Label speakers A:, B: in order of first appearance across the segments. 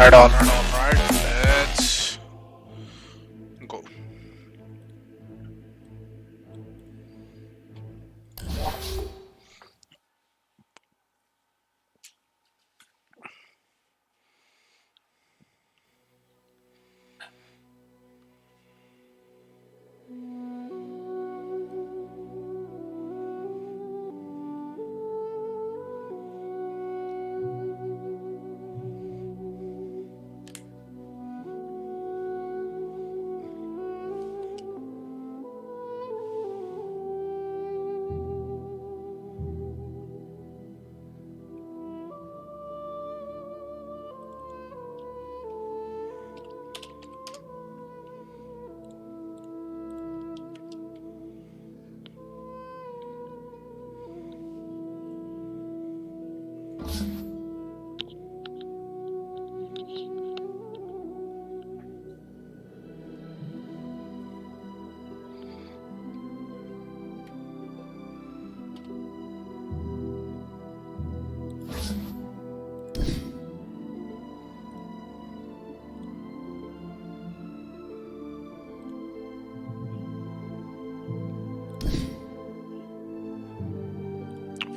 A: Alright, let's go.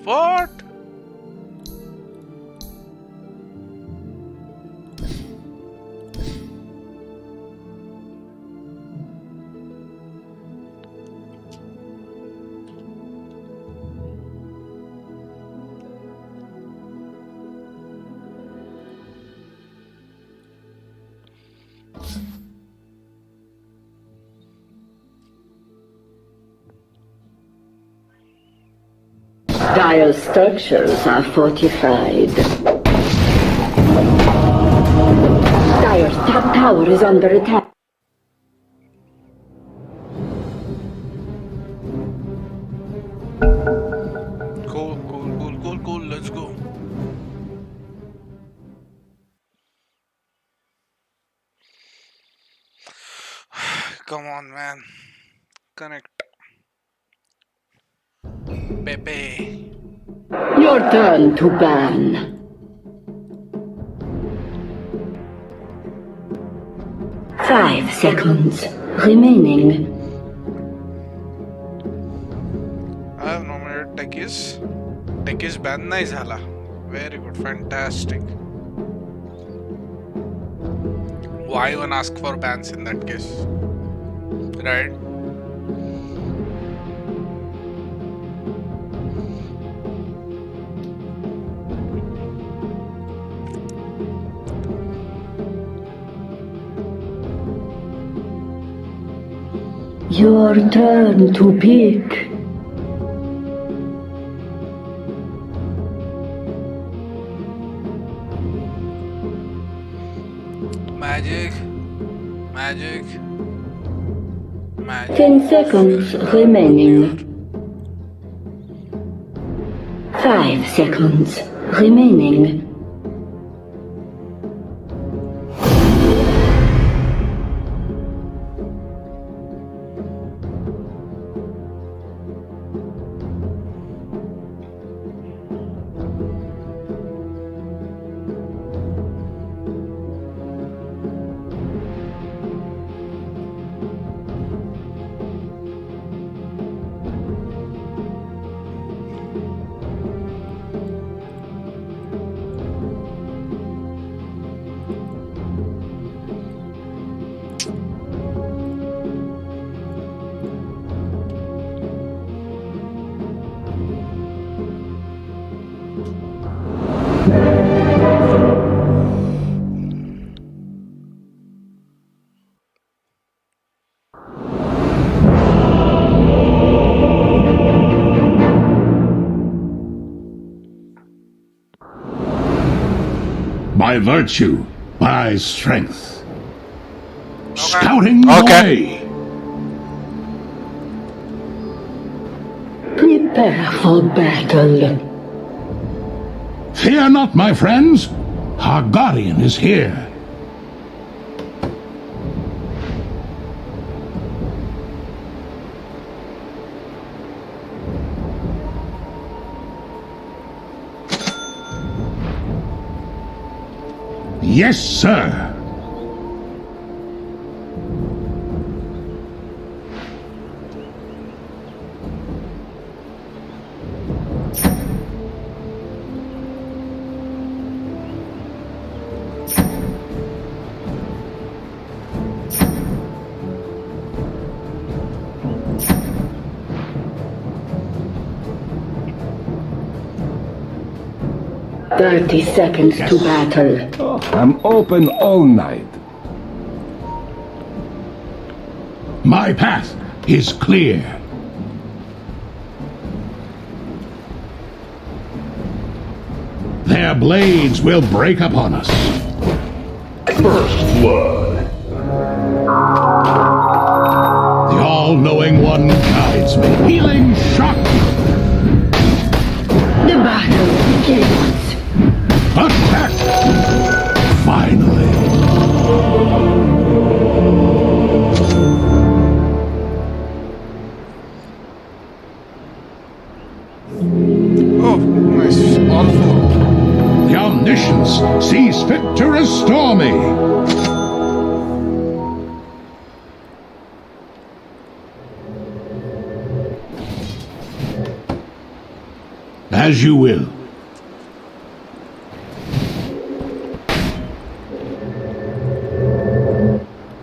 A: What?
B: Dire structures are fortified. Dire's top tower is under attack.
A: Cool, let's go. Come on, man. Connect. Pepe.
B: Your turn to ban. Five seconds remaining.
A: I have nominated Techies. Techies ban nahi zhala. Very good, fantastic. Why even ask for bans in that case? Right?
B: Your turn to pick.
A: Magic.
B: 10 seconds remaining. 5 seconds remaining.
C: By virtue, by strength. Scouting away.
B: Prepare for battle.
C: Fear not, my friends. Our guardian is here. Yes, sir.
B: Thirty seconds to battle.
D: I'm open all night.
C: My path is clear. Their blades will break upon us.
E: First blood.
C: The all-knowing one guides me. Healing shock.
B: The battle begins.
C: Attack! Finally.
A: Oh, nice.
C: The omniscience sees fit to restore me. As you will.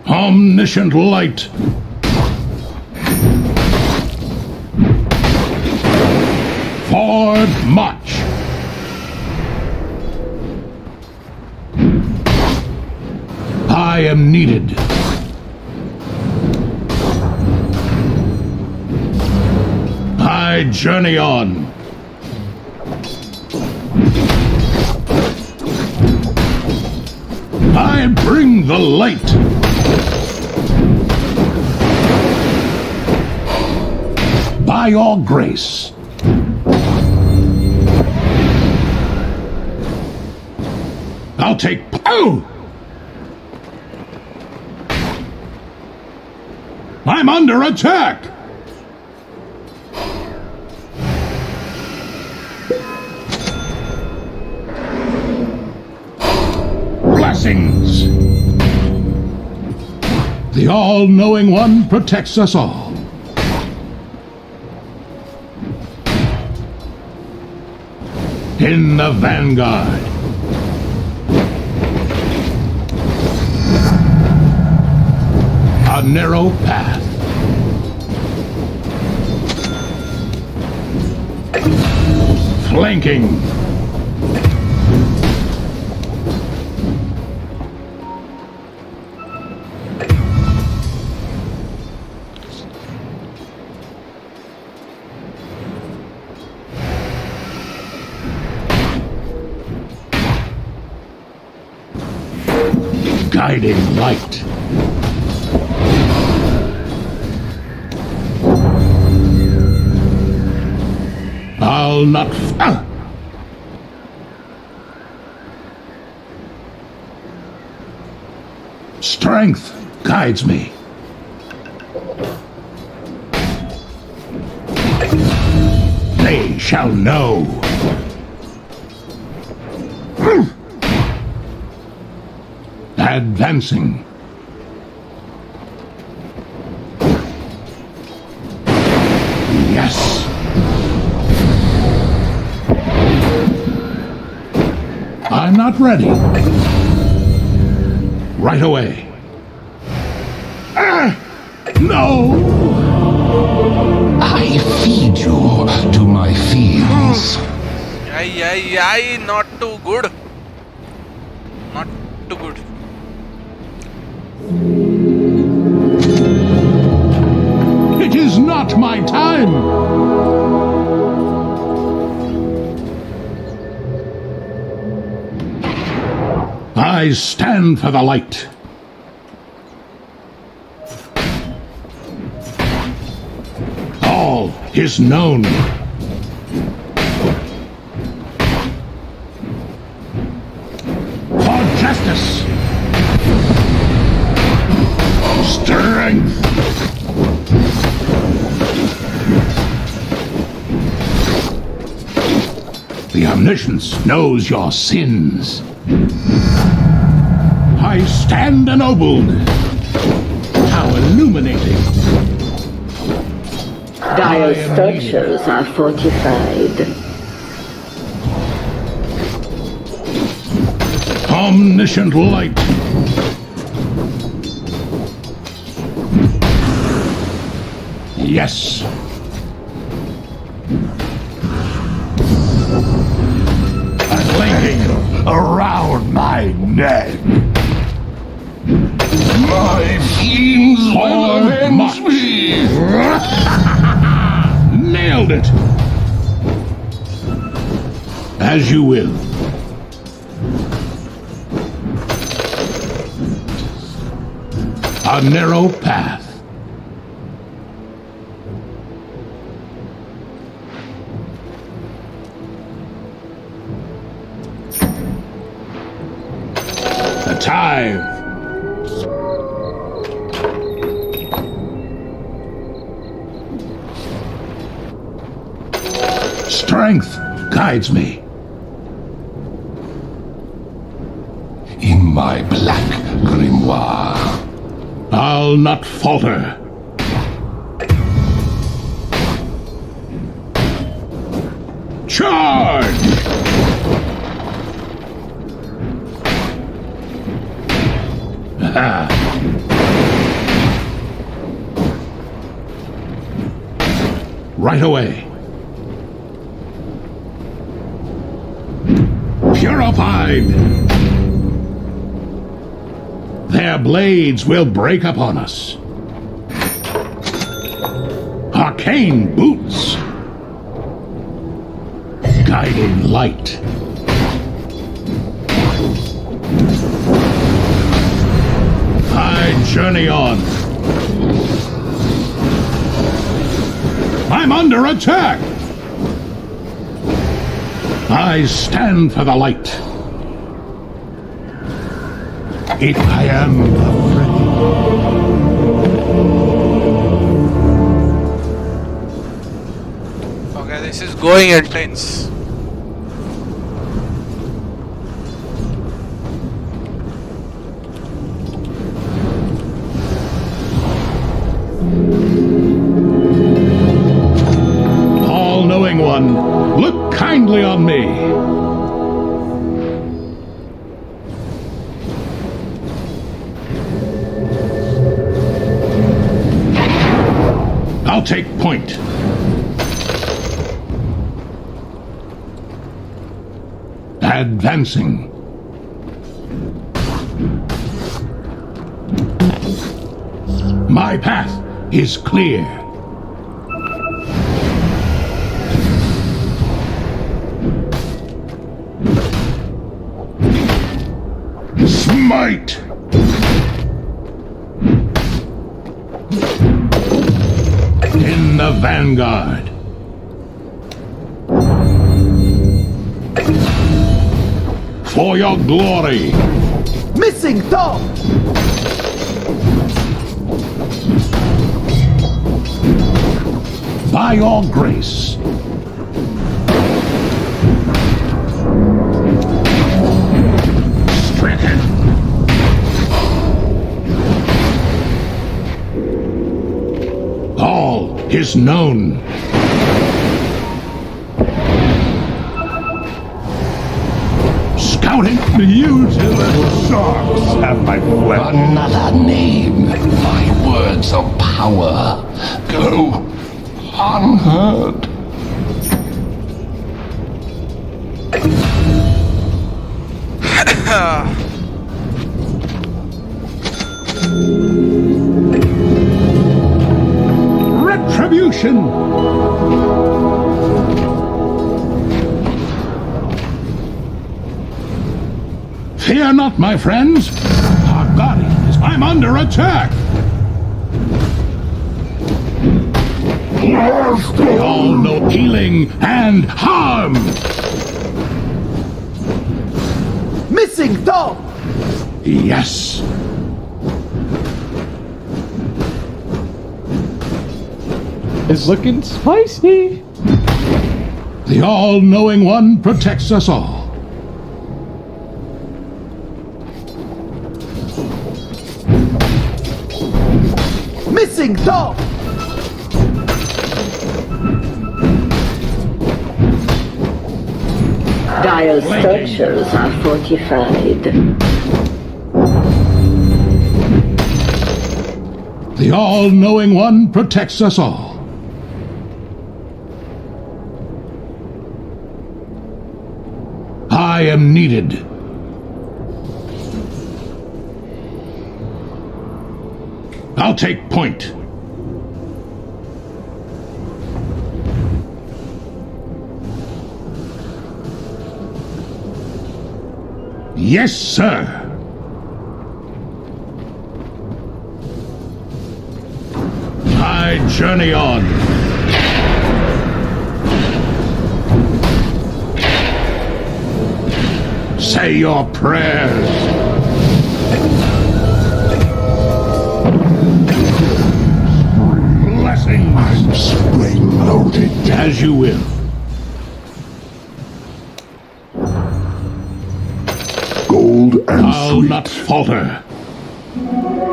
C: Omniscient light. Forward march. I am needed. I journey on. I bring the light. By your grace. I'll take... Oh! I'm under attack! Blessings! The all-knowing one protects us all. In the vanguard. A narrow path. Flanking. Guiding light. I'll not... Strength guides me. They shall know. Advancing. Yes. I'm not ready. Right away. No!
D: I feed you to my fields.
A: Ay, not too good. Not too good.
C: It is not my time! I stand for the light. All is known. For justice. Strength. The omniscience knows your sins. I stand ennobled. How illuminating.
B: Dire structures are fortified.
C: Omniscient light. Yes. A clanking around my neck.
D: My fiends will avenge me!
C: Nailed it. As you will. A narrow path. The tithe. Strength guides me.
D: In my black grimoire.
C: I'll not falter. Charge! Ah. Right away. Purified. Their blades will break upon us. Arcane boots. Guiding light. I journey on. I'm under attack. I stand for the light. If I am afraid.
A: Okay, this is going intense.
C: All-knowing one, look kindly on me. I'll take point. Advancing. My path is clear. Smite! In the vanguard. For your glory.
E: Missing thought!
C: By your grace. Stricken. All is known. Scouting. You two little sharks have my weapon.
D: Another name. My words of power go unheard.
C: Retribution. Fear not, my friends. Our guardians, I'm under attack. We all know healing and harm.
E: Missing thought!
C: Yes.
F: It's looking spicy.
C: The all-knowing one protects us all.
E: Missing top!
B: Dire structures are fortified.
C: The all-knowing one protects us all. I am needed. I'll take point. Yes, sir. I journey on. Say your prayers. Blessings.
D: I'm spring-loaded.
C: As you will.
D: Gold and
C: I'll
D: sweet.
C: not falter.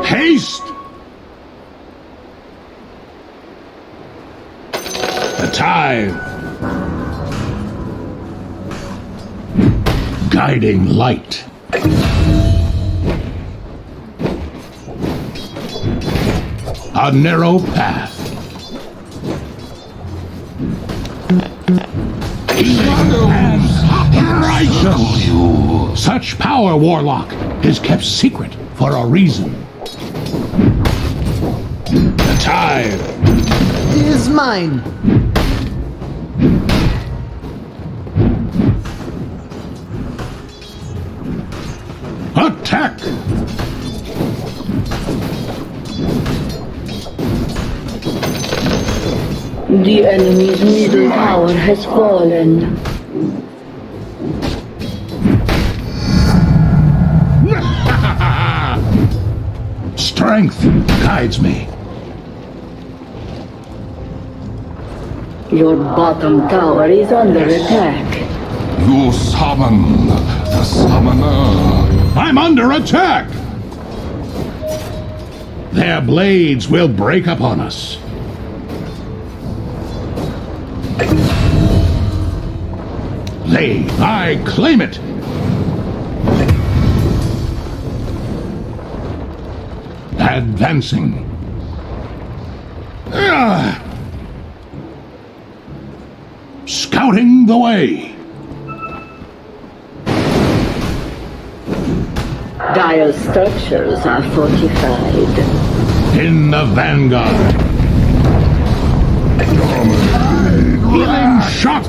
C: Haste! The tithe. Guiding light. A narrow path. Healing hands. Righteous. Such power, Warlock, is kept secret for a reason. The tithe.
E: Is mine.
C: Attack!
B: The enemy's middle tower has fallen.
C: Strength guides me.
B: Your bottom tower is under attack.
D: You summon the summoner.
C: I'm under attack! Their blades will break upon us. I claim it! Advancing. Scouting the way.
B: Dire structures are fortified.
C: In the vanguard. Healing shock.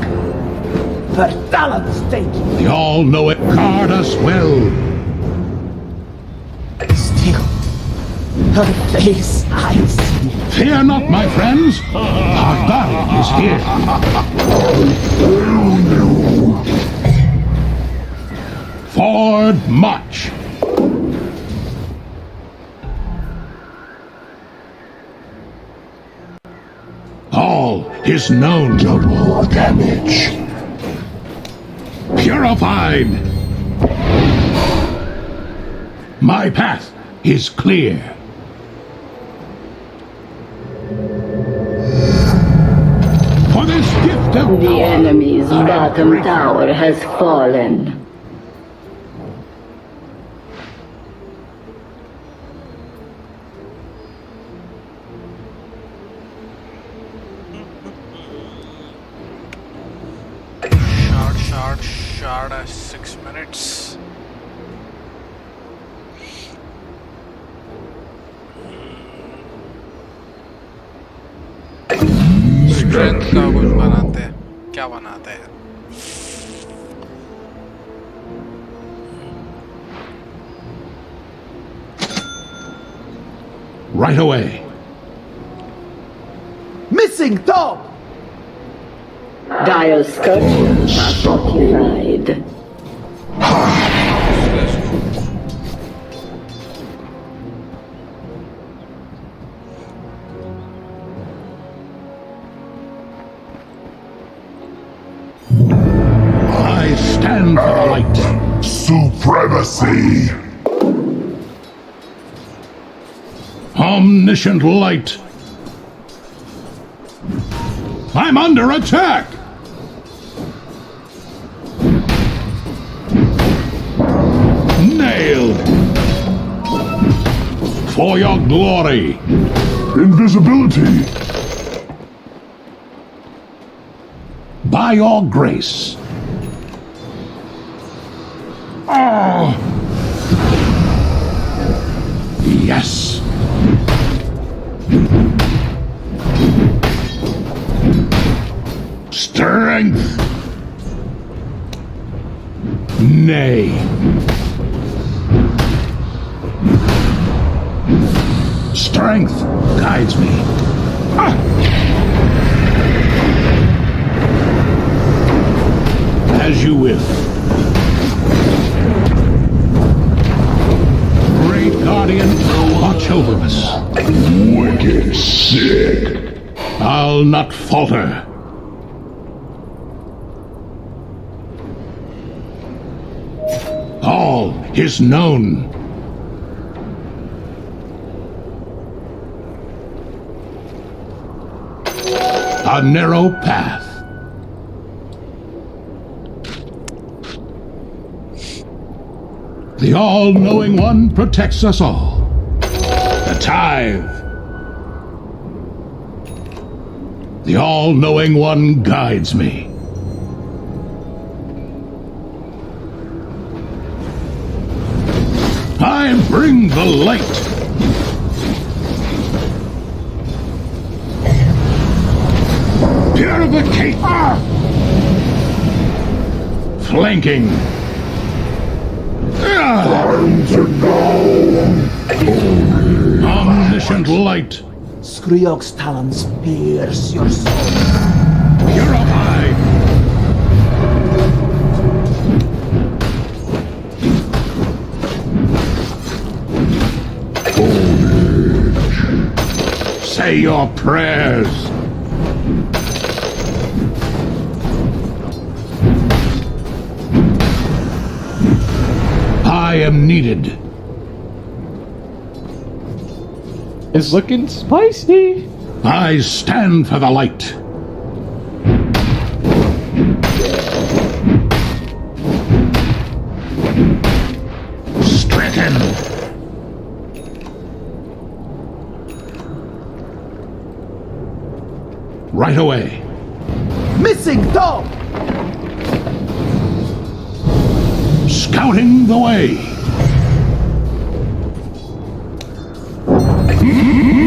E: The balance state.
C: The all-knowing guard us well.
E: Still, her face I see.
C: Fear not, my friends. Our God is here. Forward march. All is known.
D: Double damage.
C: Purified. My path is clear. For this gift of
B: The
C: power,
B: enemy's
C: I am
B: bottom
C: grateful.
B: tower has fallen.
A: Shard 6 minutes. Strength का कुछ बनाते हैं, क्या बनाते हैं?
C: Right away.
E: Missing top!
B: Dire structures are fortified.
C: I stand for the light.
D: Supremacy.
C: Omniscient light I'm under attack! Nailed! For your glory!
D: Invisibility!
C: By your grace! Oh! Yes! Strength! Nay! Strength guides me. Ah! As you will. Great Guardian, watch over us.
D: Wicked sick!
C: I'll not falter. All is known. A narrow path. The all-knowing one protects us all. The tithe. The all-knowing one guides me. I bring the light. Purificate. Flanking. Omniscient light.
E: Skryok's talons pierce your soul.
C: Purify. Say your prayers. I am needed.
F: It's looking spicy.
C: I stand for the light. Stricken. Right away.
E: Missing top!
C: Scouting the way.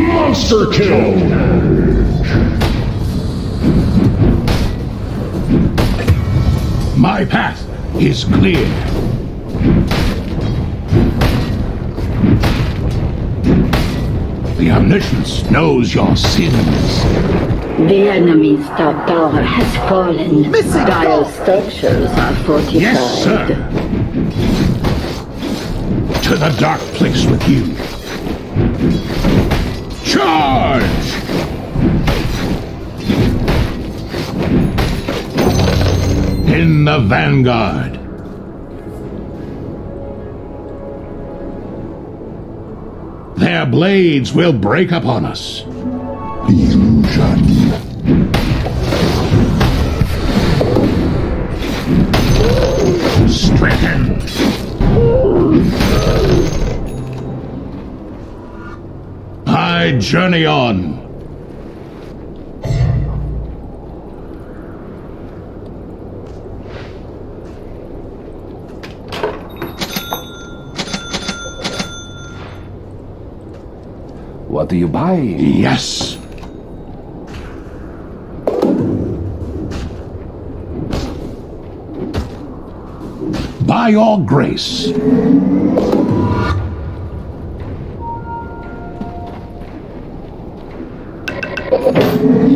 D: Monster kill!
C: My path is clear. The omniscience knows your sins.
B: The enemy's top tower has fallen.
E: Missing
B: Dire
E: top!
B: structures are fortified.
C: Yes, sir. To the dark place with you. Charge! In the vanguard. Their blades will break upon us.
D: Illusion.
C: Stricken. I journey on.
G: What do you buy?
C: Yes. By your grace.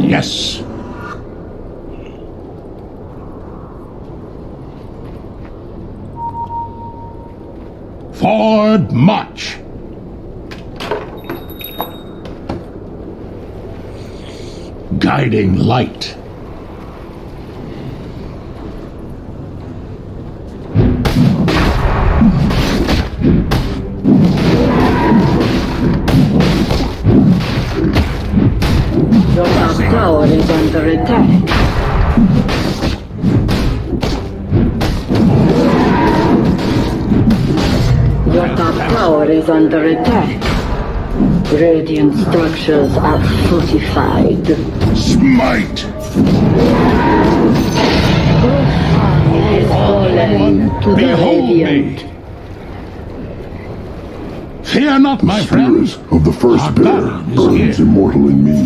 C: Yes. Forward march. Guiding light.
B: Your top tower is under attack. Your top tower is under attack. Radiant structures are fortified.
C: Smite!
B: Has fallen to the
C: Behold
B: Radiant.
C: me! Fear not, my friends.
H: Spirit of the first
C: Our
H: bear
C: battle is
H: burns
C: here.
H: immortal in me.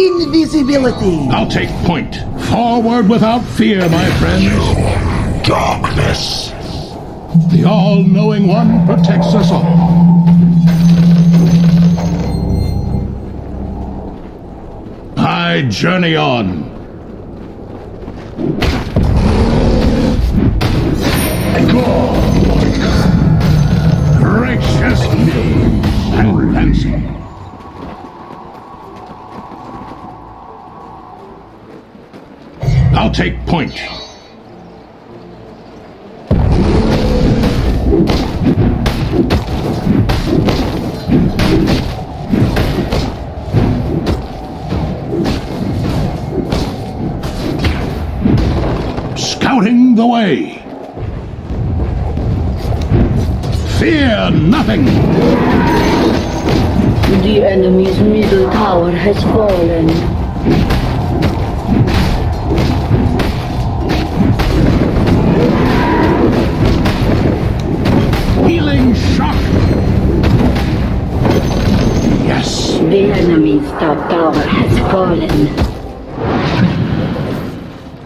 E: Invisibility!
C: I'll take point. Forward without fear, my friends.
H: Darkness.
C: The all-knowing one protects us all. I journey on. Gracious me, advancing. I'll take point. Scouting the way. Fear nothing.
B: The enemy's middle tower has fallen.
C: Healing shock. Yes.
B: The enemy's top tower has fallen.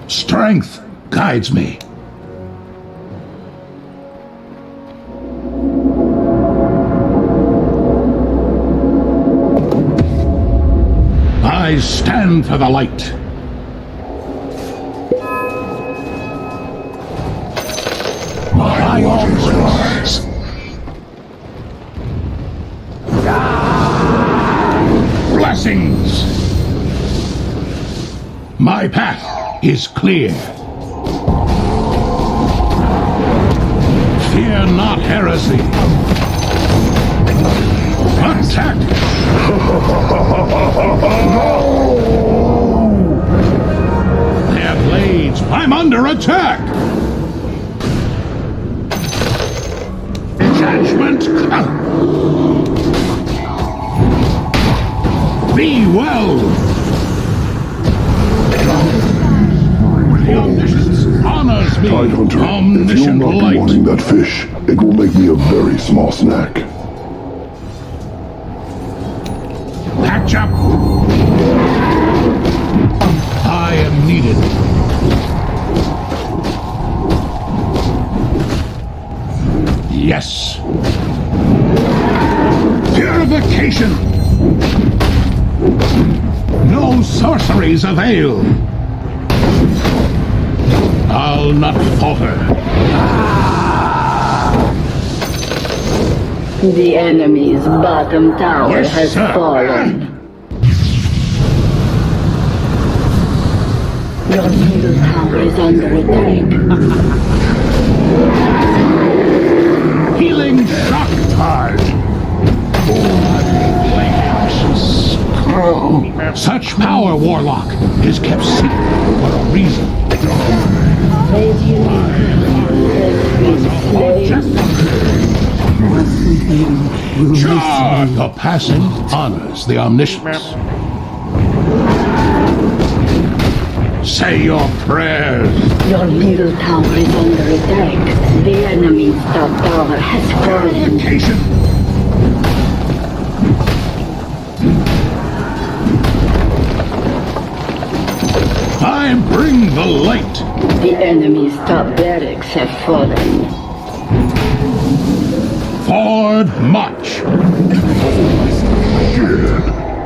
C: Strength guides me. I stand for the light.
H: My waters rise.
C: Blessings. My path is clear. Fear not heresy. Attack! Their blades! I'm under attack! Judgment come! Be well! The omniscience honors me!
H: Tide Hunter, if you'll
C: Omniscient
H: not be
C: light!
H: wanting that fish, it will make me a very small snack.
C: Patch up! I am needed. Yes. Purification! No sorceries avail. I'll not falter.
B: The enemy's bottom tower
C: Yes,
B: has
C: sir.
B: fallen. Your middle tower is under attack.
C: Healing shock tide. Such power, Warlock, is kept secret for a reason.
B: Radiant has been slain.
C: Charge! The passing honors the omniscience. Say your prayers.
B: Your middle tower is under attack. The enemy's top tower has fallen.
C: Purification. I bring the light.
B: The enemy's top barracks have fallen.
C: Forward march.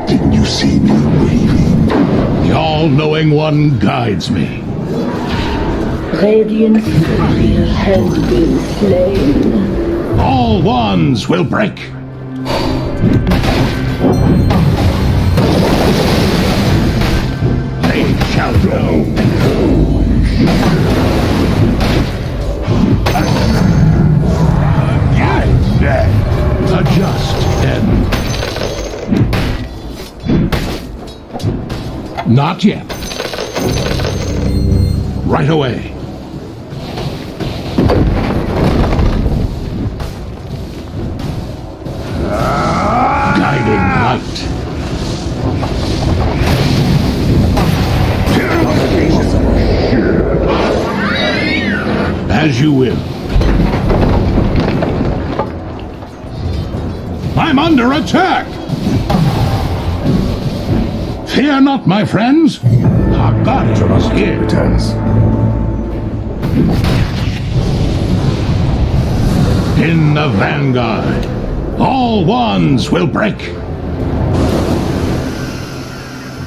H: Didn't you see me waving?
C: The all-knowing one guides me.
B: Radiant warrior has been slain.
C: All wands will break. They shall know. A just end. Not yet. Right away. Guiding light. As you will. I'm under attack! Fear not, my friends. Our God is here. In the vanguard, all wands will break.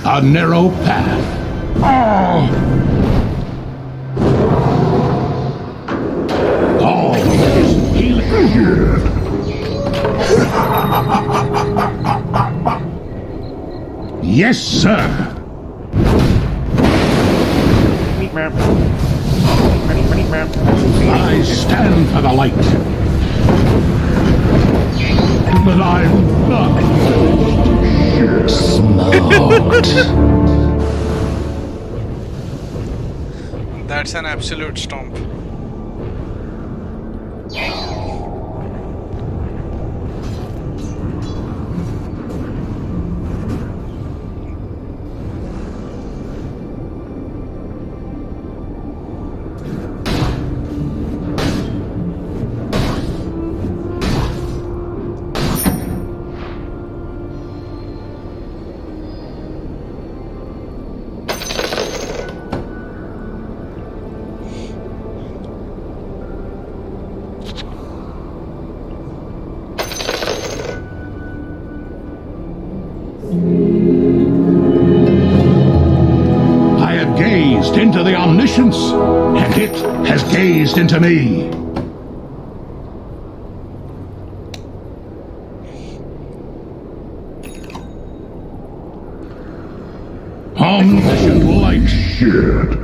C: A narrow path. All is healing. Yes, sir. I stand for the light. But I'm not
D: Smart.
A: That's an absolute stomp.
C: into the omniscience, and it has gazed into me. Omniscient light.
H: Shit.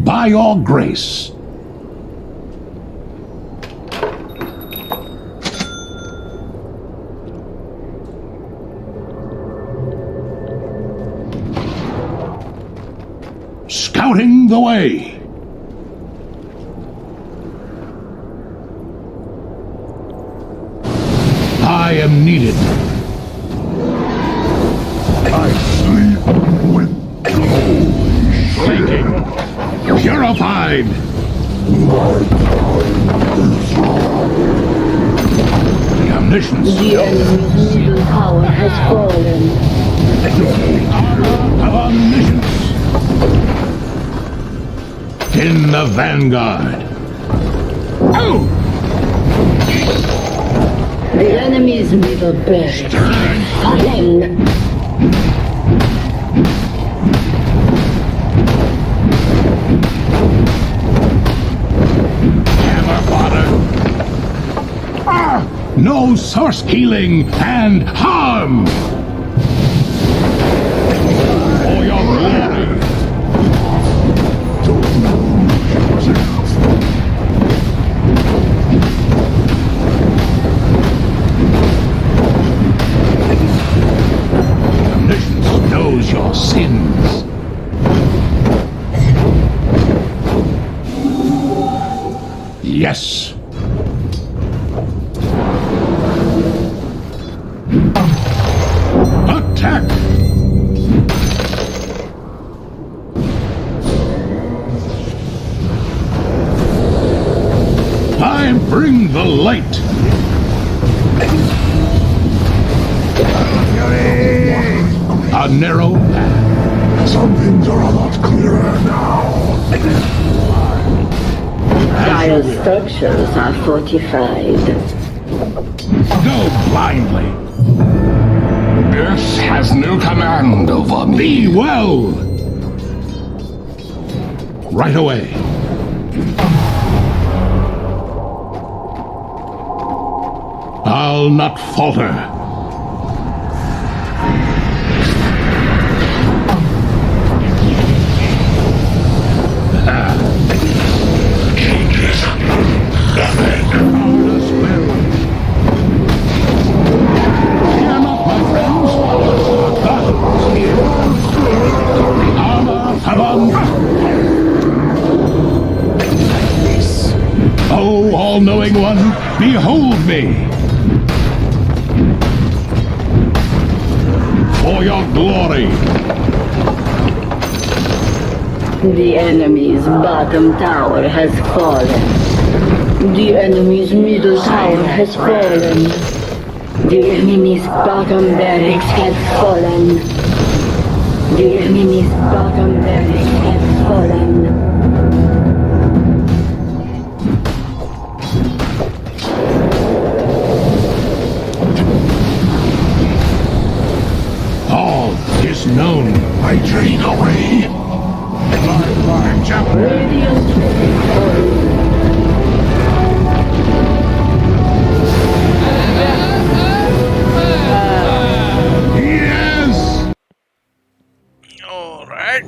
C: By your grace. Scouting the way. I am needed.
H: I sleep with
C: Thinking. Purified. The omniscience
B: The enemy's middle tower has fallen.
C: of omniscience. In the vanguard. Oh!
B: The enemy's middle barracks has fallen.
C: Hammer fodder. Ah! No source healing and harm! For your glory! Omniscience knows your sins. Yes. Attack! I bring the light. A narrow path.
H: some things are a lot clearer now.
B: Dire structures are fortified.
C: Go blindly.
D: This has no command over me.
C: Be well. Right away. I'll not falter. One, behold me! For your glory!
B: The enemy's bottom tower has fallen. The enemy's middle tower has fallen. The enemy's bottom barracks has fallen. The enemy's bottom barracks has fallen.
C: All is known.
H: I drain away.
C: Lifeline chapter.
B: Radiant
C: Yes!
A: Alright.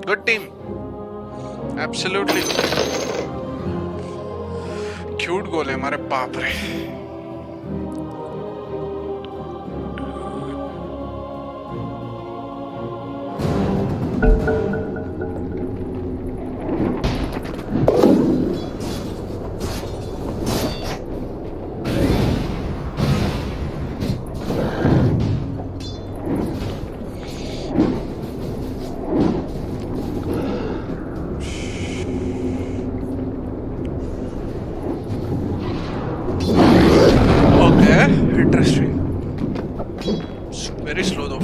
A: Good team. Absolutely good. Cute goal है हमारे, बाप रे. Interesting. Very slow though.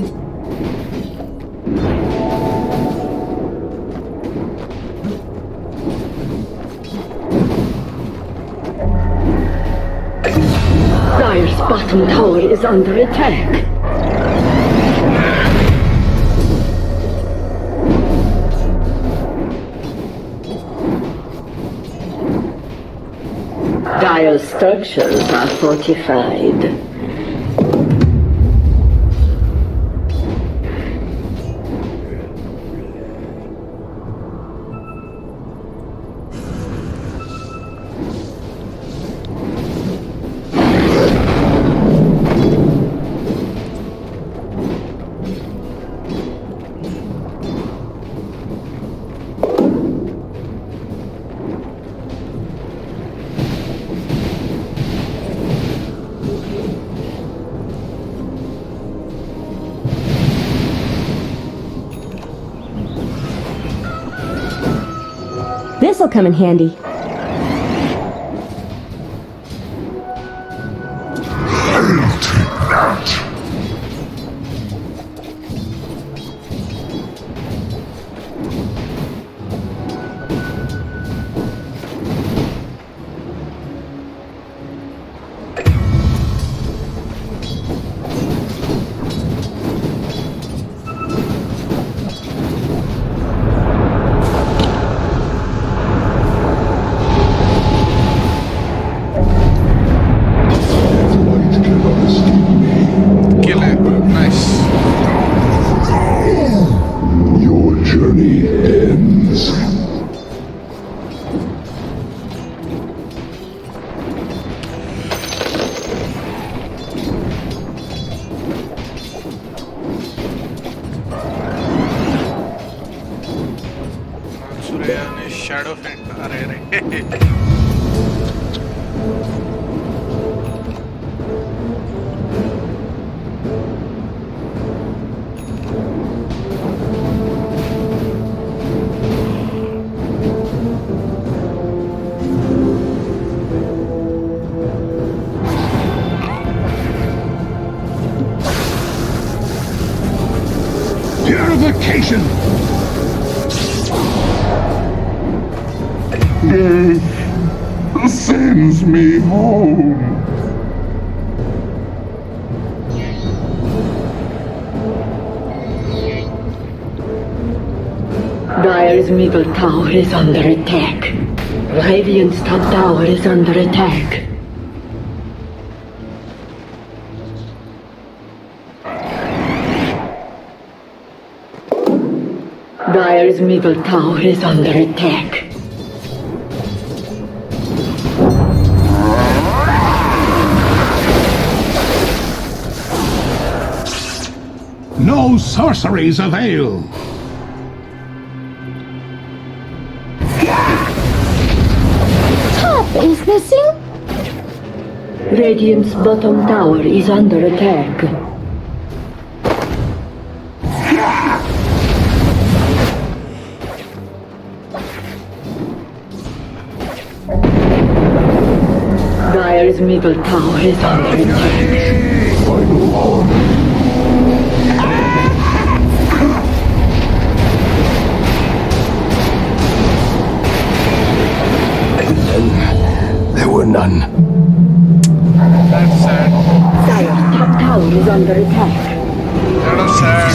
B: Dire's bottom tower is under attack. Dire's structures are fortified.
I: This'll come in handy.
H: I'll take that.
A: shadow friend. अरे
C: Purification!
H: Death sends me home.
B: Dire's middle tower is under attack. Radiant's top tower is under attack. Dire's middle tower is under attack.
C: No sorceries avail.
I: Top is missing?
B: Radiant's bottom tower is under attack. Dire's middle tower is under attack.
H: Final harmony.
D: There were none.
A: That's sad.
B: Dire's top tower is under attack.
A: That is sad.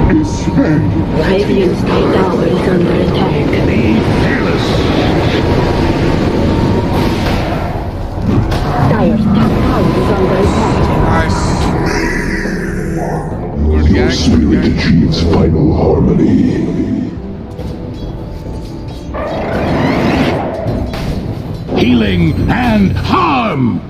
H: Is spent.
B: Radiant's top tower is under attack. Dire's top tower is under attack.
A: Nice. Good
H: Your
A: gang.
H: spirit achieves final harmony.
C: Healing and harm.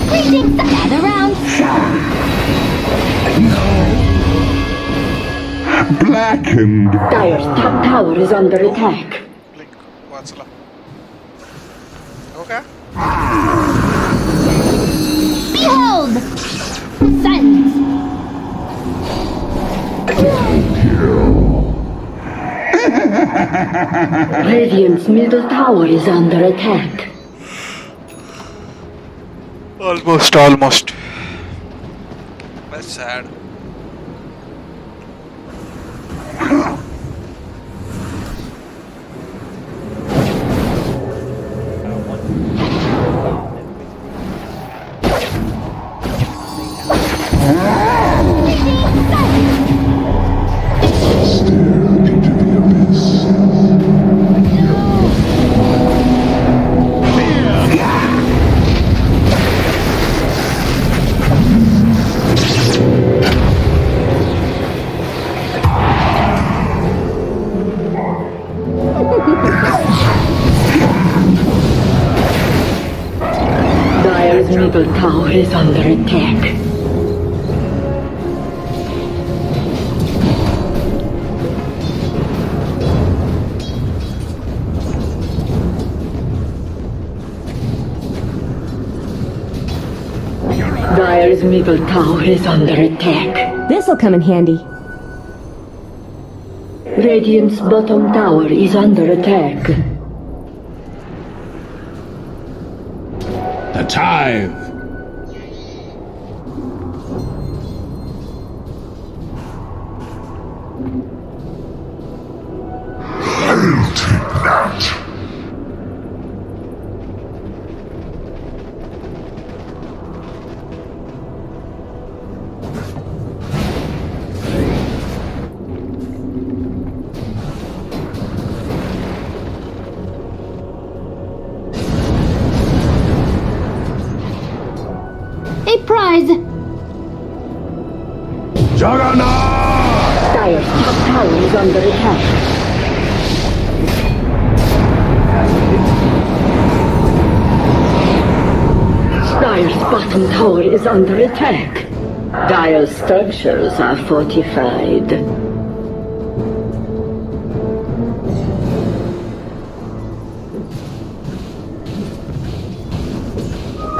I: Greetings, gather round.
H: Blackened.
B: Dire's top tower is under attack.
A: Blink. Vatsala. Okay.
I: Behold! Sons!
B: Radiant's middle tower is under attack.
A: Almost. That's sad.
H: Stare into the abyss.
B: Dire's middle tower is under attack. Dire's middle tower is under attack.
I: This'll come in handy.
B: Radiant's bottom tower is under attack.
C: The tithe.
H: I'll take that.
I: A prize!
B: Dire's top tower is under attack. Dire's bottom tower is under attack. Dire's structures are fortified.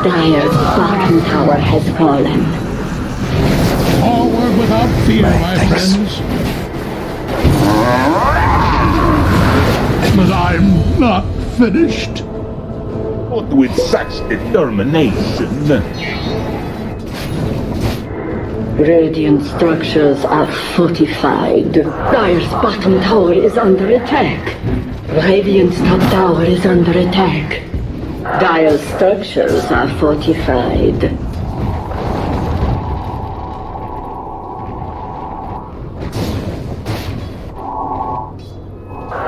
B: Dire's bottom tower has fallen.
C: Forward without fear, my friends. But I'm not finished.
J: But with such determination.
B: Radiant structures are fortified. Dire's bottom tower is under attack. Radiant's top tower is under attack. Dire structures are fortified.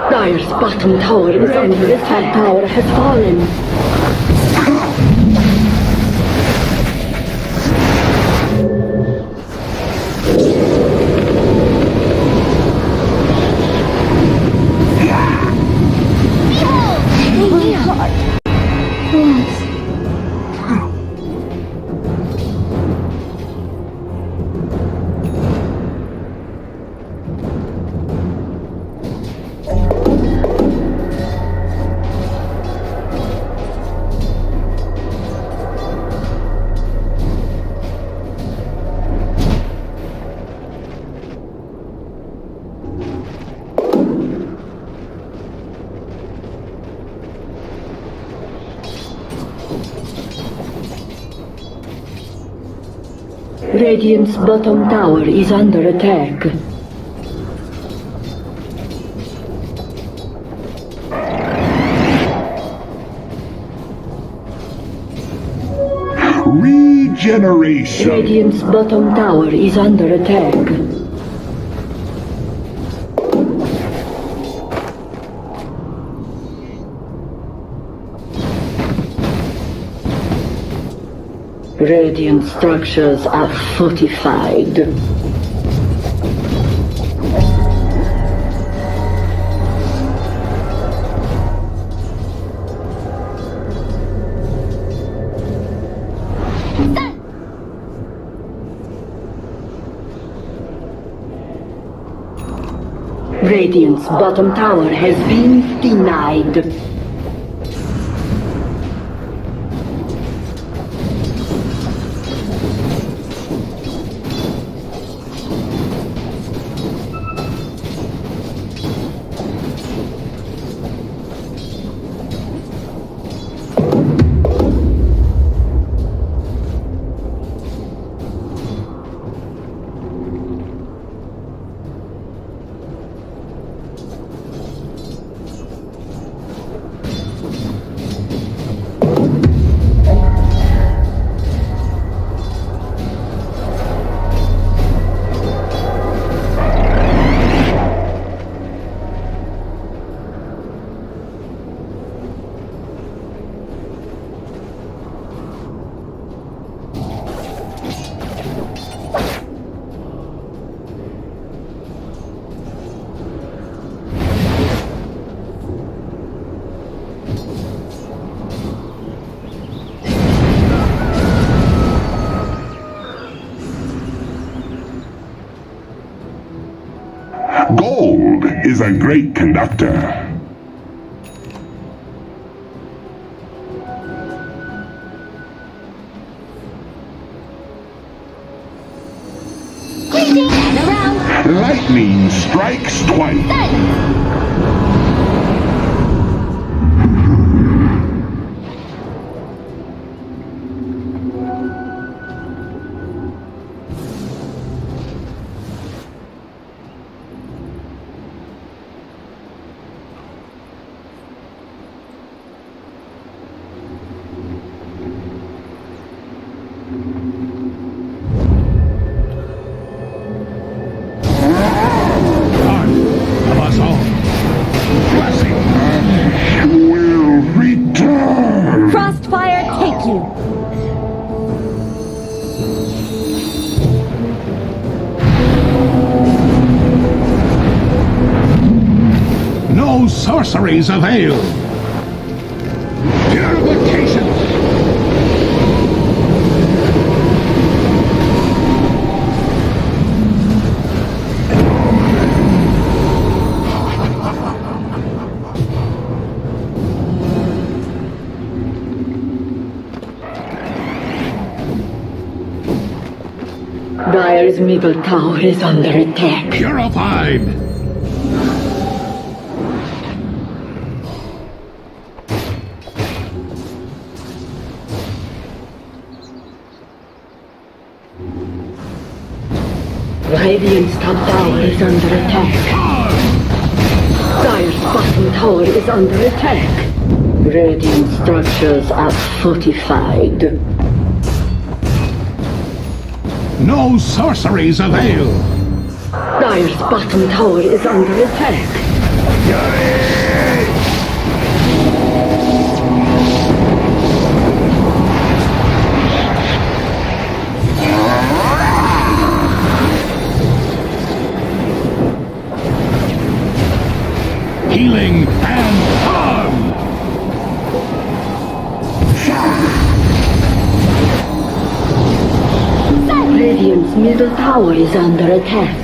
B: Dire's bottom tower is under attack. Tower has fallen. Radiant's bottom tower is under attack.
H: Regeneration.
B: Radiant's bottom tower is under attack. Radiant structures are fortified. Radiant's bottom tower has been denied.
H: Gold is a great conductor. Lightning strikes twice.
I: Crossfire, take you.
C: No sorceries avail. Purification.
B: Dire's middle tower is under attack.
C: Purified.
B: Radiant's top tower is under attack. Dire's bottom tower is under attack. Radiant structures are fortified.
C: No sorceries avail.
B: Dire's bottom tower is under attack.
C: Healing and harm.
B: Radiant's middle tower is under attack.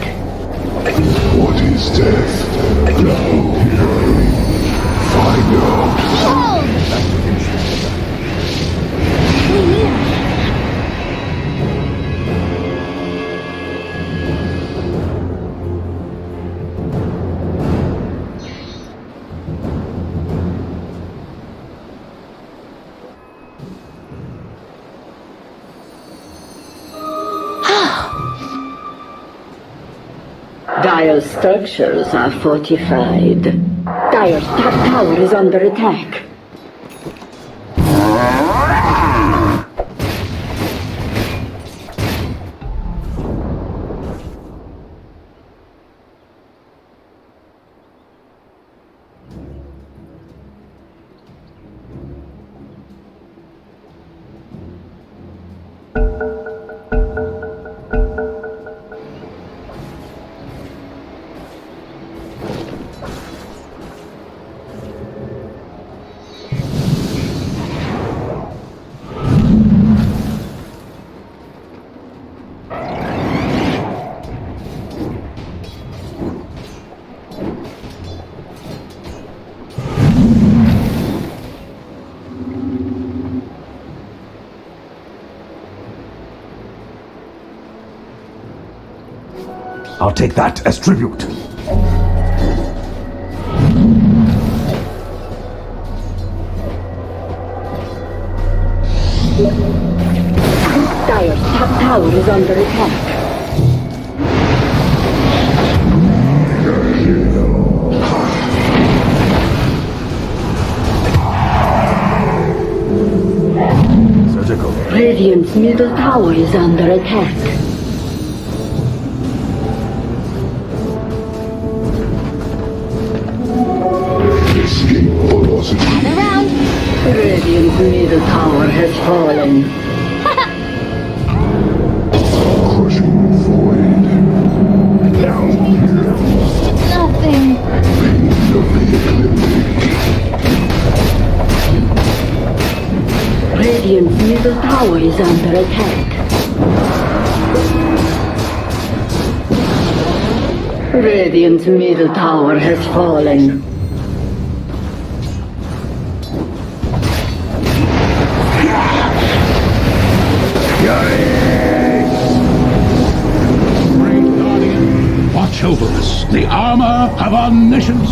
D: What is death? Now find out.
B: Dire's structures are fortified. Dire's top tower is under attack.
E: I'll take that as tribute.
B: Dire's top tower is under attack.
E: Surgical.
B: Radiant's middle tower is under attack.
D: Escape velocity.
I: Around.
B: Radiant's middle tower has fallen.
D: Crushing void. Down here.
I: Nothing.
D: Pain of the ecliptic.
B: Radiant's middle tower is under attack. Radiant's middle tower has fallen.
C: Watch over us. The armor of omniscience.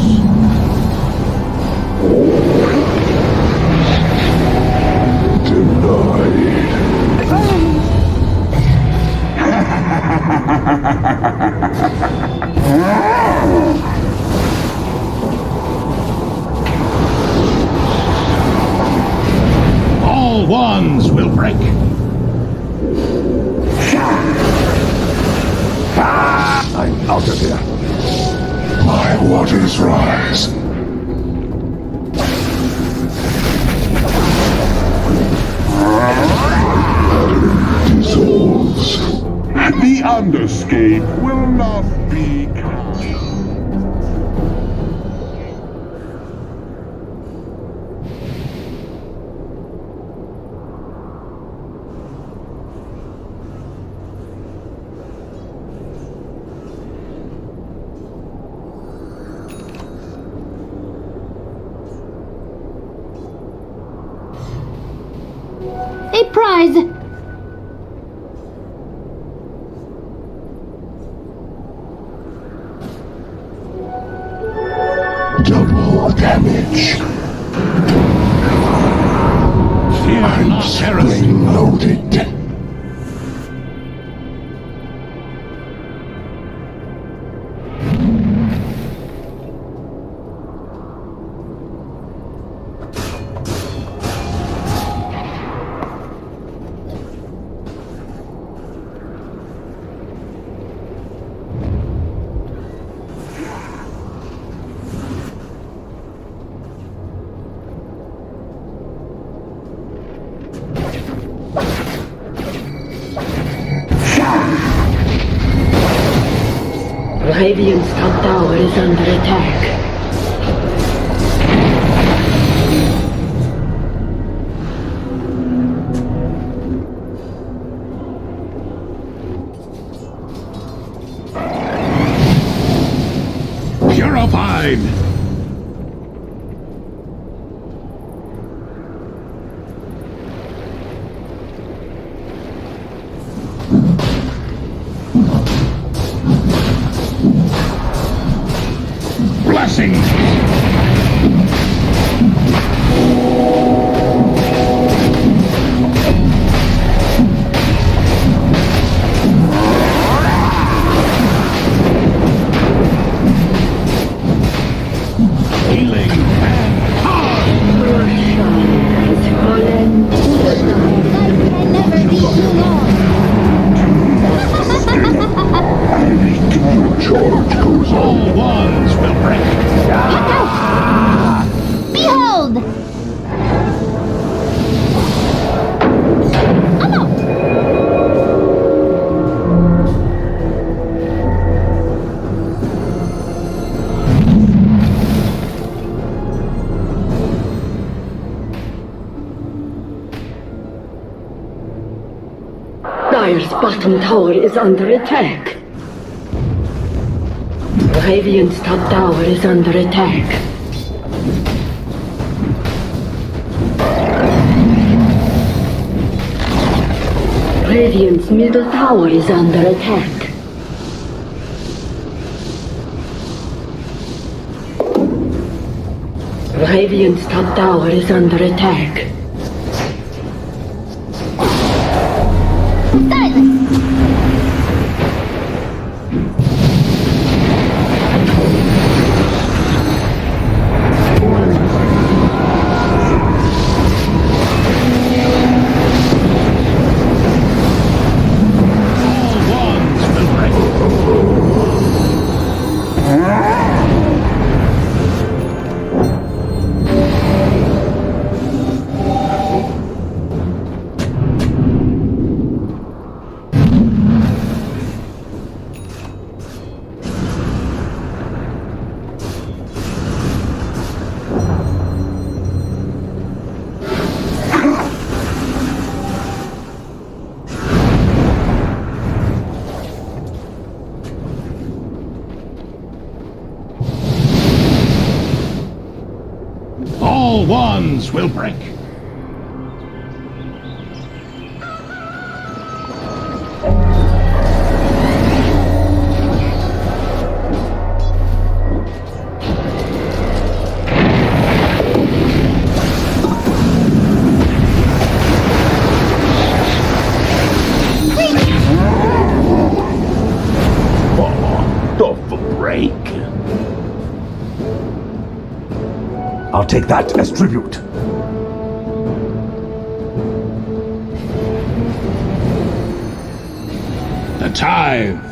C: All wands will break.
E: I'm out of here.
D: My waters rise. Dissolves.
H: The underscape will not be kind.
I: A prize.
D: Double damage.
C: Fear
D: I'm
C: not, heresy.
D: spring-loaded.
B: Radiant's top tower is under attack.
C: Purified! Blessings! Healing and power!
B: Has fallen to the ground.
I: Life can never be too long.
H: Charge goes on.
C: All ones will break.
I: Behold! I'm out.
B: Dire's bottom tower is under attack. Radiant's top tower is under attack. Radiant's middle tower is under attack. Radiant's top tower is under attack.
I: Silence!
C: All ones will break. All ones will break.
J: Tough a break.
E: I'll take that as tribute.
C: The tithe.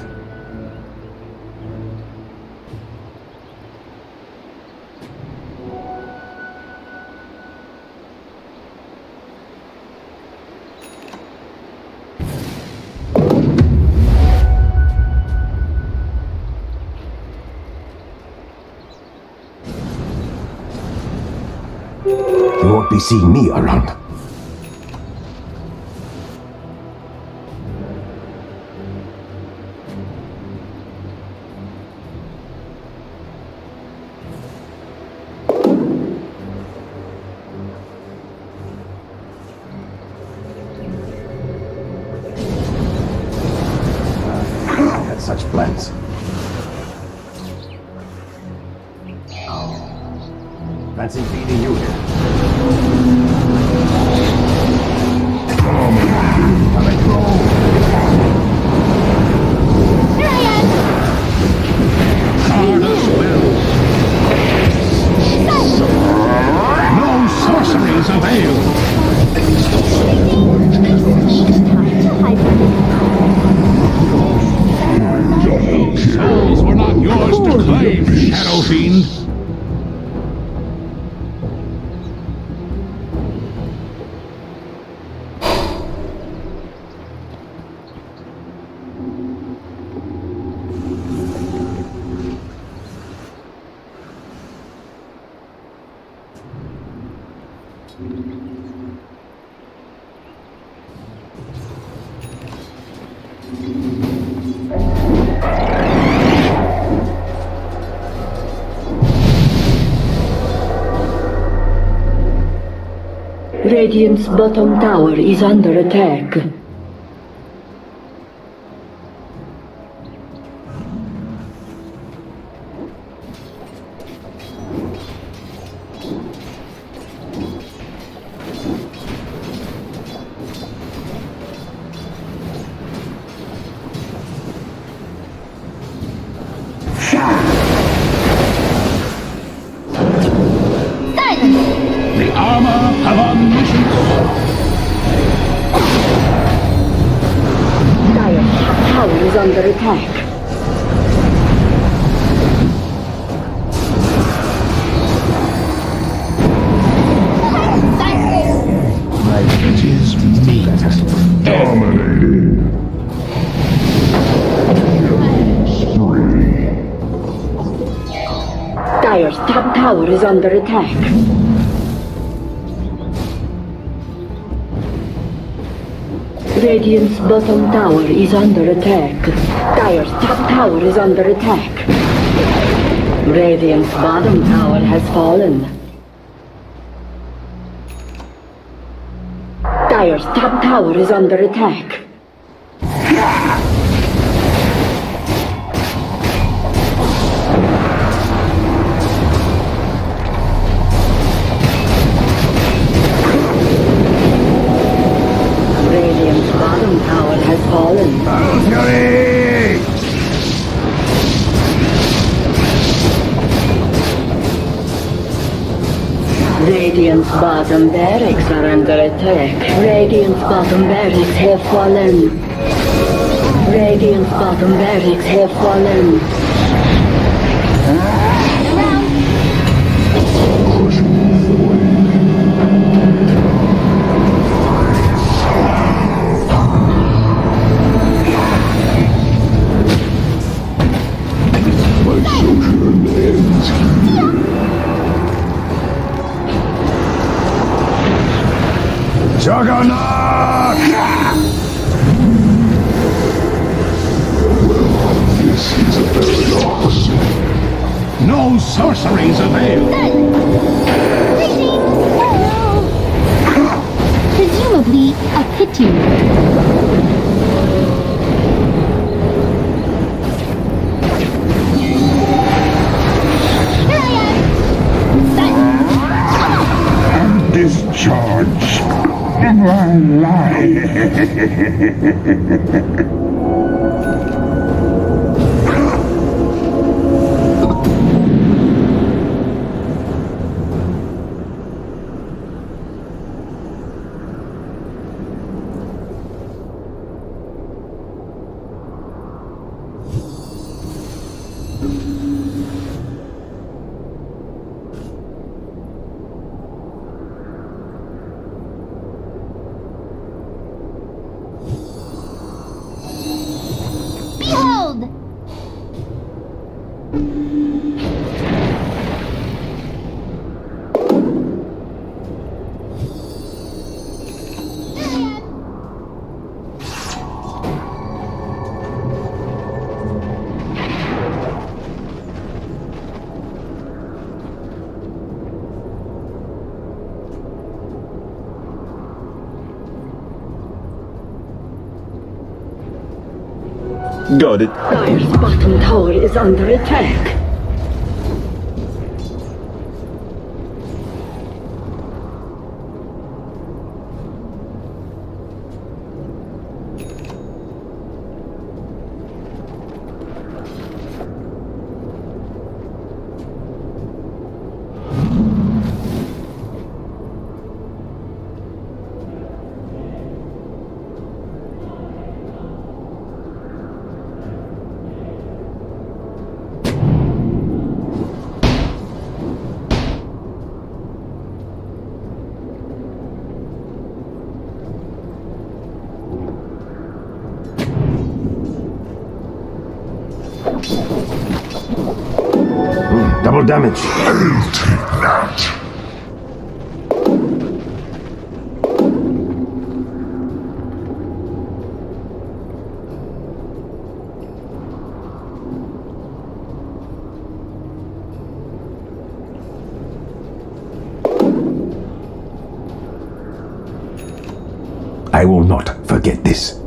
E: You won't be seeing me around. I had such plans. Fancy feeding you here.
I: Here I am!
C: Cardus wills. No sorceries avail.
I: Time to hibernate.
C: Souls were not yours to claim, Shadow Fiend.
B: Radiant's bottom tower is under attack.
C: The armor have omniscience.
B: Dire's top tower is under attack.
C: It is me.
H: Dominated. Spree.
B: Dire's top tower is under attack. Radiant's bottom tower is under attack. Dire's top tower is under attack. Radiant's bottom tower has fallen. Dire's top tower is under attack. Radiant's bottom tower has fallen. Radiant's bottom barracks are under attack. Radiant's bottom barracks have fallen. Radiant's bottom barracks have fallen.
H: My sojourn ends here.
E: Juggernaut!
H: This is a paradox.
C: No sorceries avail.
I: Presumably a pity. Here I am.
H: Discharge my life.
I: Behold!
J: Got it.
B: Dire's bottom tower is under attack.
E: Double damage.
H: I'll take that.
E: I will not forget this.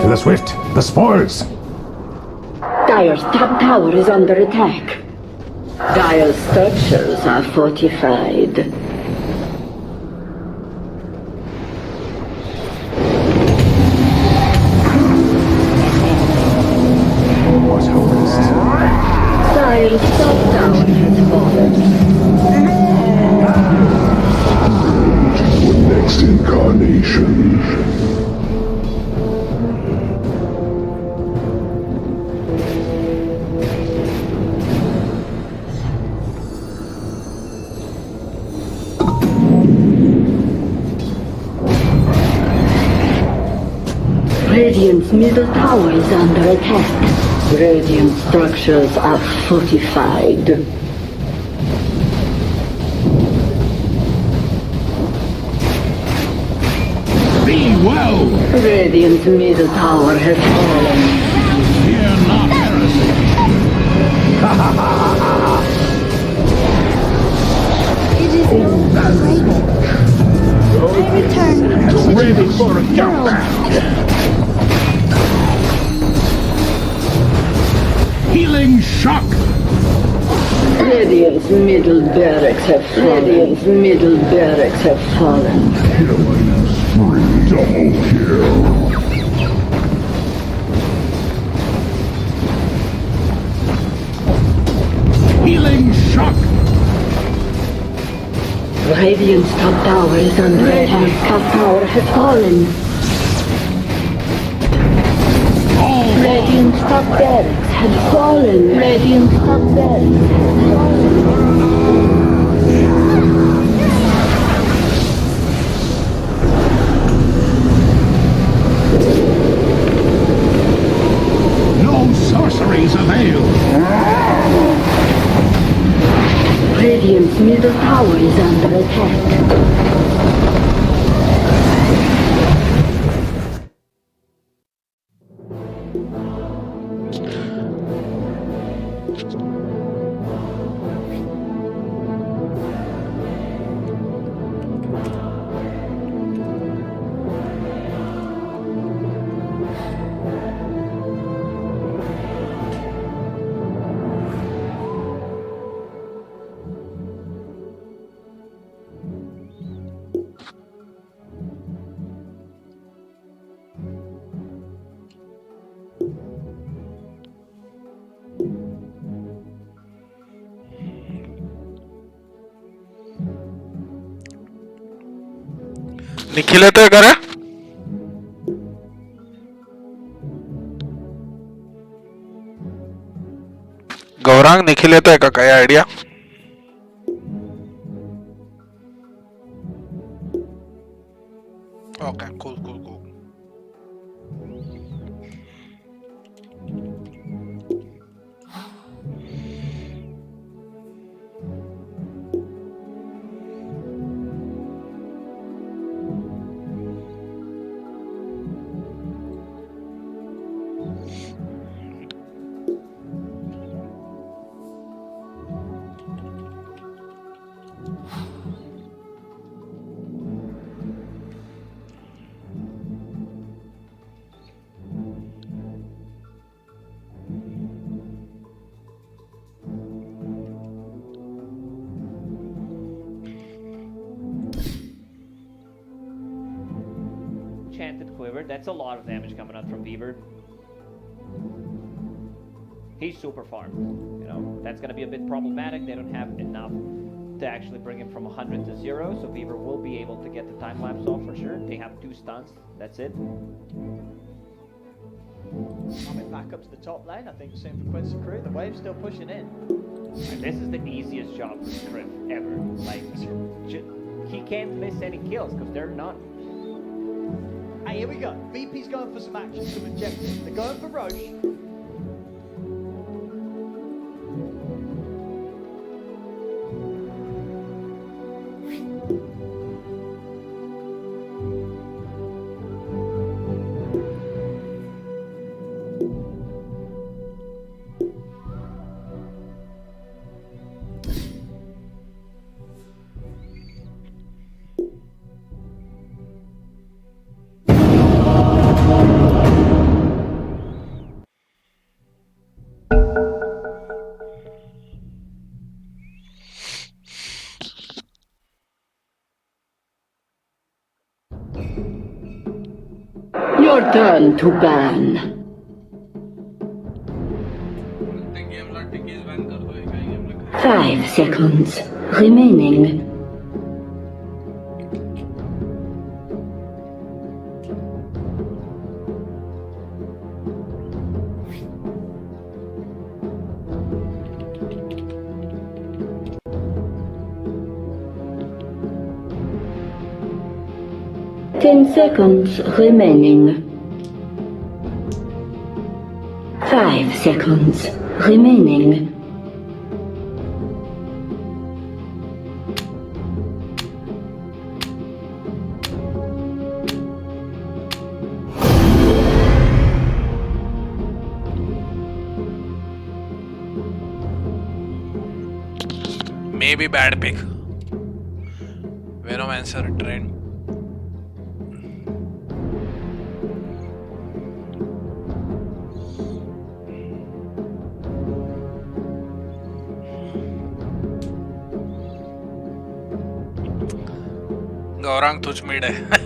E: To the swift, the spoils!
B: Dire's top tower is under attack. Dire's structures are fortified.
E: Was harassed.
B: Dire's top tower has fallen.
H: Next incarnation.
B: Radiant's middle tower is under attack. Radiant structures are fortified.
C: Be well!
B: Radiant's middle tower has fallen.
C: Fear not heresy.
I: It is unbreakable. I return.
C: Ready for a comeback. Healing shock!
B: Radiant's middle barracks have fallen. Radiant's middle barracks have fallen.
H: Killing spree. Double kill.
C: Healing shock!
B: Radiant's top tower is under attack. Top tower has fallen. Radiant's top barracks had fallen. Radiant's top barracks had
C: No sorceries avail!
B: Radiant's middle tower is under attack.
A: Nikhil येतोय का रे? गौरांग निखिल येतोय का? काय idea? Okay cool cool cool.
K: Weaver. That's a lot of damage coming out from Weaver. He's super farmed. You know, that's going to be a bit problematic. They don't have enough to actually bring him from 100 to 0, so Weaver will be able to get the time lapse off for sure. They have 2 stuns. That's it.
L: Coming back up to the top lane, I think same for Quincy Crew. The wave's still pushing in.
K: And this is the easiest job for Scriff ever. Like, he can't miss any kills because there are none.
L: Hey, here we go. VP's going for some action, some objectives. They're going for Roche.
B: Your turn to ban. 5 seconds remaining. Ten seconds remaining. 5 seconds remaining.
A: Maybe bad pick. Venomancer trend. Gaurang तुझ Mead है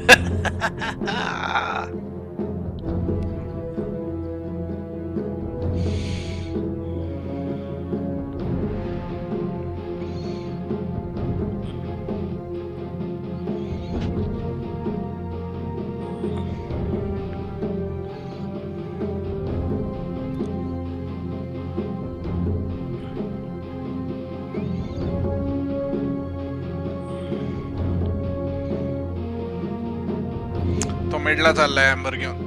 A: मिडला चाललाय amber घेऊन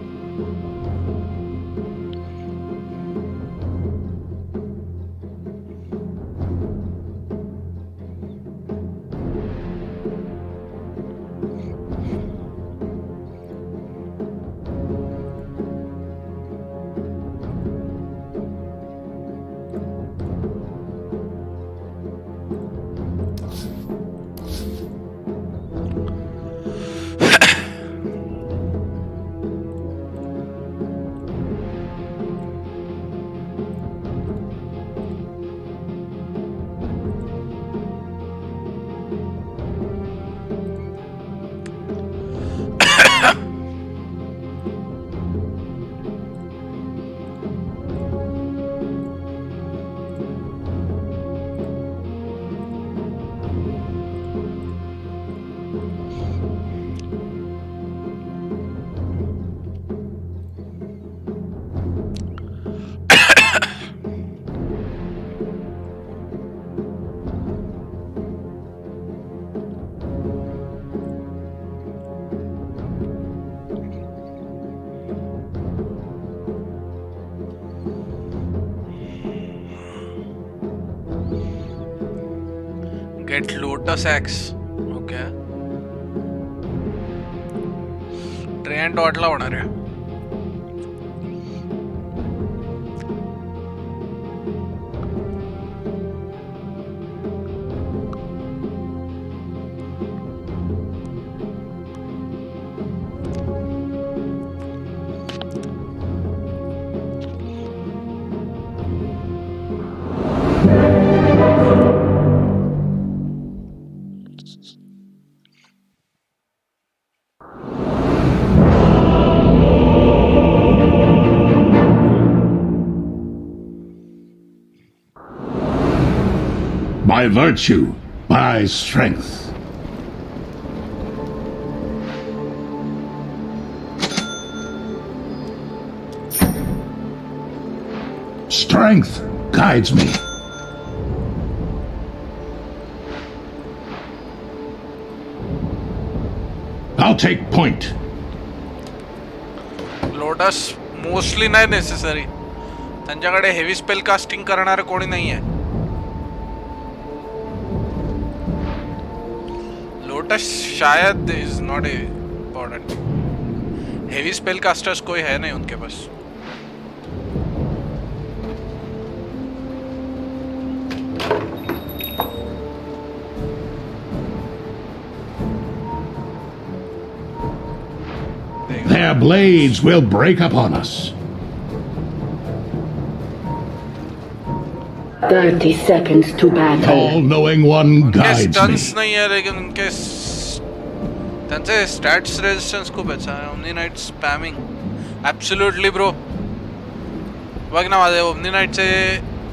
A: Get Lotus Axe. Okay. Train dot ला होणार आहे.
C: by virtue, by strength. Strength guides me. I'll take point.
A: Lotus mostly नाही necessary. त्यांच्याकडे heavy spell casting करणारे कोणी नाही आहे. लोटस शायद is not important. Heavy spell casters कोई है नहीं उनके पास.
C: Their blades will break upon us.
B: 30 seconds to battle.
C: All-knowing one guides me.
A: स्टन्स नहीं है लेकिन उनके त्यांचे स्टॅट्स रेजिस्टन्स खूप अच्छा आहे. Omniknight spamming absolutely bro. बघ ना माझे ओमनी नाईटचे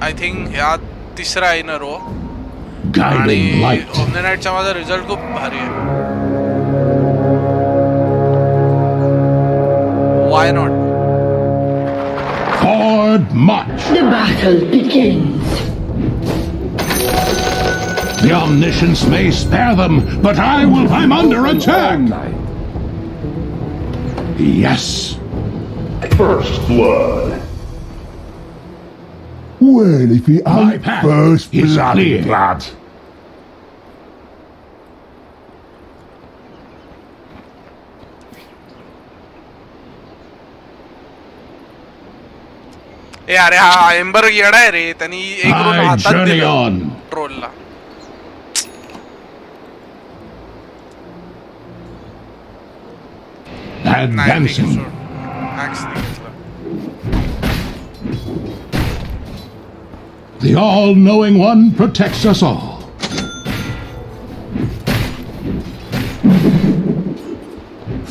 A: आय थिंक ह्या तिसरा आहे ना रो. आणि ओमनी नाईटचा माझा रिझल्ट खूप भारी आहे. Why not?
C: Forward march.
B: The battle begins.
C: The omniscience may spare them, but I'm under attack. Yes.
H: First blood.
E: Well, if he
C: My path
E: first
C: is clear.
E: blood.
A: ए अरे हा एम्बर येडा आहे रे. त्यांनी एक रोल हातात दिलं ट्रोलला.
C: Advancing. The all-knowing one protects us all.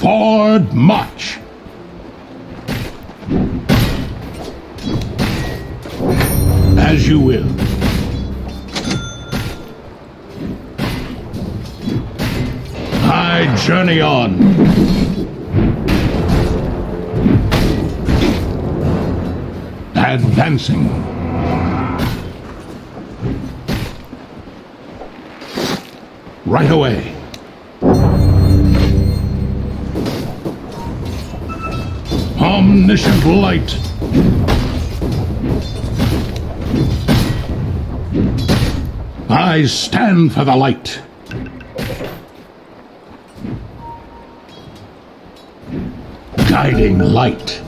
C: Forward march. As you will. I journey on. Advancing. Right away. Omniscient light. I stand for the light. Guiding light.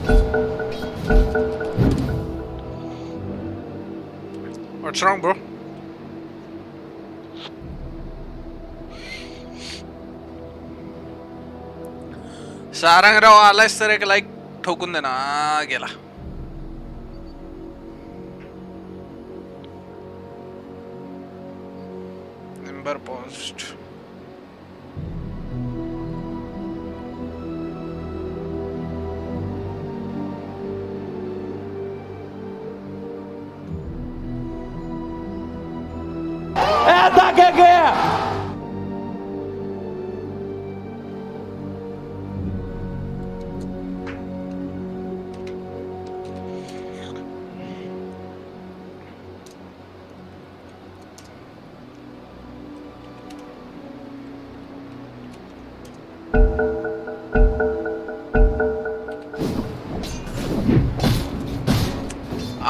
A: What's wrong, bro? Sarangrao आलायस तर एक like ठोकून दे ना. गेला. Number post.
L: Ataque aqui!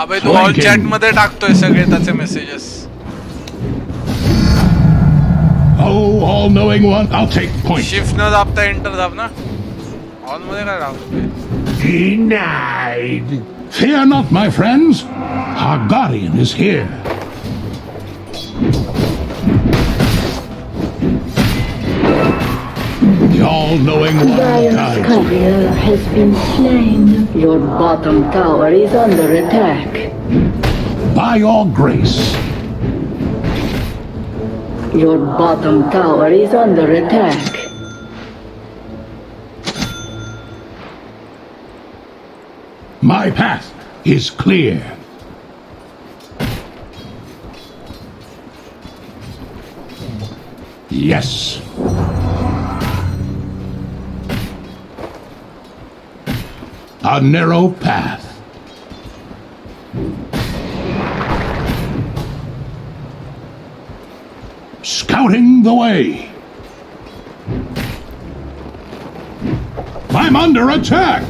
A: अबे तू all chat मध्ये टाकतोय सगळे त्याचे messages.
C: Oh, all-knowing one, I'll take point.
A: Shift न दाबता एंटर दाब ना. ऑल मध्ये काय दाबतोय?
C: Denied. Fear not, my friends. Our guardian is here. The all-knowing one
B: Ryan's
C: guides.
B: courier has been slain. Your bottom tower is under attack.
C: By your grace.
B: Your bottom tower is under attack.
C: My path is clear. Yes. A narrow path. Scouting the way. I'm under attack.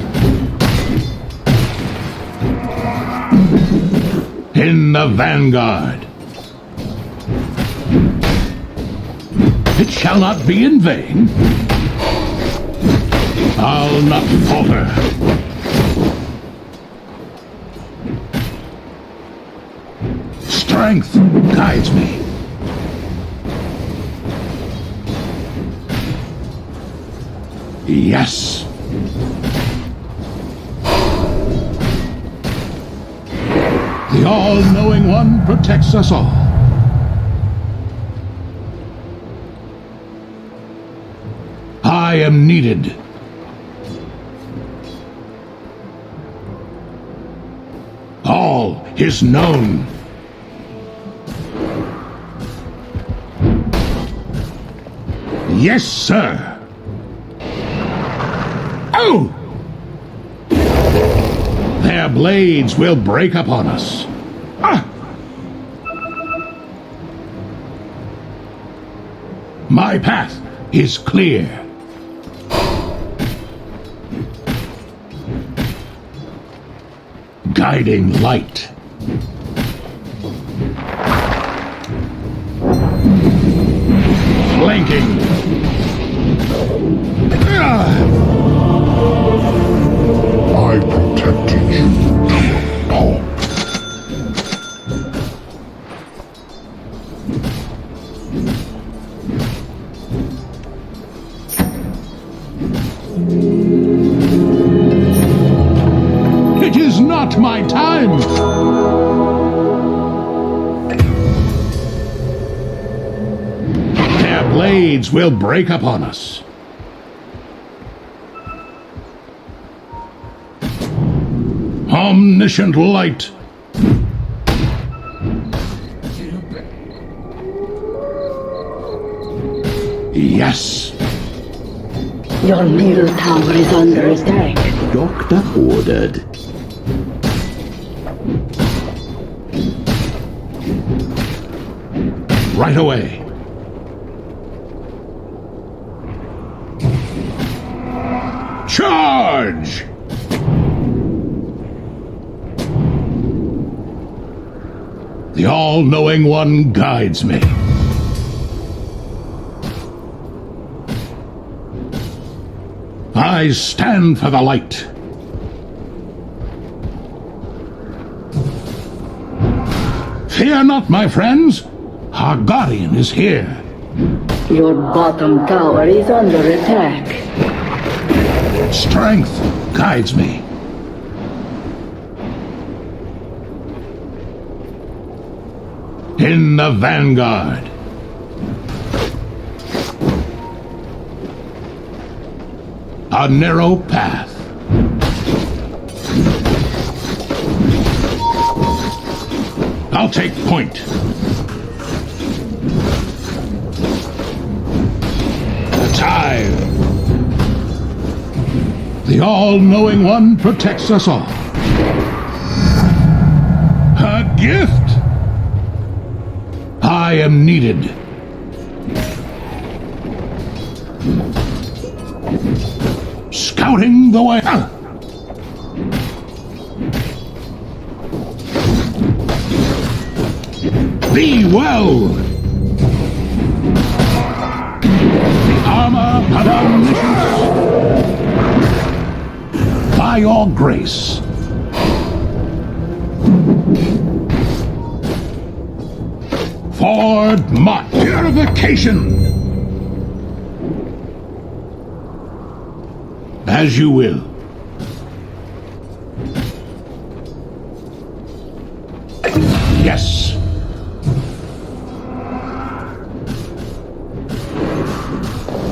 C: In the vanguard. It shall not be in vain. I'll not falter. Strength guides me. Yes. The all-knowing one protects us all. I am needed. All is known. Yes, sir. Oh! Their blades will break upon us. Ah! My path is clear. Guiding light. Flanking.
D: I protected you to a pulp.
C: It is not my time. Their blades will break upon us. Omniscient light. Yes.
B: Your middle tower is under attack.
J: Doctor ordered.
C: Right away. Charge! The all-knowing one guides me. I stand for the light. Fear not, my friends. Our guardian is here.
B: Your bottom tower is under attack.
C: Strength guides me. In the vanguard. A narrow path. I'll take point. The tide. The all-knowing one protects us all. A gift. I am needed. Scouting the way. Be well. The armor of omniscience. By your grace. Forward march. Purification. As you will. Yes.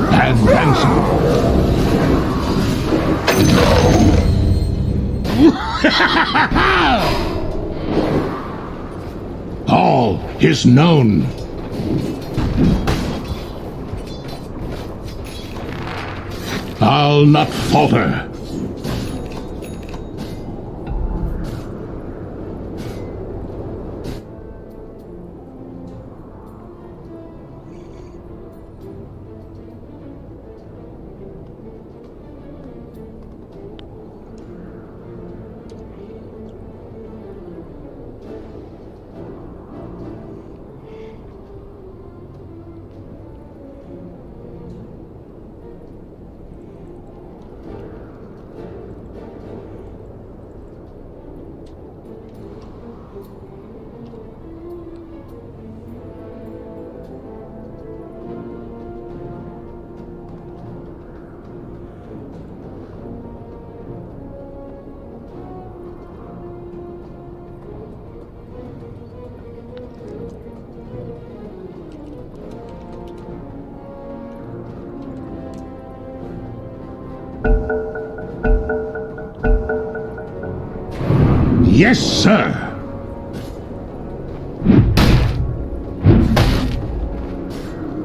C: Advancing. All is known. I'll not falter. Yes, sir.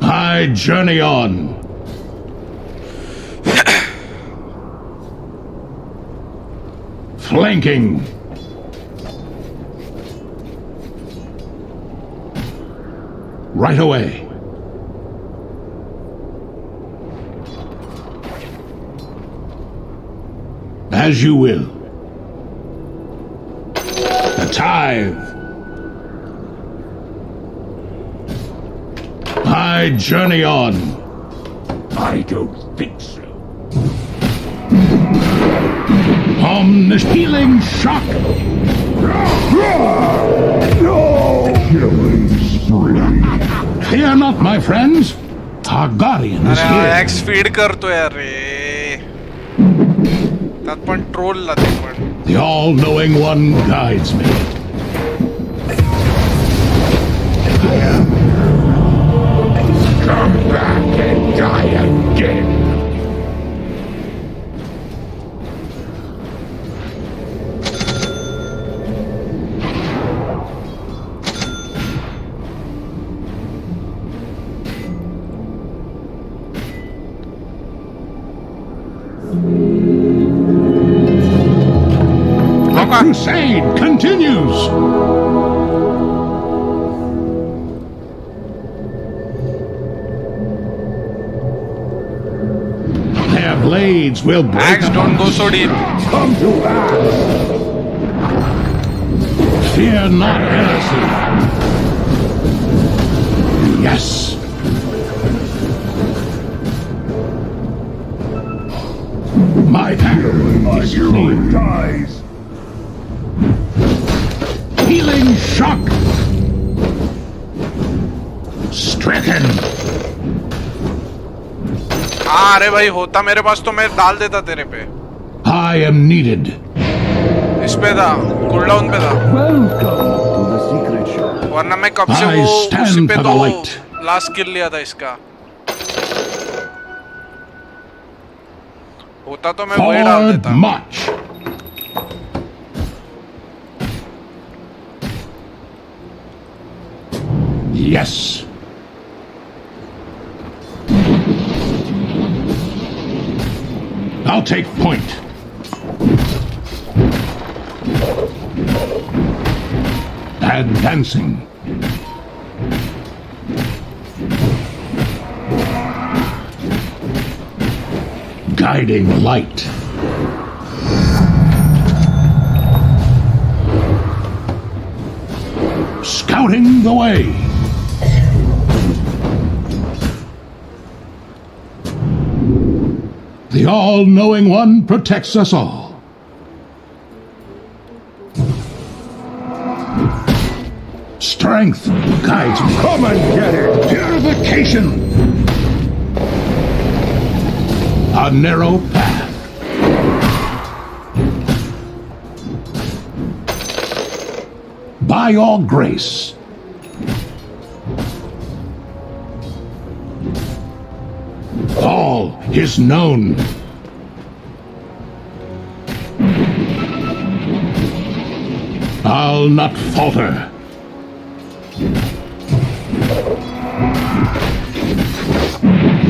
C: I journey on. Flanking. Right away. As you will. The tithe. I journey on.
D: I don't think so.
C: Healing shock.
D: No! Killing spree.
C: Fear not, my friends. Our guardian is
A: अरे
C: here.
A: X feed करतोय अरे त्यात पण troll ला ते पण
C: The all-knowing one guides me.
D: Come back and die again.
C: The crusade continues. Their blades will break.
A: Axe, don't go so deep.
D: Come to pass.
C: Fear not heresy. Yes. My hand
D: My
C: is
D: hero
C: clean.
D: dies.
C: Healing shock. Stricken.
A: हाँ अरे भाई होता मेरे पास तो मैं डाल देता तेरे पे
C: I am needed.
A: इस पे था कूलडाउन पे था
G: Welcome to the secret shop.
A: वरना मैं कब से
C: I
A: वो
C: stand
A: उसी पे
C: for
A: तो
C: the light.
A: लास्ट किल लिया था इसका होता तो मैं वही डाल
C: Forward
A: देता
C: march. Yes. I'll take point. Advancing. Guiding light. Scouting the way. The all-knowing one protects us all. Strength guides me.
D: Come and get it.
C: Purification. A narrow path. By your grace. All is known. I'll not falter.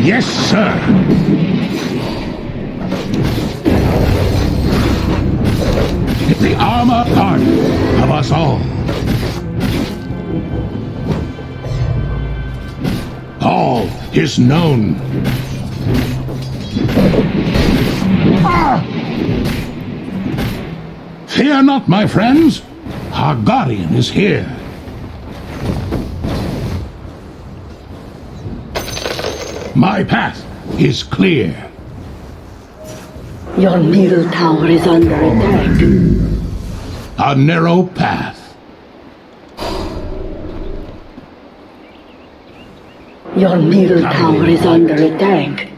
C: Yes, sir. The armor part of us all. All is known. Fear not, my friends. Our guardian is here. My path is clear.
B: Your middle tower is under attack.
C: A narrow path.
B: Your middle tower is under attack.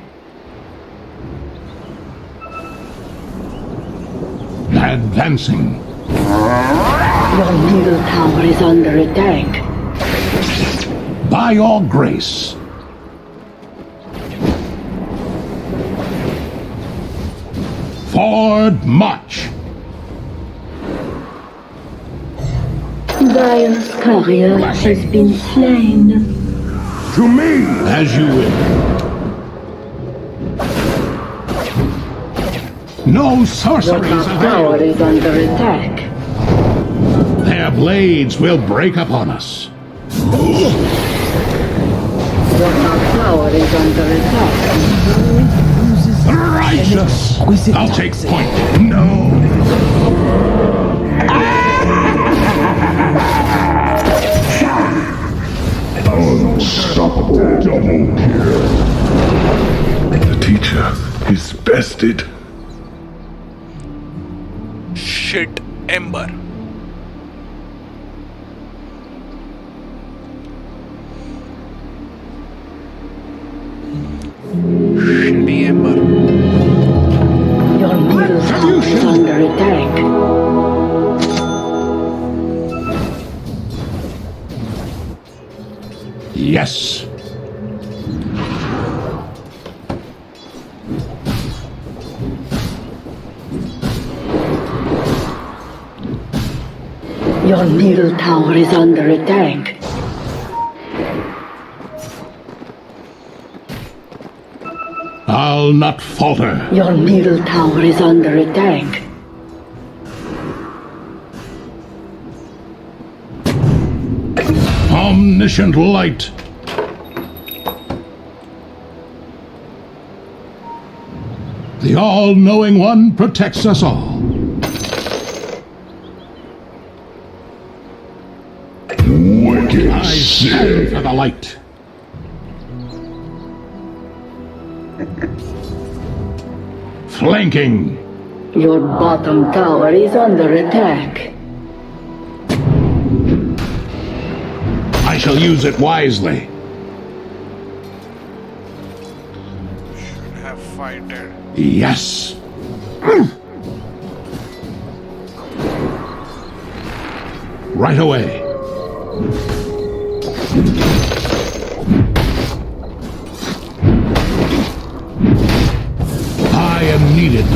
C: Advancing.
B: Your middle tower is under attack.
C: By your grace. Forward march.
B: Dire's courier has been slain.
C: To me! As you will. No sorceries
B: Your top tower is under attack.
C: Their blades will break upon us.
B: Your top tower is under attack.
C: Righteous! I'll take point. No!
D: Unstoppable double kill. The teacher is bested.
A: Shit, Ember. Shitty Ember.
B: Your middle tower is under attack.
C: Yes.
B: Your middle tower is under attack.
C: I'll not falter.
B: Your middle tower is under attack.
C: Omniscient light. The all-knowing one protects us all.
D: Wicked
C: I stand for the light. Flanking.
B: Your bottom tower is under attack.
C: I shall use it wisely.
A: Should have fighted.
C: Yes. Right away. I am needed.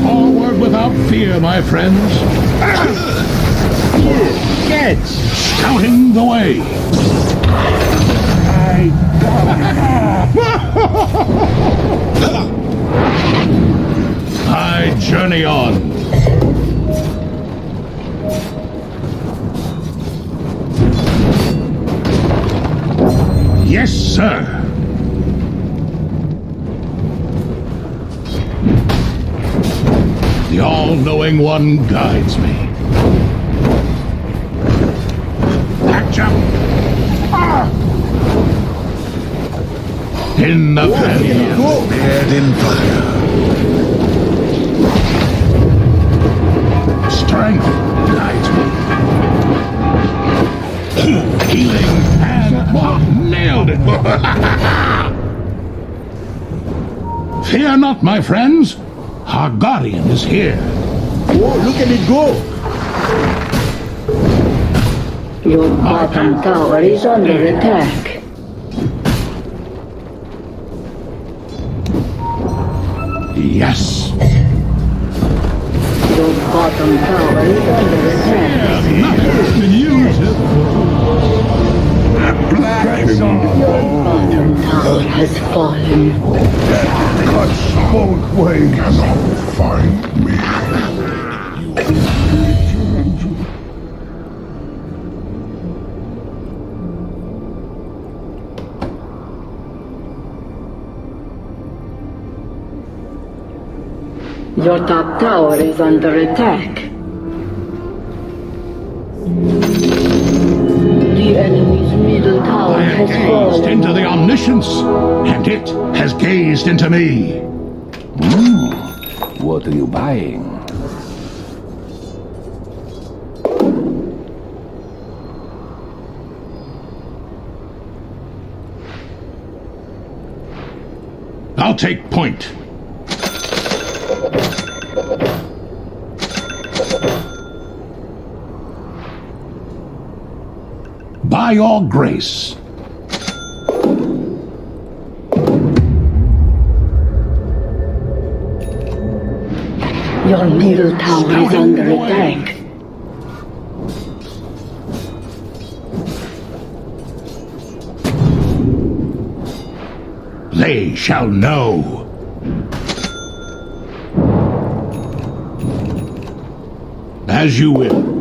C: Forward without fear, my friends. Get scouting the way. I journey on. Yes, sir. The all-knowing one guides me. Back jump! In the pavilion, bed in fire. Strength guides me. Healing and nailed it. Fear not, my friends. Our guardian is here.
G: Whoa, look at it go!
B: Your bottom tower is under attack.
C: Yes.
B: Your bottom tower is under attack.
C: Nothing can use it.
D: Black
B: Bottom tower has fallen.
D: That cuts both ways. Cannot find me.
B: Your top tower is under attack. The enemy's middle tower
C: I
B: has
C: have gazed
B: fallen.
C: into the omniscience, and it has gazed into me.
J: What are you buying?
C: I'll take point. By your grace.
B: Your middle tower is
C: Scouting
B: under
C: away.
B: attack.
C: They shall know. As you will.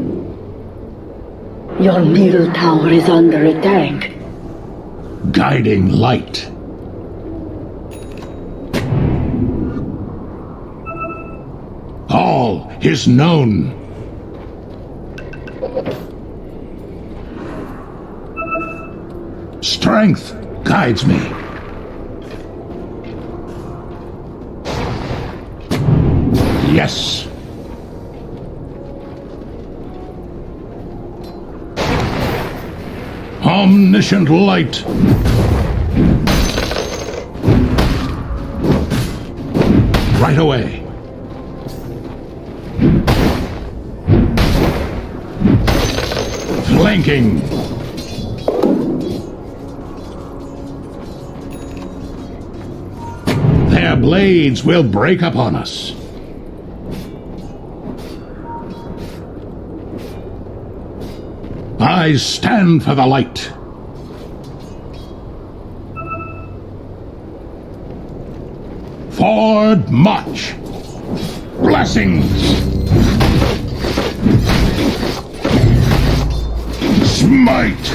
B: Your middle tower is under attack.
C: Guiding light. All is known. Strength guides me. Yes. Omniscient light. Right away. Flanking. Their blades will break upon us. I stand for the light. Forward march. Blessings. Smite.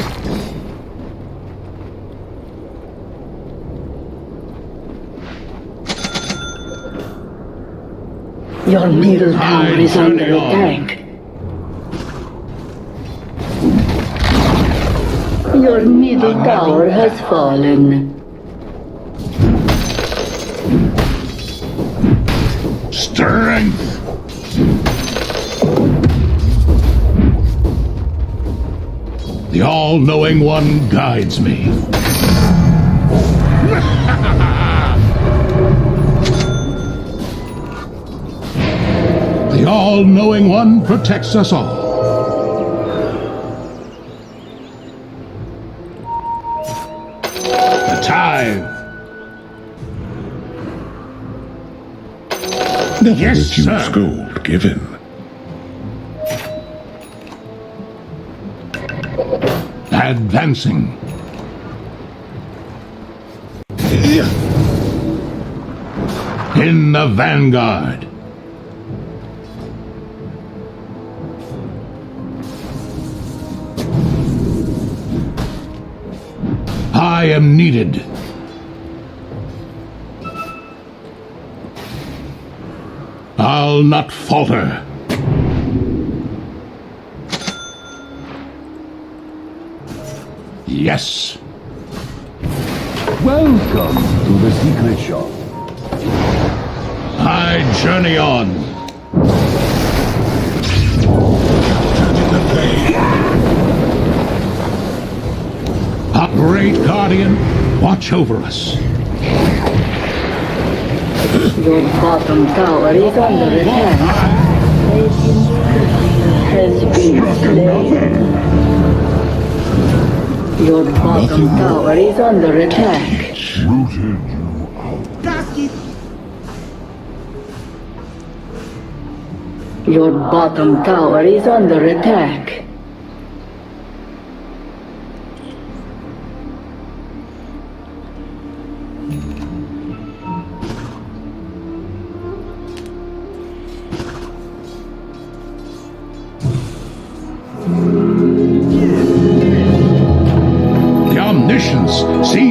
B: Your middle tower is under attack. Your middle tower has fallen.
C: Strength. The all-knowing one guides me. The all-knowing one protects us all. The tithe. Yes,
D: Refuse
C: sir.
D: gold given.
C: Advancing. In the vanguard. I am needed. I'll not falter. Yes.
J: Welcome to the secret shop.
C: I journey on. A great guardian, watch over us.
B: Your bottom tower is under attack. Has been slain. Your bottom tower is under attack.
D: Rooted you out.
B: Your bottom tower is under attack.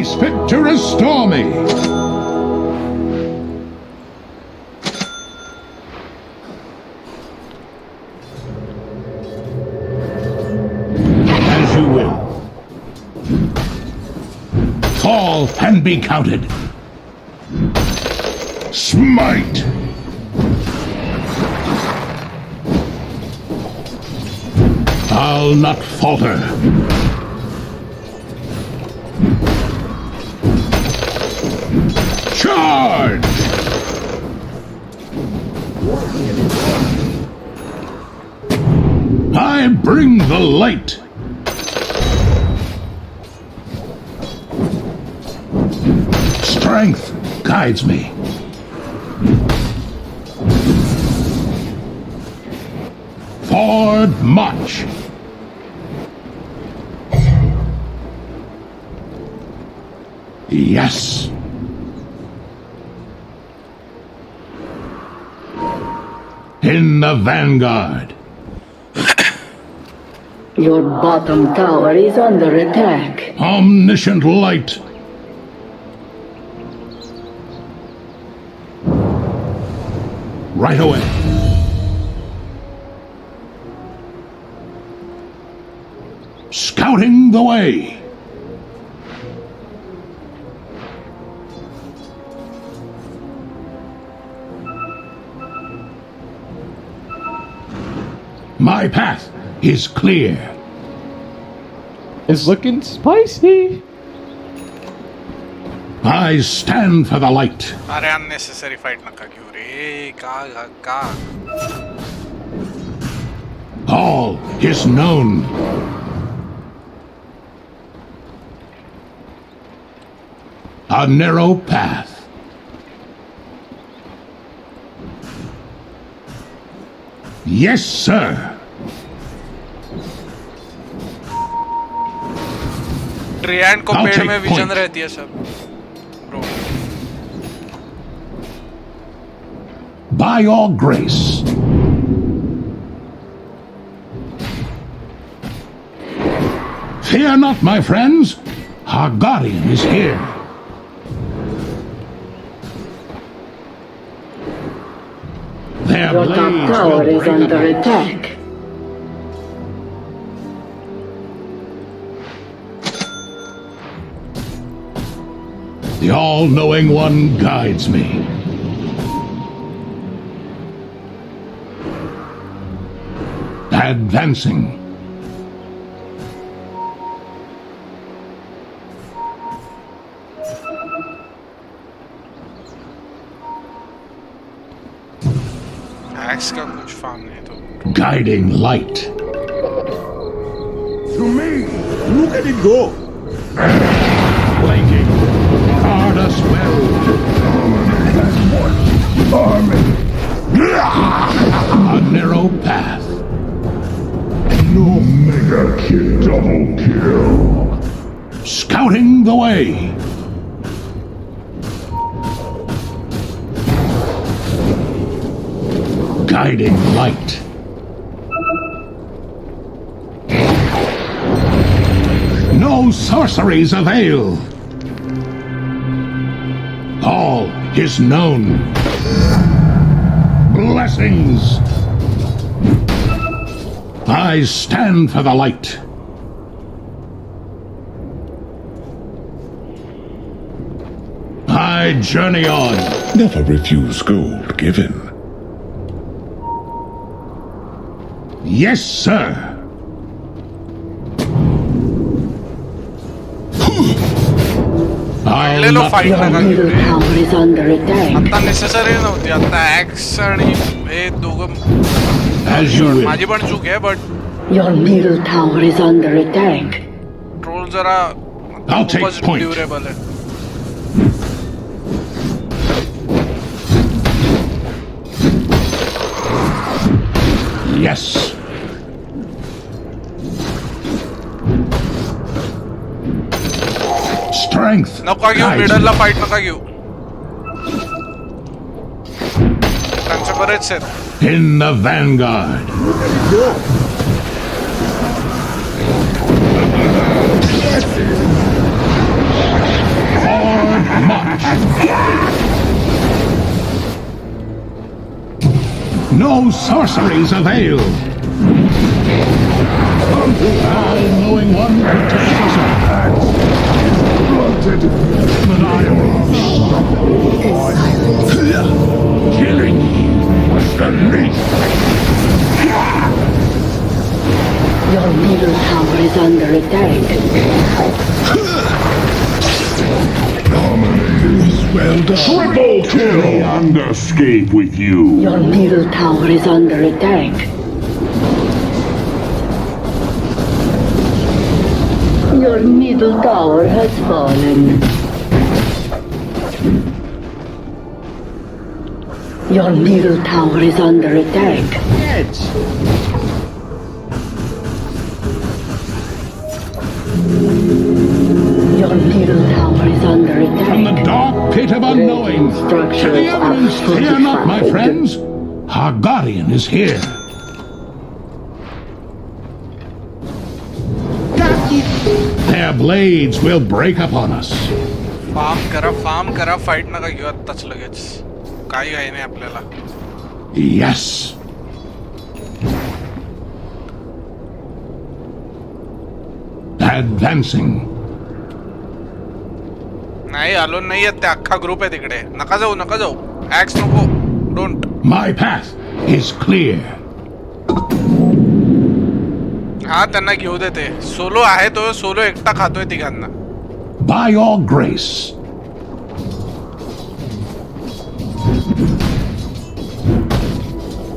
C: face fit to restore me. As you will. Fall and be counted. Smite! I'll not falter. Charge! I bring the light. Strength guides me. Forward march. Yes. In the vanguard.
B: Your bottom tower is under attack.
C: Omniscient light. Right away. Scouting the way. My path is clear.
F: It's looking spicy.
C: I stand for the light.
A: अरे unnecessary fight नका क्यों रे का
C: All is known. A narrow path. Yes, sir.
A: Trion को
C: I'll
A: पेड़
C: take
A: में vision
C: point.
A: रहती है sub bro
C: By your grace. Fear not, my friends. Our guardian is here. Their
B: Your top
C: blades
B: tower
C: will
B: is
C: break
B: under
C: apart.
B: attack.
C: The all-knowing one guides me. Advancing.
A: X का कुछ farm नहीं तो
C: Guiding light.
G: To me! Look at it go!
C: Blinking. Guard us well. A narrow path.
D: No mega kill, double kill.
C: Scouting the way. Guiding light. No sorceries avail. All is known. Blessings. I stand for the light. I journey on.
D: Never refuse gold given.
C: Yes, sir.
A: ले लो fight
B: Your
A: नका
B: middle
A: क्यों
B: tower is under attack.
A: आता necessary नव्हती आता x आणि हे दोघं
C: As you will.
A: माझी पण चूक आहे but
B: Your middle tower is under attack.
A: Troll जरा
C: I'll take
A: खूपच
C: point.
A: ड्युरेबल आहे
C: Yes. Strength.
A: नका घेऊ
C: guides
A: मिडलला
C: me.
A: फाईट नका घेऊ त्यांचे बरेच आहेत
C: In the vanguard. much. No sorceries avail. All-knowing one protects us all. But I am killing you was the least.
B: Your middle tower is under attack.
C: Well done.
H: Triple kill! Underscape with you.
B: Your middle tower is under attack. Your middle tower has fallen. Your middle tower is under attack. Your middle tower is under attack.
C: From the dark pit of unknowing, to the eminence, fear not, my friends. Our guardian is here. Their blades will break upon us.
A: Farm करा fight नका घेऊ आत्ताच लगेच काही आहे नाही आपल्याला
C: Yes. Advancing.
A: नाही आलो नाही येत ते अख्खा ग्रुप आहे तिकडे नका जाऊ ऍक्स नको don't
C: My path is clear.
A: हा त्यांना घेऊ देते सोलो आहे तो सोलो एकटा खातोय तिघांना
C: By your grace.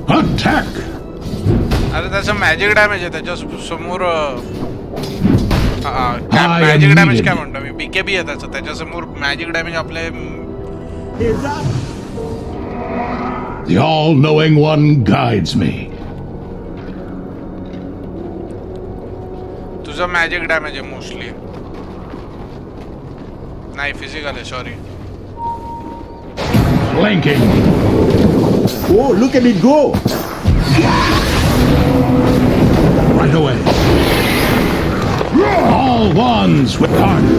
C: Attack.
A: अरे त्याचं मॅजिक डॅमेज आहे त्याच्या समोर
C: I
A: magic
C: am
A: damage
C: needed.
A: काय म्हणतो मी बीकेबी आहे त्याचं त्याच्यासमोर मॅजिक डॅमेज आपले
C: The all-knowing one guides me.
A: तुझं मॅजिक डॅमेज आहे मोस्टली नाही फिजिकल आहे sorry
C: Flanking.
G: Oh, look at it go!
C: Right away. All ones with part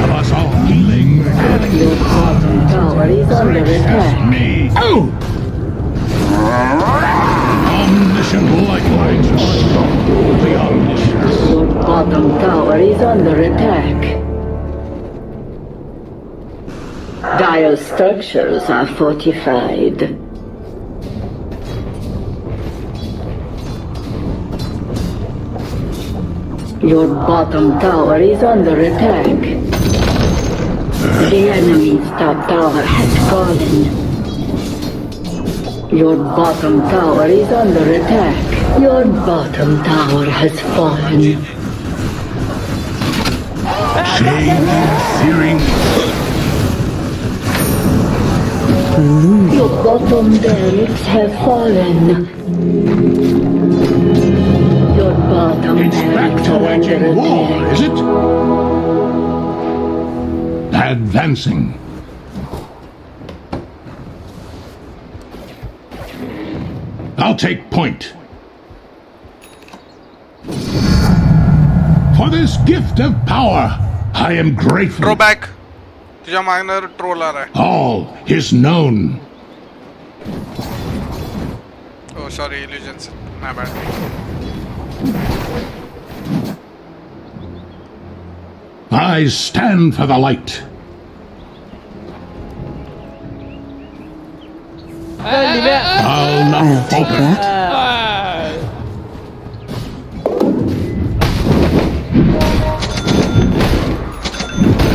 C: of us all healing.
B: Your bottom tower is under attack.
C: Me. Oh! Omniscient light lines. The omniscient.
B: Your bottom tower is under attack. Dire structures are fortified. Your bottom tower is under attack. The enemy's top tower has fallen. Your bottom tower is under attack. Your bottom tower has fallen.
C: Shame and searing.
B: Your bottom barracks have fallen. Your bottom
C: It's back
B: barracks
C: to
B: are under
C: waging war,
B: attack.
C: is it? Advancing. I'll take point. For this gift of power, I am grateful.
A: Throw back तुझ्या मागणार troll आ रहा है
C: All is known.
A: Oh sorry illusions my bad
C: I stand for the light. I'll not falter.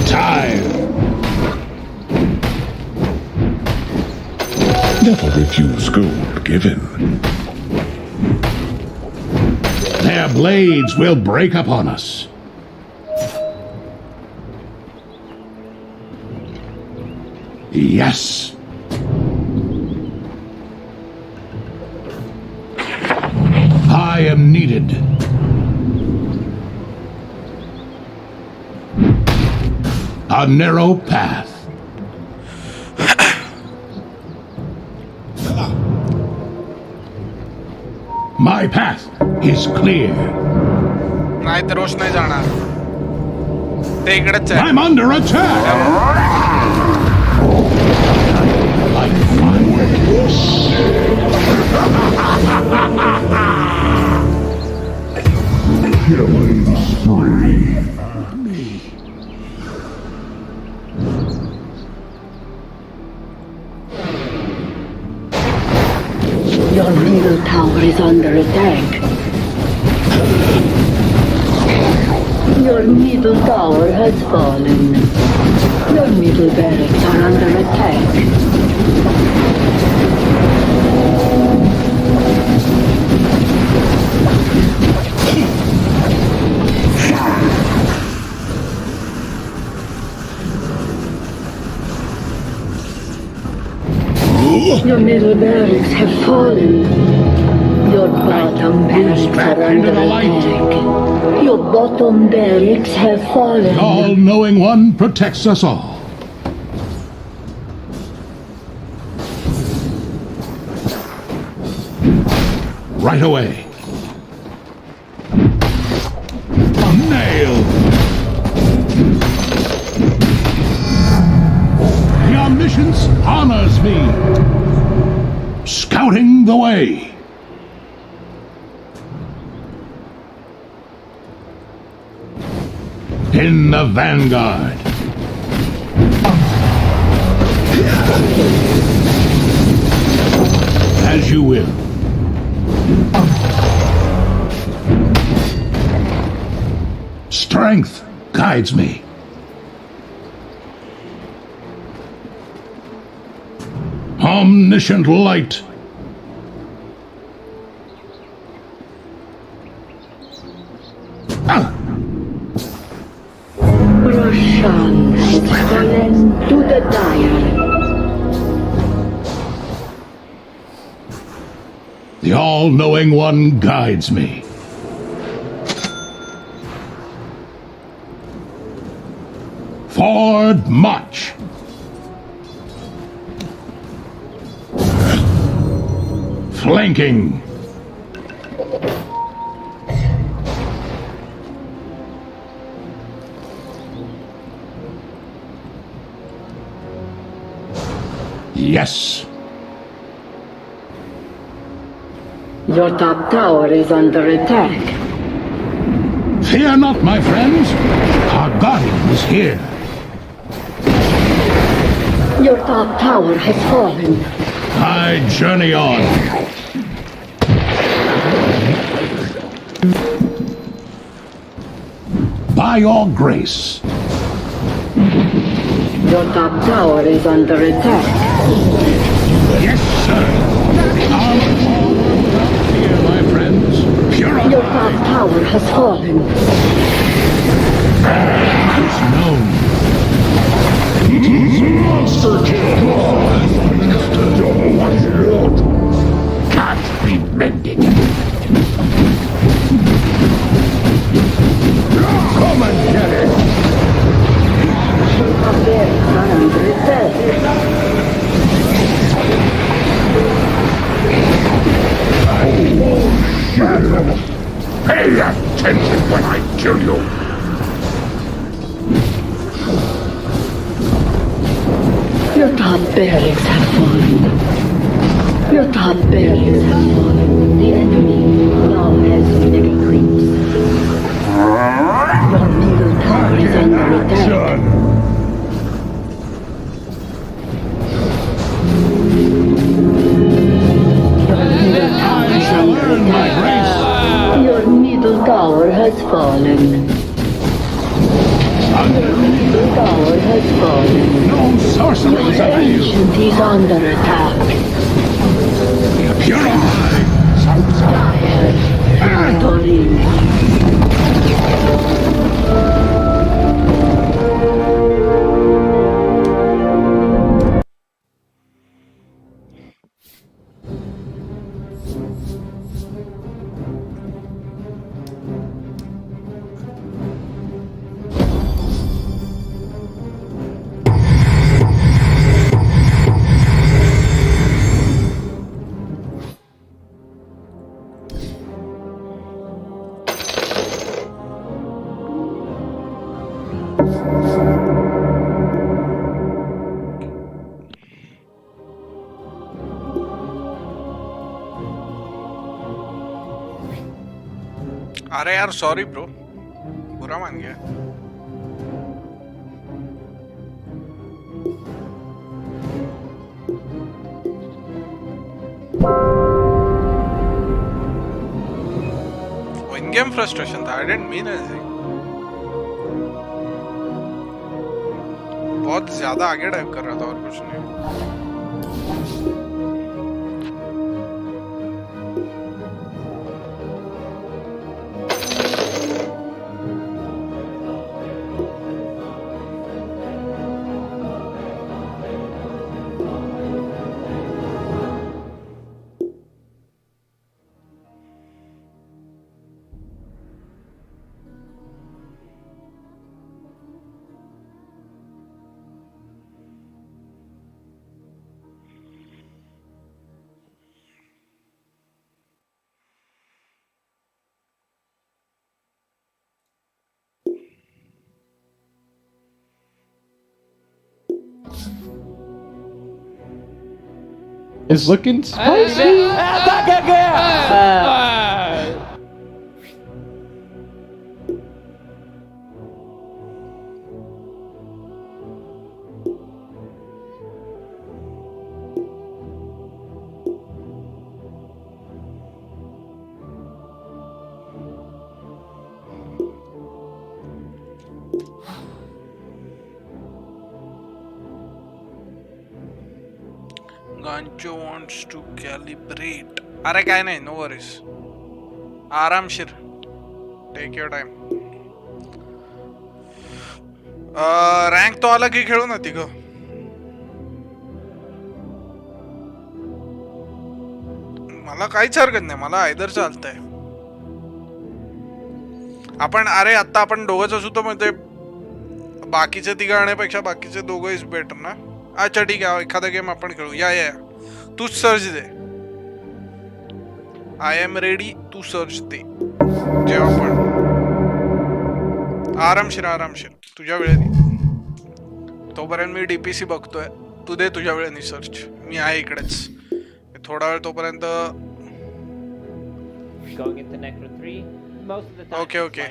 C: Time.
D: Never refuse gold given.
C: Their blades will break upon us. Yes. I am needed. A narrow path. My path is clear.
A: नाही तर रोष नाही जाणार ते इकडेच आहे
C: I'm under attack. Like fireworks.
D: Killing spree.
B: Your middle tower is under attack. Your middle tower has fallen. Your middle barracks are under attack. Your middle barracks have fallen. Your bottom barracks
C: back
B: are
C: into
B: under
C: the light.
B: attack. Your bottom barracks have fallen.
C: The all-knowing one protects us all. Right away. Nailed. The omniscience honors me. Scouting the way. In the vanguard. As you will. Strength guides me. Omniscient light.
B: Roshan has fallen to the dire.
C: The all-knowing one guides me. Forward march. Flanking. Yes.
B: Your top tower is under attack.
C: Fear not, my friends. Our guardian is here.
B: Your top tower has fallen.
C: I journey on. By your grace.
B: Your top tower is under attack.
C: Yes, sir. Our here, my friends. Purify.
B: Your top tower has fallen.
C: It's known.
D: It is monster kill. Can't be mended. Come and get it.
B: Your top barracks are under attack.
D: Pay attention when I kill you.
B: Your top barracks have fallen. Your top barracks have fallen. The enemy now has mega creeps. Your middle tower is under attack. Your middle tower is under attack. Your middle tower has fallen. Your middle tower has fallen.
C: No sorcery is
B: Your
C: available.
B: ancient is under attack.
C: Purify.
B: Victory.
A: अरे यार sorry bro, बुरा मान गया. वो इन game frustration था. I didn't mean anything. बहुत ज्यादा आगे डाइव कर रहा था और कुछ नहीं.
F: It's looking spicy.
A: Gancho wants to calibrate. अरे काय नाही, no worries. आरामशीर. Take your time. रँक तो आला की खेळू ना तिघं. मला काहीच हरकत नाही, मला आयदर चालतंय. आपण अरे आता आपण दोघंच असू तर म्हणजे बाकीचे तिघं आणण्यापेक्षा बाकीचे दोघं इज बेटर ना. अच्छा ठीक आहे, एखादा गेम आपण खेळू. या तूच search they. I am ready. तू सर्च दे जेव्हा पण. आरामशीर तुझ्या वेळेने. तोपर्यंत मी डीपीसी बघतोय. तू दे तुझ्या वेळेने सर्च. मी आहे इकडेच. थोडा वेळ तोपर्यंत. Okay okay.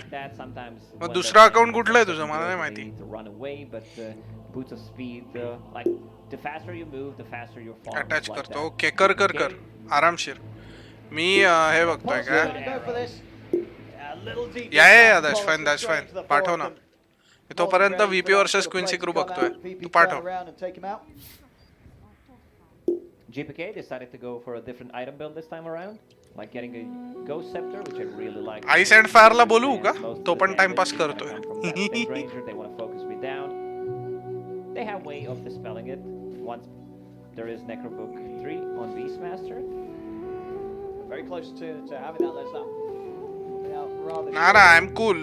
A: मग दुसरा अकाउंट कुठलं आहे तुझं? मला नाही माहिती.
K: boots of speed, like the faster you move, the faster your farm.
A: Attach करतो. ओके कर आरामशीर. मी हे बघतोय काय. या दॅट्स फाईन पाठव ना. तोपर्यंत VP वर्सेस क्वीन्सी क्रू बघतोय. तू पाठव.
K: GPK decided to go for a different item build this time around, like getting a ghost scepter, which I really like.
A: Ice and fire ला बोलू का? तो पण टाइमपास करतोय.
K: They want to focus me down. They have way of dispelling it once there is Necrobook 3 on Beastmaster.
L: Very close to having that. Let's not.
A: ना I am cool.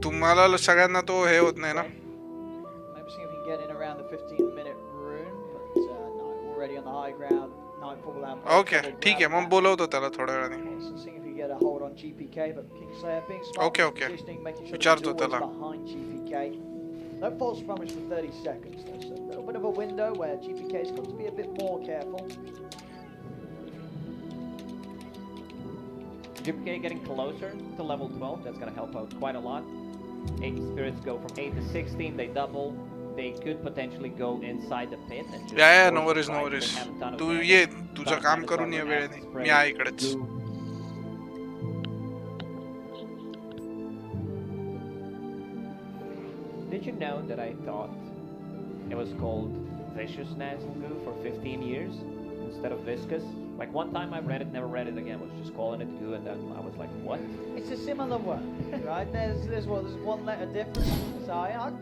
A: तुम्हाला सगळ्यांना तो हे होत नाही ना.
L: Maybe see if we can get in around the 15-minute rune, but no, already on the high ground. Nightfall out.
A: Okay, ठीक आहे. मग बोलवतो त्याला थोड्या वेळाने.
L: See if we get a hold on GPK, but Kingslayer being smart.
A: Okay.
L: Making sure
A: विचारतो त्याला.
L: behind GPK. No false promise for 30 seconds. There's a little bit of a window where GPK's got to be a bit more careful.
K: GPK getting closer to level 12. That's going to help out quite a lot. 8 spirits go from 8 to 16. They double. They could potentially go inside the pit and just.
A: Yeah, no worries. तू ये, तुझं काम करून ये वेळेने. मी आहे इकडेच.
K: Did you know that I thought it was called Vicious Goo for 15 years instead of Viscous? Like one time I read it, never read it again, was just calling it Goo, and then I was like, what?
L: It's a similar word, right? There's one letter difference. So I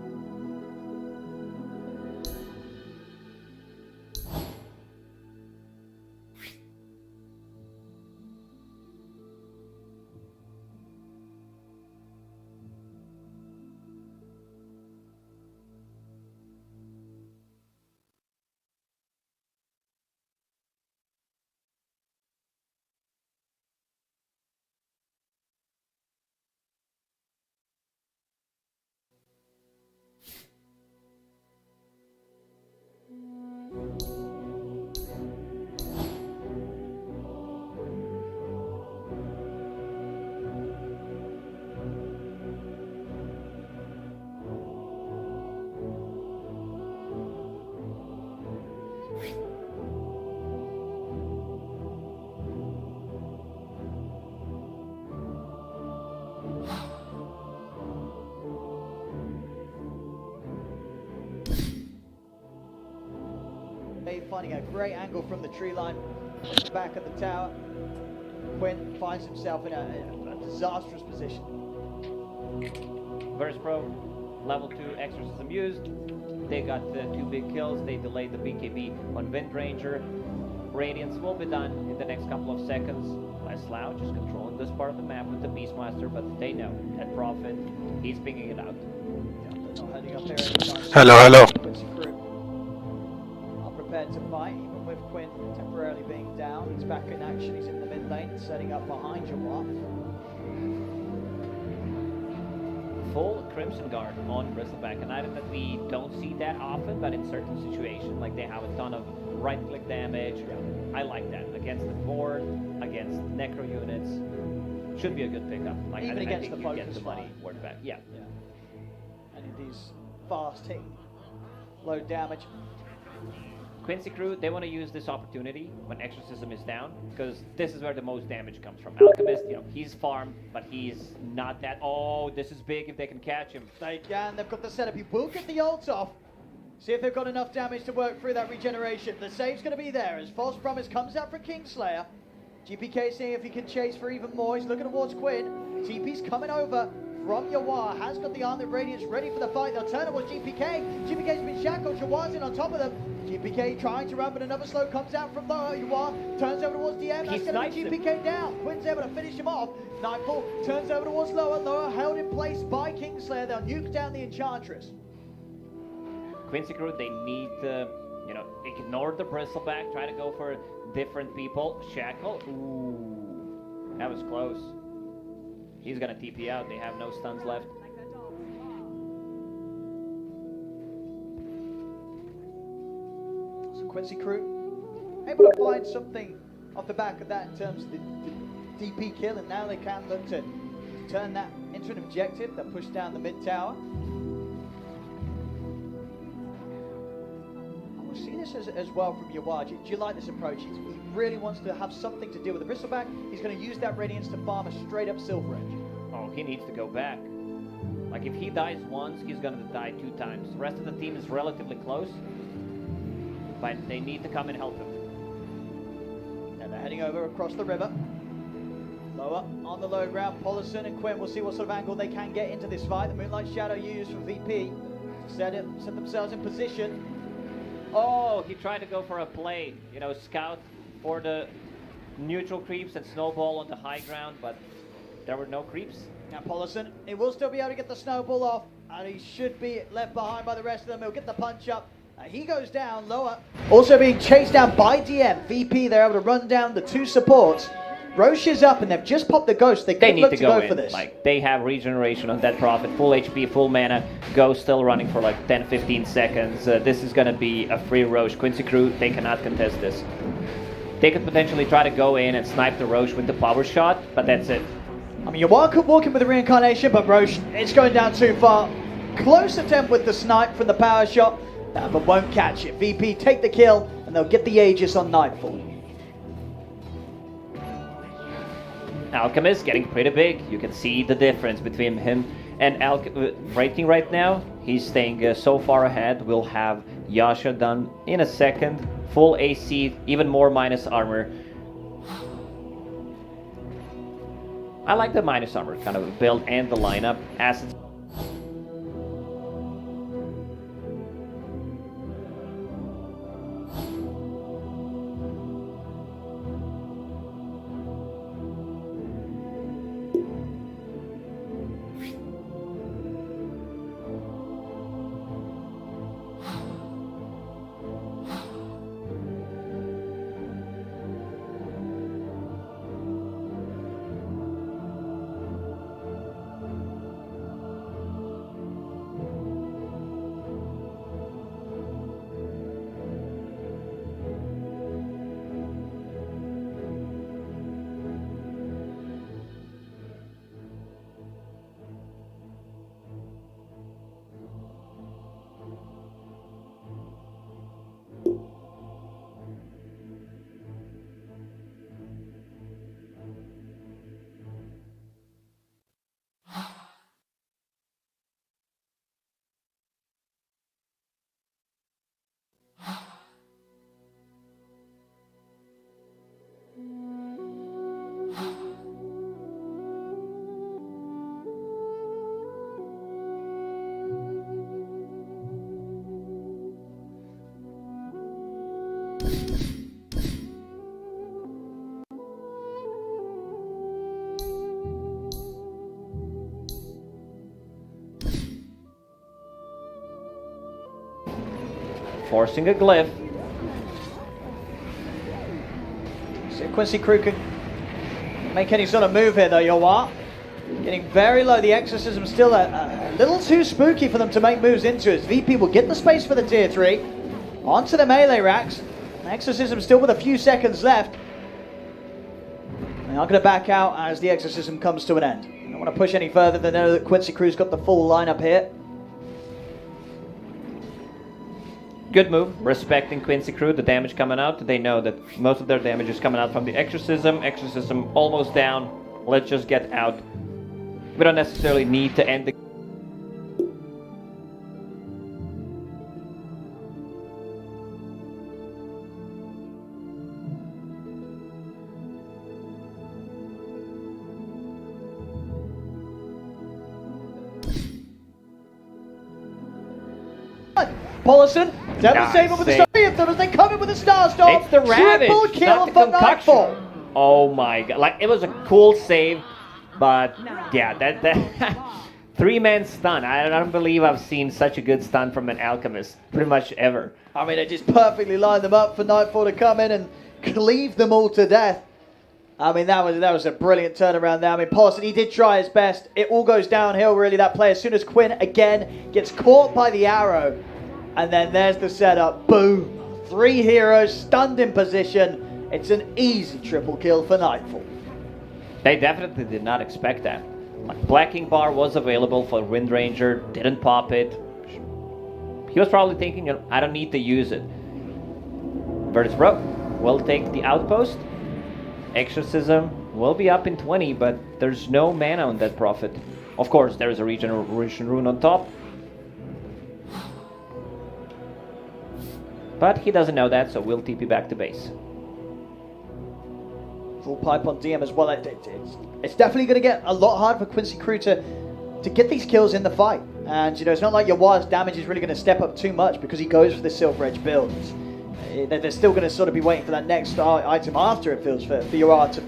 L: finding a great angle from the tree line at the back of the tower. Quinn finds himself in a disastrous position.
K: Verse Pro, level 2 exorcism used. They got 2 big kills. They delayed the BKB on Wind Ranger. Radiance will be done in the next couple of seconds. Slough just controlling this part of the map with the Beastmaster, but they know that Prophet, he's pinging it out.
L: They're not heading up there anytime.
A: Hello.
L: Quincy crew are prepared to fight, even with Quinn temporarily being down. He's back in action. He's in the mid lane, setting up behind Jawar.
K: Full Crimson Guard on Bristleback, an item that we don't see that often, but in certain situations, like they have a ton of right-click damage. I like that. Against the board, against necro units, should be a good pickup. Like,
L: Even against
K: I think
L: the
K: you get
L: focus
K: the money
L: fire.
K: worth back. Yeah.
L: And in these fast hitting, low damage.
K: Quincy crew, they want to use this opportunity when Exorcism is down, because this is where the most damage comes from. Alchemist, you know, he's farmed, but he's not that. Oh, this is big if they can catch him.
L: They can. They've got the setup. He will get the ult off. See if they've got enough damage to work through that regeneration. The save's going to be there as False Promise comes out for Kingslayer. GPK seeing if he can chase for even more. He's looking towards Quinn. TP's coming over from Yawar. Has got the Armored Radiance ready for the fight. They'll turn towards GPK. GPK's been shackled. Yawar's in on top of them. GPK trying to run, but another slow comes out from Yawar. Turns over towards DM. That's going to be GPK down. Quinn's able to finish him off. Nightfall turns over towards Lower. Lower held in place by Kingslayer. They'll nuke down the Enchantress.
K: Quincy crew, they need to, you know, ignore the Bristleback, try to go for different people. Shackle, ooh, that was close. He's gonna TP out, they have no stuns left.
L: So Quincy crew able to find something off the back of that in terms of the DP kill, and now they can look to turn that into an objective. They'll push down the mid tower. We'll see this as well from Yawar. Do you like this approach? He really wants to have something to do with the Bristleback. He's going to use that Radiance to farm a straight up Silver Edge.
K: Oh, he needs to go back. Like, if he dies once, he's gonna die 2 times. The rest of the team is relatively close, but they need to come and help him.
L: And they're heading over across the river. Lower on the low ground, Polisson and Quinn will see what sort of angle they can get into this fight. The Moonlight Shadow used from VP to set themselves in position.
K: Oh, he tried to go for a play, you know, scout for the neutral creeps and snowball on the high ground, but there were no creeps.
L: Now Polisson, he will still be able to get the snowball off, and he should be left behind by the rest of them. He'll get the punch up. He goes down lower. Also being chased down by DM. VP, they're able to run down the 2 supports. Roche is up, and they've just popped the Ghost. They
K: need
L: look
K: to
L: go
K: in.
L: for this.
K: Like, they have regeneration on that Prophet, full HP, full mana. Ghost still running for like 10-15 seconds. This is gonna be a free Roche. Quincy crew, they cannot contest this. They could potentially try to go in and snipe the Roche with the power shot, but that's it.
L: I mean, Yawar could walk in with the reincarnation, but Roche, it's going down too far. Close attempt with the snipe from the power shot, but won't catch it. VP take the kill, and they'll get the Aegis on Nightfall.
K: Alchemist getting pretty big. You can see the difference between him and Rating right now. He's staying so far ahead. We'll have Yasha done in a second. Full AC, even more minus armor. I like the minus armor kind of build and the lineup as it's forcing a glyph.
L: So Quincy Crew can make any sort of move here though, Yawar. Getting very low. The Exorcism still a little too spooky for them to make moves into it. VP will get the space for the tier 3. Onto the melee racks. Exorcism still with a few seconds left. They are going to back out as the Exorcism comes to an end. I don't want to push any further. They know that Quincy Crew's got the full lineup here.
K: Good move, respecting Quincy Crew, the damage coming out. They know that most of their damage is coming out from the Exorcism. Exorcism almost down. Let's just get out. We don't necessarily need to end the...
L: Paulison, devastating with the story of them as they come in with a star storm.
K: It's the Ravage,
L: Triple kill
K: not the
L: for
K: concoction.
L: Nightfall.
K: Oh my god, like it was a cool save, but yeah, that 3-man stun. I don't believe I've seen such a good stun from an Alchemist, pretty much ever.
L: I mean, it just perfectly lined them up for Nightfall to come in and cleave them all to death. I mean, that was a brilliant turnaround there. I mean, Paulson, he did try his best. It all goes downhill, really, that play. As soon as Quinn, again, gets caught by the arrow. And then there's the setup. Boom. 3 heroes stunned in position. It's an easy triple kill for Nightfall.
K: They definitely did not expect that. Like, Blacking Bar was available for Wind Ranger, didn't pop it. He was probably thinking, you know, I don't need to use it. Vertibro will take the outpost. Exorcism will be up in 20, but there's no mana on that Prophet. Of course, there is a regeneration rune on top. But he doesn't know that, so we'll TP back to base.
L: Full pipe on DM as well. It's definitely going to get a lot harder for Quincy Crew to get these kills in the fight. And, you know, it's not like Yawar's damage is really going to step up too much because he goes for the Silver Edge build. They're still going to sort of be waiting for that next item after, it feels, for Yawar to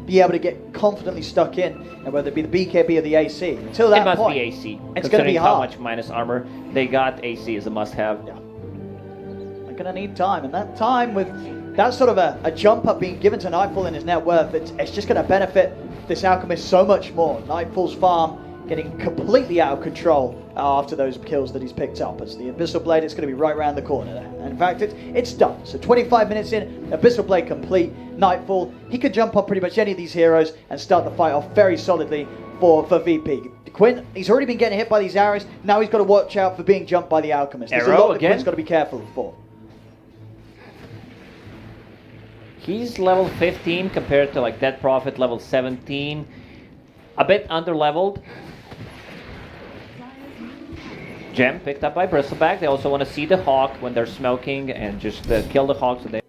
L: be able to get confidently stuck in, and whether it be the BKB or the AC. Until that point,
K: it must be AC.
L: It's going to be
K: how
L: hard.
K: much minus armor they got, AC is a must-have.
L: Yeah. They're going to need time, and that time with that sort of a jump up being given to Nightfall in his net worth, it's just going to benefit this Alchemist so much more. Nightfall's farm getting completely out of control after those kills that he's picked up. As the Abyssal Blade, it's going to be right around the corner there. And in fact, it's done. So 25 minutes in, Abyssal Blade complete. Nightfall, he can jump on pretty much any of these heroes and start the fight off very solidly for VP. Quinn, he's already been getting hit by these arrows. Now he's got to watch out for being jumped by the Alchemist. There's a lot that Quinn's got to be careful for.
K: He's level 15 compared to like Dead Prophet level 17. A bit under-leveled. Gem picked up by Bristleback. They also want to see the Hawk when they're smoking and just kill the Hawk so they...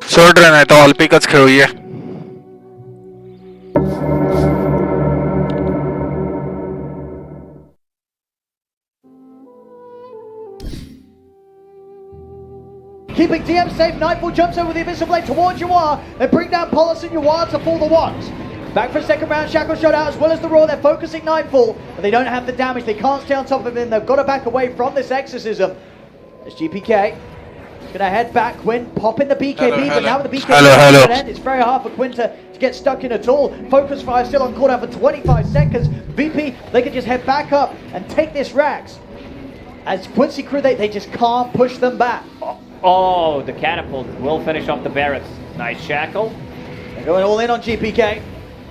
A: सोड रहे ना तो all pickups खेलोगे
L: Keeping DM safe, Nightfall jumps over the Abyssal Blade towards Yawar. They bring down Polis and Yawar to fall the ones. Back for a second round, Shackle shot out as well as the Roar. They're focusing Nightfall, but they don't have the damage. They can't stay on top of him. They've got to back away from this Exorcism. As GPK is going to head back. Quinn popping the BKB, but now with the BKB end, it's very hard for Quinn to get stuck in at all. Focus fire still on cooldown for 25 seconds. VP, they can just head back up and take this Rax. As Quincy Crew, they just can't push them back.
K: Oh, the catapult will finish off the barracks. Nice Shackle.
L: They're going all in on GPK.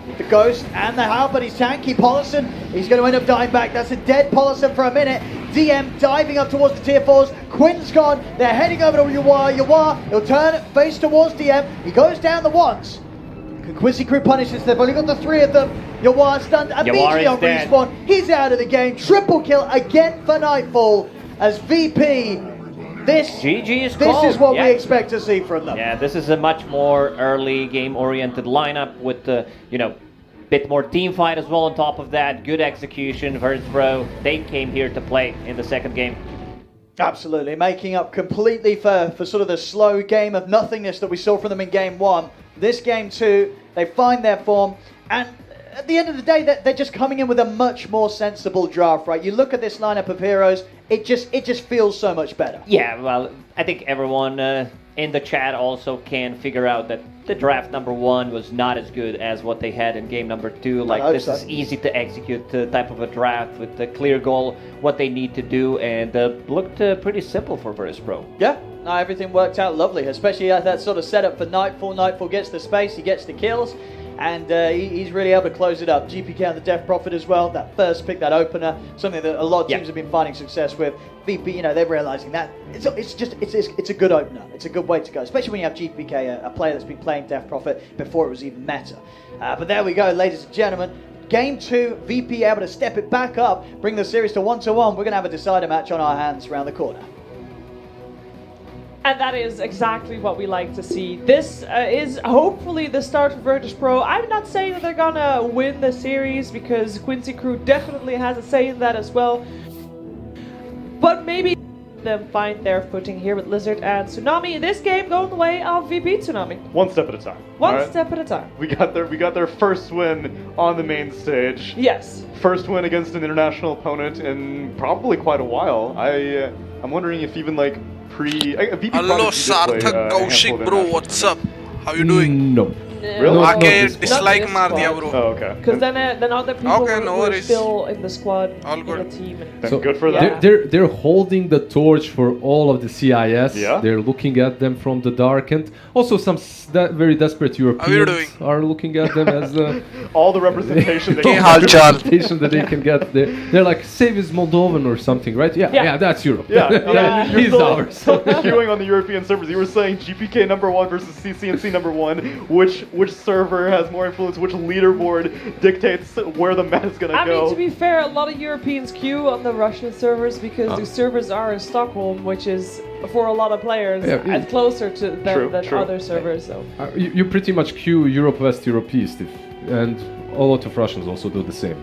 L: With the Ghost and the Howl, but he's tanky. Polisson, he's going to end up dying back. That's a dead Polisson for a minute. DM diving up towards the tier 4s. Quinn's gone. They're heading over to Yawar. Yawar, he'll turn face towards DM. He goes down the ones. Can Quincy Crew punish this? They've only got the 3 of them. Yawar stunned immediately on respawn. He's out of the game. Triple kill again for Nightfall as VP. This is what we expect to see from them.
K: Yeah, this is a much more early game-oriented lineup with the, bit more team fight as well on top of that. Good execution, Vertibro. They came here to play in the second game.
L: Absolutely, making up completely for sort of the slow game of nothingness that we saw from them in game 1. This game 2, they find their form, and at the end of the day, they're just coming in with a much more sensible draft, right? You look at this lineup of heroes, it just feels so much better.
K: Yeah, well, I think everyone in the chat also can figure out that the draft number 1 was not as good as what they had in game number 2. Like, this is easy to execute type of a draft with the clear goal, what they need to do, and looked pretty simple for Virtus Pro.
L: Yeah, no, everything worked out lovely, especially at that sort of setup for Nightfall. Nightfall gets the space, he gets the kills, and he's really able to close it up. GPK on the Death Prophet as well, that first pick, that opener, something that a lot of teams have been finding success with. VP, you know, they're realizing that it's a good opener. It's a good way to go, especially when you have GPK, a player that's been playing Death Prophet before it was even meta. But there we go, ladies and gentlemen. Game 2, VP able to step it back up, bring the series to 1-1. We're going to have a decider match on our hands around the corner.
M: And that is exactly what we like to see. This is hopefully the start of Virtus Pro. I'm not saying that they're gonna win the series because Quincy Crew definitely has a say in that as well. But maybe them find their footing here with Lizard and Tsunami. In this game, going the way of VP Tsunami.
N: One step at a time.
M: One step at a time.
N: We got their first win on the main stage.
M: Yes.
N: First win against an international opponent in probably quite a while. I'm wondering if even like
A: Hello Sarthak Kaushik bro, what's up? How you doing?
F: No.
N: Really?
A: Aake dislike maar diya bro.
N: Oh, okay.
M: Because then other people were still in the squad,
A: all good.
M: in the team.
N: So good for them.
F: They're holding the torch for all of the CIS.
N: Yeah.
F: They're looking at them from the dark, and also some very desperate Europeans are looking at them as
N: all the representation they
F: can get. They're like, save is Moldovan or something, right? Yeah, that's Europe.
N: Yeah.
F: He's ours.
N: Queuing on the European servers, you were saying GPK number 1 versus CCNC number 1. Which server has more influence? Which leaderboard dictates where the meta is gonna go?
M: I mean, to be fair, a lot of Europeans queue on the Russian servers because the servers are in Stockholm, which is for a lot of players and closer to them than other servers. So
F: you pretty much queue Europe West, Europe East, and a lot of Russians also do the same.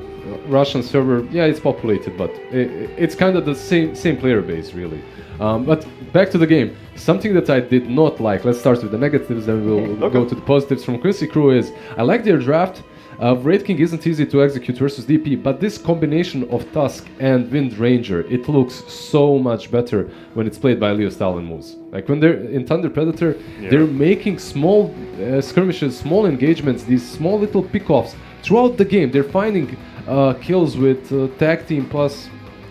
F: Russian server, it's populated, but it's kind of the same player base, really. But back to the game. Something that I did not like, let's start with the negatives, then we'll go to the positives from Quincy Crew, is I like their draft. Wraith King isn't easy to execute versus DP, but this combination of Tusk and Wind Ranger, it looks so much better when it's played by Leo Stalin moves. Like when they're in Thunder Predator, they're making small skirmishes, small engagements, these small little pickoffs throughout the game. They're finding kills with tag team plus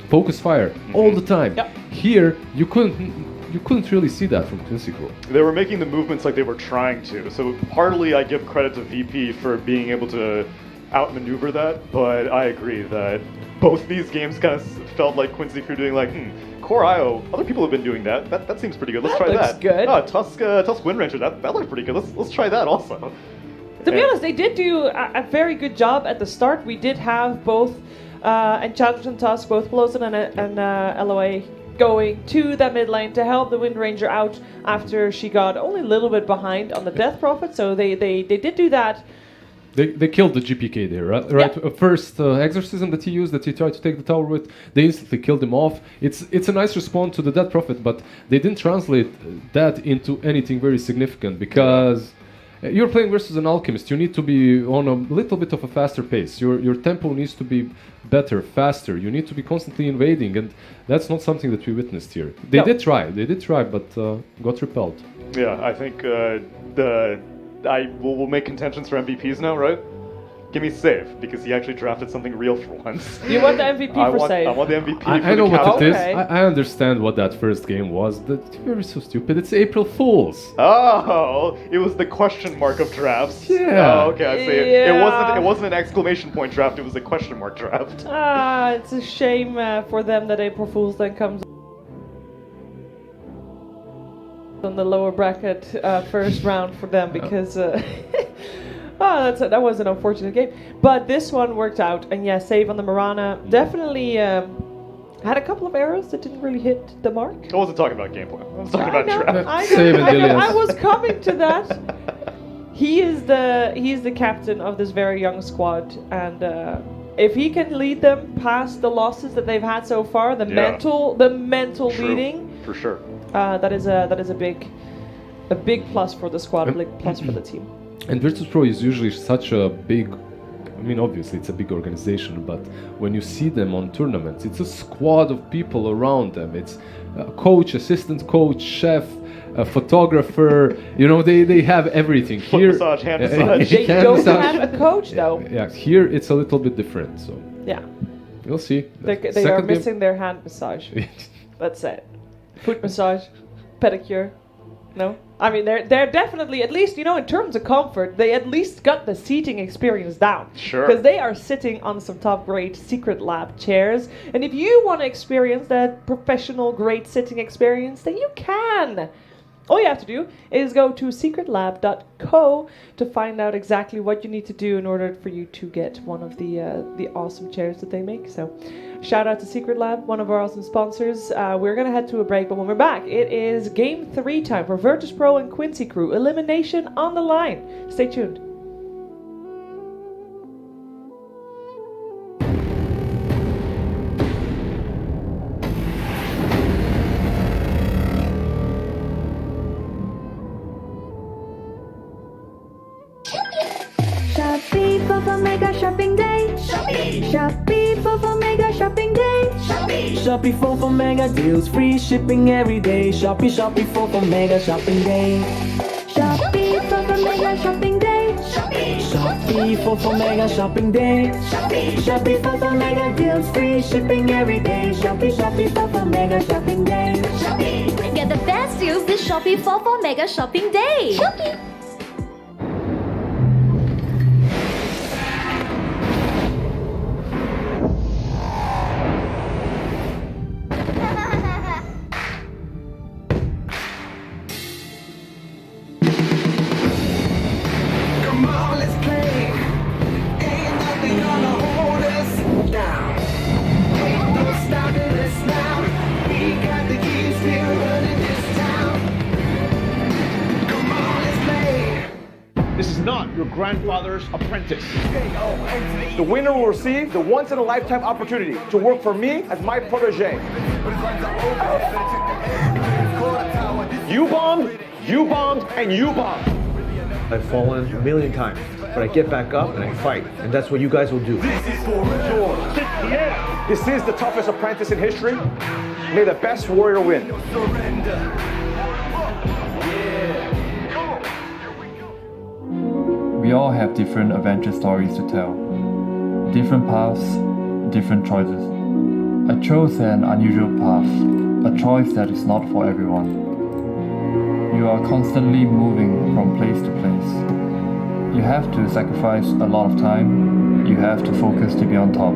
F: focus fire all the time. Here, you couldn't really see that from Quincy Crew.
N: They were making the movements like they were trying to. So partly I give credit to VP for being able to outmaneuver that, but I agree that both these games kind of felt like Quincy Crew doing like, Core IO, other people have been doing that. That seems pretty good. Let's try that.
M: Good.
N: Tusk Wind Ranger, that looked pretty good. Let's try that also.
M: To be honest, they did do a very good job at the start. We did have both Enchantress and Tusk, both Blossom and LOA going to the mid lane to help the Wind Ranger out after she got only a little bit behind on the Death Prophet. So they did do that.
F: They killed the GPK there, right? First exorcism that he used, that he tried to take the tower with, they instantly killed him off. It's a nice response to the Death Prophet, but they didn't translate that into anything very significant because you're playing versus an alchemist. You need to be on a little bit of a faster pace. Your tempo needs to be better, faster. You need to be constantly invading, and that's not something that we witnessed here. They did try, but got repelled.
N: Yeah, I think we'll make contentions for MVPs now, right? Give me Save, because he actually drafted something real for once.
M: You want the MVP for Save?
N: I want the MVP for
F: I know
N: the
F: what it is.
M: Okay.
F: I understand what that first game was. You're so stupid. It's April Fool's.
N: Oh, it was the question mark of drafts.
F: Yeah.
N: Oh, okay, I see.
M: Yeah.
N: It wasn't an exclamation point draft. It was a question mark draft.
M: It's a shame for them that April Fool's then comes on the lower bracket first round for them because that was an unfortunate game. But this one worked out, and Save on the Marana definitely had a couple of arrows that didn't really hit the mark.
N: I wasn't talking about gameplay. I was talking about draft.
M: I was coming to that. He is the captain of this very young squad, and if he can lead them past the losses that they've had so far, the mental leading,
N: for sure.
M: That is a big plus for the squad, a big plus for the team.
F: And Virtus Pro is usually such a big I mean, obviously it's a big organization, but when you see them on tournaments, it's a squad of people around them. It's coach, assistant coach, chef, a photographer. You know, they have everything.
N: Foot
F: Here,
N: massage, hand massage.
M: They don't have a coach though.
F: Yeah, here it's a little bit different. So
M: Yeah.
F: we'll see.
M: They are
F: Second game-
M: missing their hand massage. That's it. Foot massage, pedicure. No? I mean, they're definitely, at least, you know, in terms of comfort, they at least got the seating experience down.
N: Sure.
M: Because they are sitting on some top-grade Secret Lab chairs. And if you want to experience that professional, great sitting experience, then you can. All you have to do is go to secretlab.co to find out exactly what you need to do in order for you to get one of the awesome chairs that they make. So, shout out to Secret Lab, one of our awesome sponsors. We're gonna head to a break, but when we're back, it is Game 3 time for Virtus Pro and Quincy Crew. Elimination on the line. Stay tuned.
I: Shopee for Mega Shopping Day. Shopee for Mega Shopping Day.
O: Shopee 4 for mega deals, free shipping every day. Shopee 4 for mega shopping day.
I: Shopee for Mega Shopping Day.
O: Shopee 4 for mega shopping day.
I: Shopee for mega deals, free shipping every day. Shopee 4 for Mega Shopping Day.
P: Get the best deals this Shopee 4 for Mega Shopping Day.
O: Come on, let's play. Ain't nothing gonna hold us down. Ain't no stopping us now. We got the keys, we're running this town. Come on, let's play.
Q: This is not your grandfather's apprentice. The winner will receive the once-in-a-lifetime opportunity to work for me as my protege. You bombed, and you bombed.
R: I've fallen a million times, but I get back up and I fight, and that's what you guys will do.
Q: This is the toughest apprentice in history. May the best warrior win.
S: We all have different adventure stories to tell. Different paths, different choices. I chose an unusual path, a choice that is not for everyone. You are constantly moving from place to place. You have to sacrifice a lot of time. You have to focus to be on top.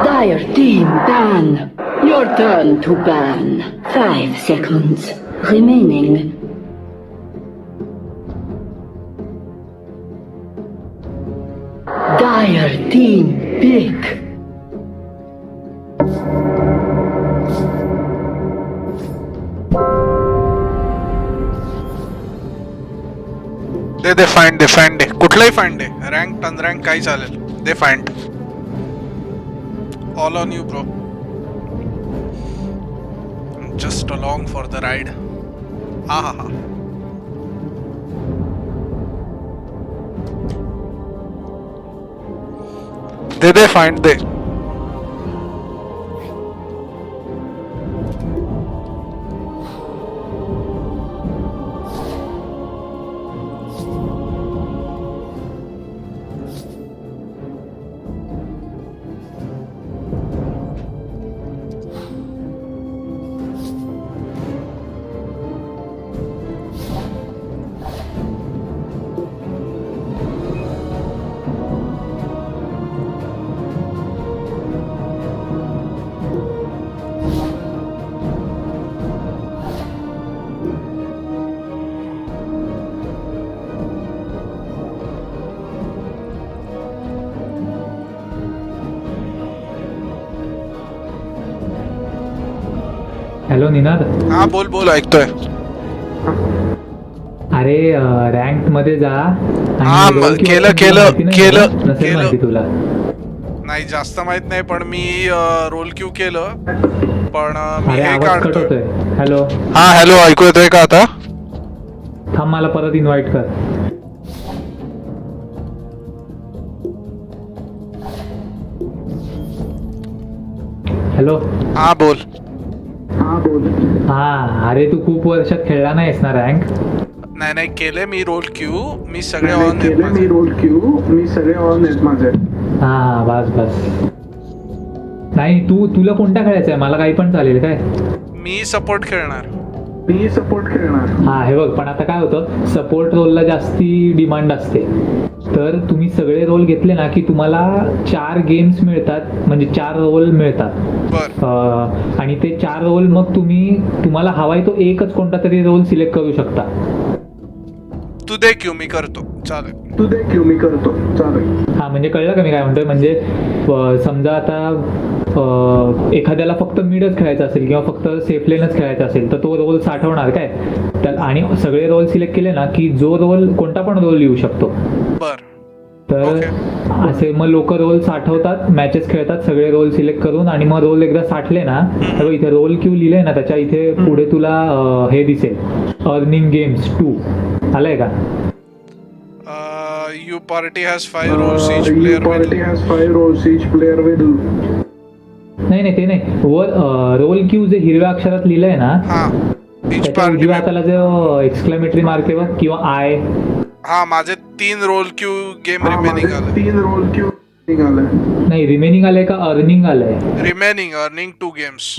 B: Dire team ban. Your turn to ban. 5 seconds remaining. Dire team pick.
A: They find they कुठलाही find they, rank अनरँक काही चालेल, they find. All on you bro, just along for the ride. आहा. They find they.
T: Hello Ninad.
A: हा बोल ऐकतोय.
T: अरे rank मध्ये जा.
A: केलं
T: तुला
A: नाही जास्त माहित नाही, पण मी रोल क्यू केलं, पण मी
T: अरे
A: हे
T: आवाज कट
A: काढतोय.
T: होतोय. हॅलो.
A: हा हॅलो, ऐकू येतोय का आता?
T: थांब मला परत इन्व्हाइट कर. हॅलो.
A: हा बोल.
T: हा अरे तू खूप वर्षात खेळला नाहीस ना रँक?
A: नाही केले मी रोल क्यू, मी सगळे ऑन आहेत माझे.
T: हा बस. नाही तुला कोणता खेळायचा आहे? मला काही पण चालेल काय?
A: मी सपोर्ट खेळणार.
T: हा हे बघ, पण आता काय होतं, सपोर्ट रोलला जास्ती डिमांड असते. तर तुम्ही सगळे रोल घेतले ना की तुम्हाला 4 गेम्स मिळतात, म्हणजे 4 रोल मिळतात. आणि ते 4 रोल मग तुम्हाला हवाय तो एकच कोणता तरी रोल सिलेक्ट करू शकता.
A: तू दे क्यू मी करतो, चालेल.
T: हा म्हणजे कळलं का मी काय म्हणतोय? म्हणजे समजा आता एखाद्याला फक्त मिडच खेळायचं असेल किंवा फक्त सेफ लेनच खेळायचं असेल तर तो रोल साठवणार काय, तर आणि सगळे रोल सिलेक्ट केले ना की जो रोल कोणता पण रोल येऊ शकतो. तर असे मग लोक रोल साठवतात, मॅचेस खेळतात सगळे रोल सिलेक्ट करून, आणि मग रोल एकदा साठले ना तर इथे रोल क्यू लिहिलंय ना, त्याच्या इथे पुढे तुला हे दिसेल, अर्निंग गेम्स 2 आलंय का?
A: You party has 5 roles each player will.
T: नाही ते नाही, वर रोल क्यू जे हिरव्या अक्षरात लिहिलंय ना, त्याच्या उजव्या हाताला जो एक्सक्लेमेटरी मार्क आहे बघ, किंवा आय.
A: हा माझे 3 रोल क्यू गेम रिमेनिंग आले.
T: नाही रिमेनिंग आलंय का अर्निंग आलंय?
A: Earning 2 games.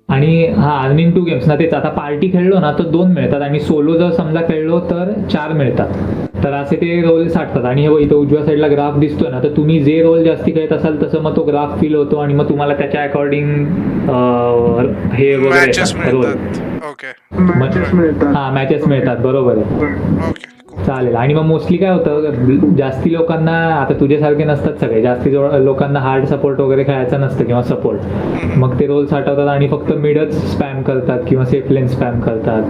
T: आणि हा अर्निंग 2 गेम्स ना, तेच. आता पार्टी खेळलो ना तर 2 मिळतात, आणि सोलो जर समजा खेळलो तर 4 मिळतात. तर असे ते रोल साठतात. आणि हे इथं उजव्या साईडला ग्राफ दिसतोय ना, तर तुम्ही जे रोल जास्ती खेळत असाल तसं मग तो ग्राफ फिल होतो, आणि मग तुम्हाला त्याच्या अकॉर्डिंग हे वगैरे रोल मॅचेस मिळतात. बरोबर आहे. चालेल. आणि मग मोस्टली काय होतं, जास्ती लोकांना, आता तुझ्यासारखे नसतात सगळे, जास्ती लोकांना हार्ड सपोर्ट वगैरे खेळायचा नसतं किंवा सपोर्ट, मग ते रोल साठवतात आणि फक्त मिडच स्पॅम करतात किंवा सेफ लेन स्पॅम करतात.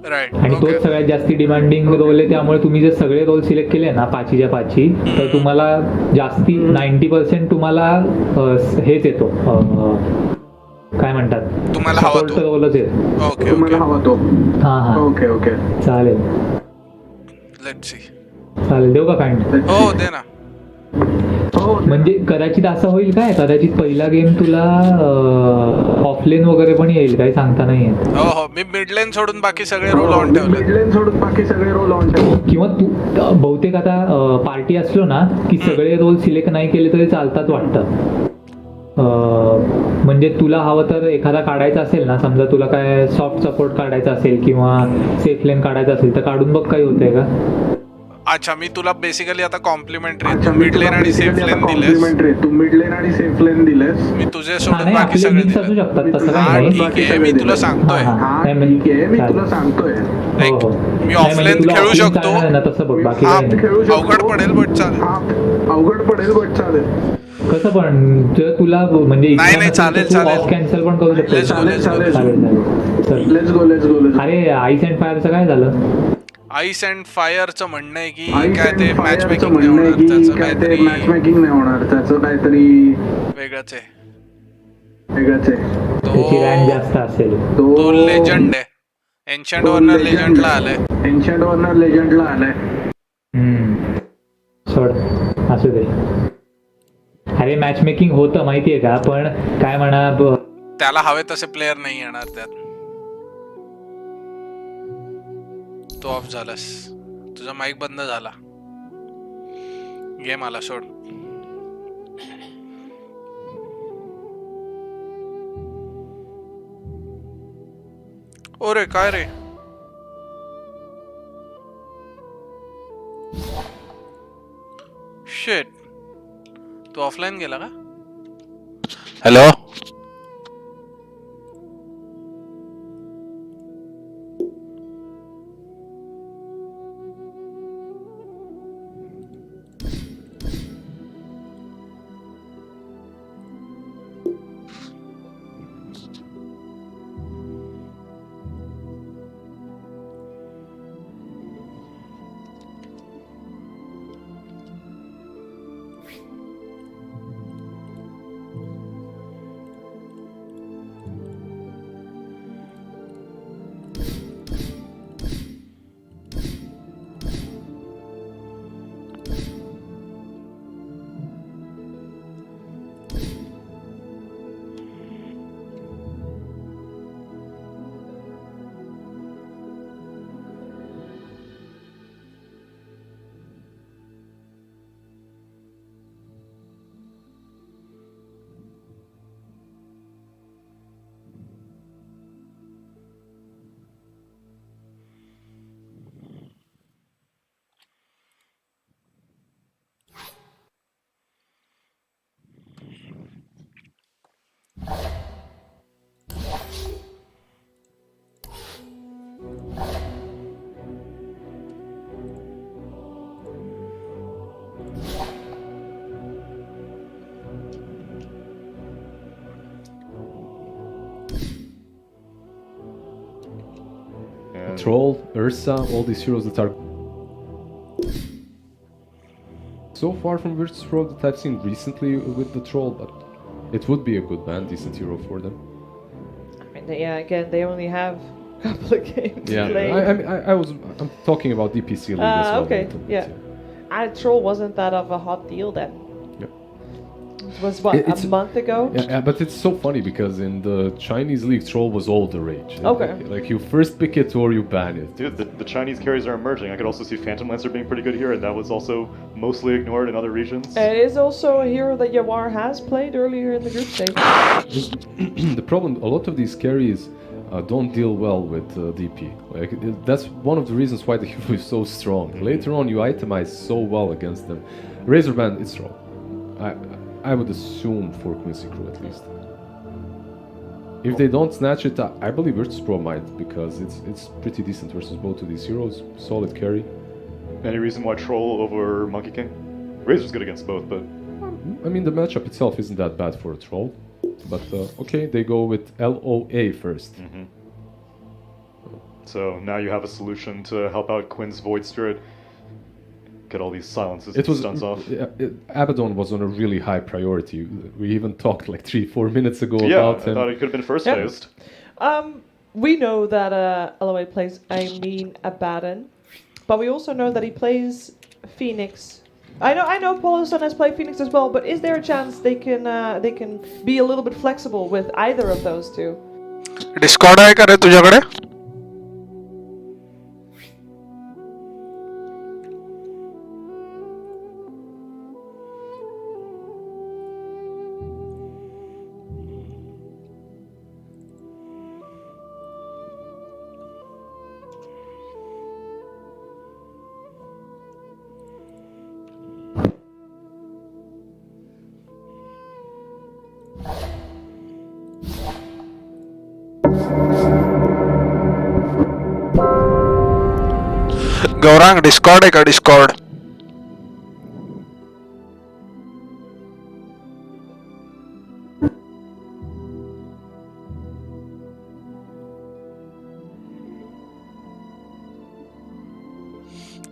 T: आणि तोच सगळ्यात जास्ती डिमांडिंग रोल आहे. त्यामुळे तुम्ही जर सगळे रोल सिलेक्ट केले ना 5च्या 5 तर तुम्हाला जास्ती 90% तुम्हाला हेच येतो, काय म्हणतात,
A: तुम्हाला हवा तो
T: रोलच येतो. हा चालेल. चालेल, देऊ का काइंड?
A: हो दे ना.
T: म्हणजे कदाचित असं होईल काय, कदाचित पहिला गेम तुला ऑफलेन वगैरे पण येईल, काही सांगता नाही येत.
A: हो मी मिडलेन सोडून बाकी सगळे रोल ऑन ठेवले.
T: किंवा तू बहुतेक आता पार्टी असलो ना की सगळे रोल सिलेक्ट नाही केले तरी चालतात वाटतं. म्हणजे तुला हवं तर एखादा काढायचा असेल ना, समजा तुला काय सॉफ्ट सपोर्ट काढायचा असेल किंवा सेफ लेन काढायचा असेल तर काढून बघ, काही होतंय का.
A: अच्छा, मी तुला बेसिकली आता कॉम्प्लिमेंटरी मिड लेन आणि सेफ लेन दिलेस. मी तुझे सोडून बाकी सगळे
T: असू शकतात, तसं काही नाही.
A: ठीक आहे, मी तुला सांगतोय. मी ऑफलाईन खेळू शकतो,
T: तसं बघ. बाकी
A: अवघड पडेल बट चालेल.
T: कसं पण जर तुला म्हणजे
A: नाही चालेल
T: कॅन्सल पण करू शकतो. अरे आईस अँड फायरचं काय झालं?
A: आईस अँड फायरचं म्हणणं आहे की काय ते मॅच मेकिंग नाही होणार, त्याचं काहीतरी वेगळंच आहे.
T: त्याची रँक जास्त असेल.
A: तो लेजंड आहे. एन्शंट वरनं लेजंडला आलाय.
T: सोड असू दे. अरे मॅच मेकिंग होतं माहितीये का, पण काय म्हणा
A: त्याला हवे तसे प्लेयर नाही येणार त्यात. तू ऑफ झालास, तुझा माईक बंद झाला, गेम आला, सोड. ओ रे काय रे, शिट, तू ऑफलाईन गेला का? Hello,
F: Troll, Ursa, all these heroes that are so far from Virtus Pro that I've seen recently with the Troll, but it would be a good ban, decent hero for them.
M: I mean, yeah, again, they only have a couple of games played.
F: I'm talking about DPC League as well.
M: Okay, yeah. Troll wasn't that of a hot deal then. It was what, a month ago?
F: Yeah, but it's so funny because in the Chinese league, Troll was all the rage.
M: Okay.
F: Like you first pick it or you ban it.
N: Dude, the Chinese carries are emerging. I could also see Phantom Lancer being pretty good here, and that was also mostly ignored in other regions.
M: It is also a hero that Yawar has played earlier in the group stage.
F: The problem, a lot of these carries don't deal well with DP. Like that's one of the reasons why the hero is so strong. Later on, you itemize so well against them. Razorband, it's strong. I would assume for Quincy Crew at least. If they don't snatch it, I believe Virtus Pro might, because it's pretty decent versus both of these heroes. Solid carry.
N: Any reason why Troll over Monkey King? Razor's good against both, but...
F: I mean, the matchup itself isn't that bad for a Troll. But okay, they go with LOA first.
N: So now you have a solution to help out Quinn's Void Spirit. Get all these silences
F: and
N: stunts off.
F: Abaddon was on a really high priority. We even talked like 3-4 minutes ago about him.
N: I thought he could have been first placed.
M: We know that LOA plays Abaddon, but we also know that he plays Phoenix. I know Paulson has played Phoenix as well, but is there a chance they can be a little bit flexible with either of those two?
A: Discord आहे का रे तुझ्याकडे? Gaurang Discord आहे का Discord?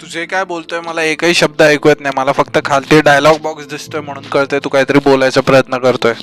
A: तू जे काय बोलतोय मला एकही शब्द ऐकू येत नाही. मला फक्त खालती डायलॉग बॉक्स दिसतोय म्हणून कळतंय तू काहीतरी बोलायचा प्रयत्न करतोय.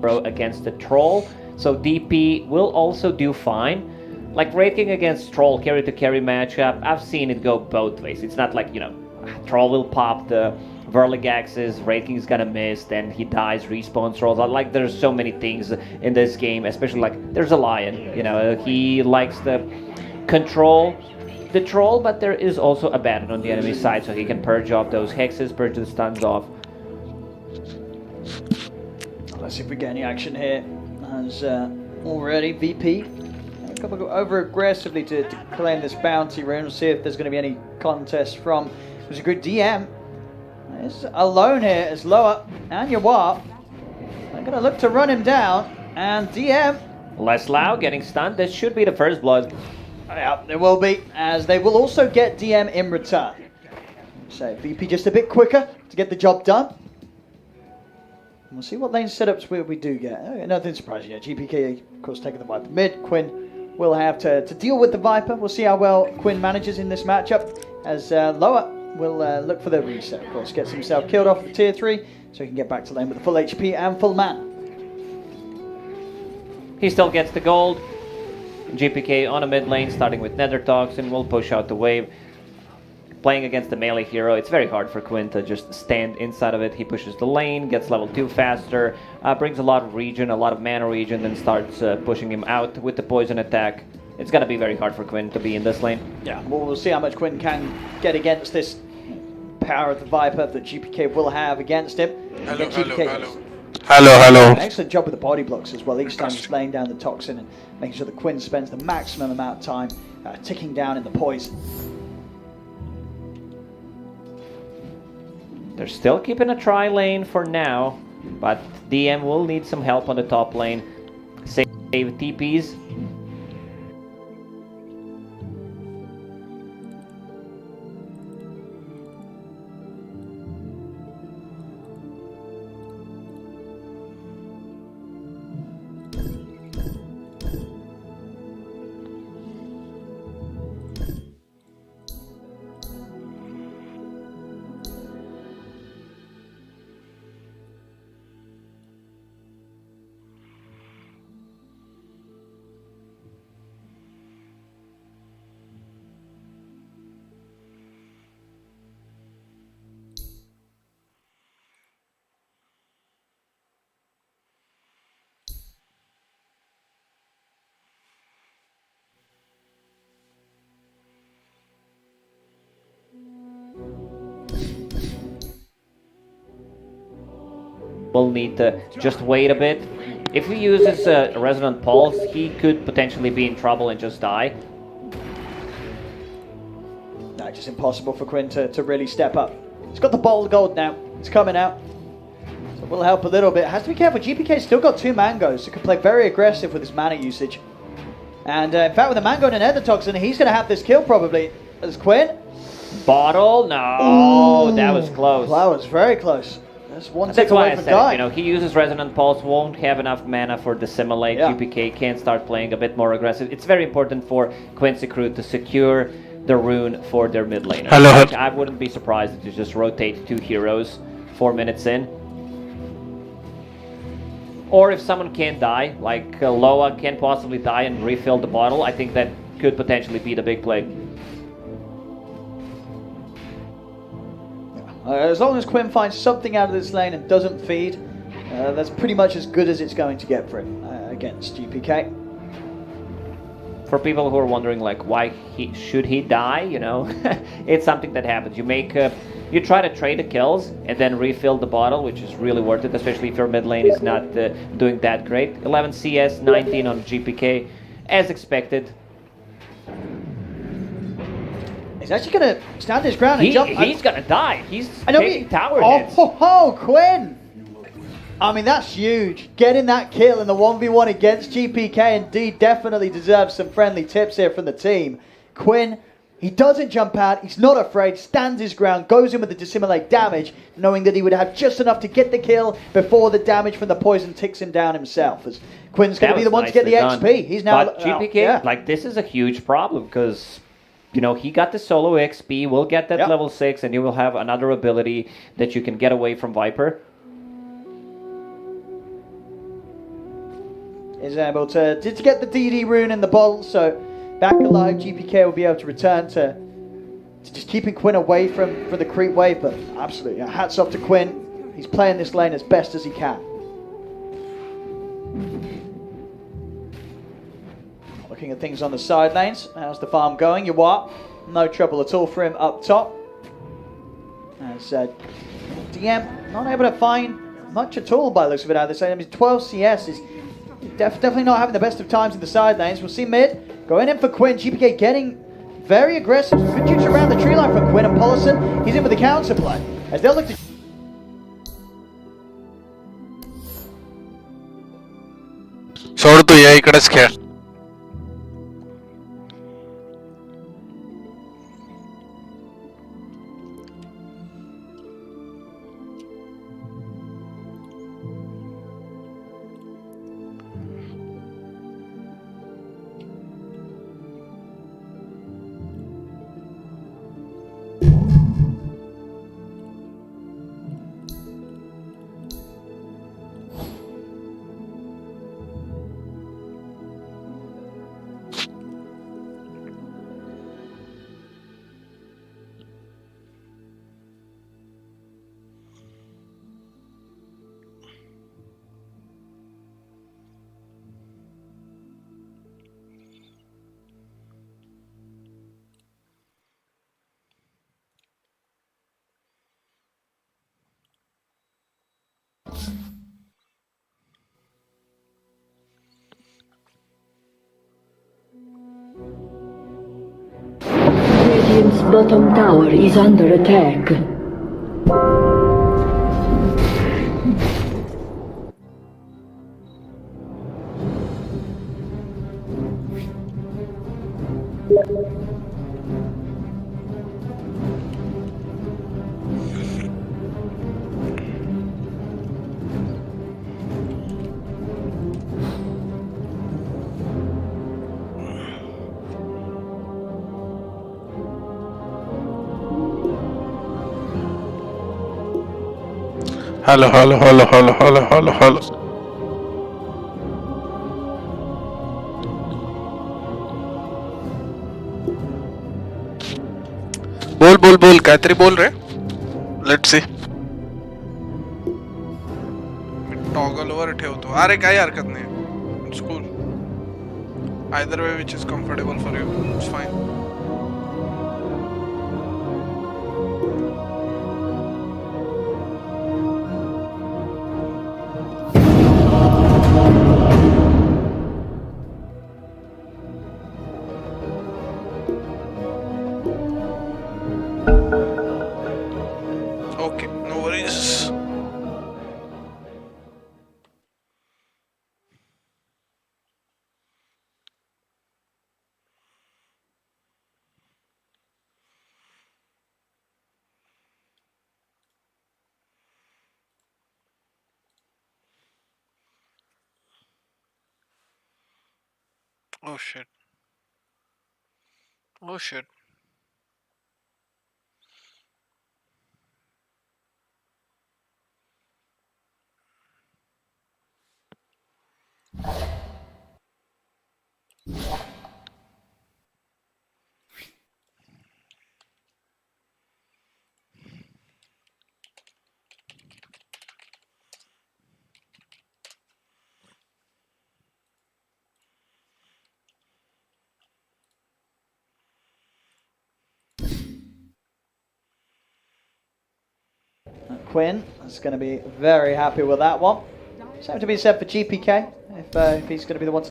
K: against the Troll, so DP will also do fine. Like Raid King against Troll carry-to-carry matchup, I've seen it go both ways. It's not like, Troll will pop the Verligaxes, Raid King's gonna miss, then he dies, respawns Trolls. Like, there's so many things in this game, especially like, there's a Lion, he likes to control the Troll, but there is also a Baron on the enemy side, so he can purge off those hexes, purge the stuns off.
L: Let's see if we get any action here. As already VP go over aggressively to claim this bounty rune. We'll see if there's going to be any contest from. It was a good DM. It's alone here as Loa and Yawar. They're going to look to run him down. And DM.
K: Leslau getting stunned. This should be the first blood.
L: Yeah, there will be. As they will also get DM in return. So VP just a bit quicker to get the job done. We'll see what lane setups we do get. Nothing surprising yet. GPK, of course, taking the Viper mid. Quinn will have to deal with the Viper. We'll see how well Quinn manages in this matchup. As Loa will look for the reset. Of course, gets himself killed off the tier 3, so he can get back to lane with the full HP and full mana.
K: He still gets the gold. GPK on a mid lane, starting with Nether Toxin, will push out the wave. Playing against the melee hero, it's very hard for Quinn to just stand inside of it. He pushes the lane, gets level 2 faster, brings a lot of regen, a lot of mana regen, then starts pushing him out with the poison attack. It's gonna be very hard for Quinn to be in this lane.
L: Yeah, well, we'll see how much Quinn can get against this power of the Viper that GPK will have against him.
A: Hello.
L: Excellent job with the body blocks as well. Each time he's laying down the toxin and making sure that Quinn spends the maximum amount of time ticking down in the poison.
K: They're still keeping a tri lane for now, but DM will need some help on the top lane. Save TPs. Will need to just wait a bit. If he uses Resonant Pulse, he could potentially be in trouble and just die.
L: No, just impossible for Quinn to really step up. He's got the bold gold now. It's coming out. So it will help a little bit. Has to be careful. GPK's still got 2 mangoes, so can play very aggressive with his mana usage. And in fact, with a mango and an Nether Toxin, he's going to have this kill probably. As Quinn.
K: Bottle? No, that was close.
L: That was very close. That's one
K: That's why I
L: from
K: said
L: dying.
K: it, he uses Resonant Pulse, won't have enough mana for Dissimulate.
L: Yeah.
K: GPK can start playing a bit more aggressive. It's very important for Quincy Crew to secure the rune for their mid laner. I wouldn't be surprised if you just rotate 2 heroes 4 minutes in. Or if someone can die, like Loa can possibly die and refill the bottle, I think that could potentially be the big play.
L: As long as Quinn finds something out of this lane and doesn't feed, that's pretty much as good as it's going to get for him against GPK.
K: For people who are wondering, like, why should he die, it's something that happens. You try to trade the kills and then refill the bottle, which is really worth it, especially if your mid lane is not doing that great. 11 CS, 19 on GPK, as expected.
L: He's actually going to stand his ground and jump.
K: He's going to die. He's taking tower hits.
L: Oh, Quinn! I mean, that's huge. Getting that kill in the 1v1 against GPK indeed definitely deserves some friendly tips here from the team. Quinn, he doesn't jump out. He's not afraid. Stands his ground. Goes in with the Dissimulate damage, knowing that he would have just enough to get the kill before the damage from the poison ticks him down himself. As Quinn's going to be the one to get the XP. He's now...
K: But GPK, this is a huge problem because... he got the solo XP, will get that level 6, and you will have another ability that you can get away from Viper.
L: is able to get the DD rune in the bottle, so back alive, GPK will be able to return to just keeping Quinn away from the creep wave, but absolutely, hats off to Quinn. He's playing this lane as best as he can. Looking at things on the side lanes, how's the farm going? Yawar, no trouble at all for him up top. As DM not able to find much at all by the looks of it out of this lane. I mean, 12 CS is definitely not having the best of times in the side lanes. We'll see mid going in for Quinn. GPK getting very aggressive. Good juice around the tree line from Quinn and Pollison. He's in with the counter play as they'll look to.
A: सोड तू या इकडेच खेळ.
B: Radiant's bottom tower is under attack.
A: Hello. बोल काहीतरी बोल रे. Let's see. Me toggle वर ठेवतो. अरे काही हरकत नाही. It's cool. Either way which is comfortable for you. It's fine. Okay, no worries. Oh shit. Oh shit.
L: Quinn is going to be very happy with that one. Same to be said for GPK if he's going to be the one to.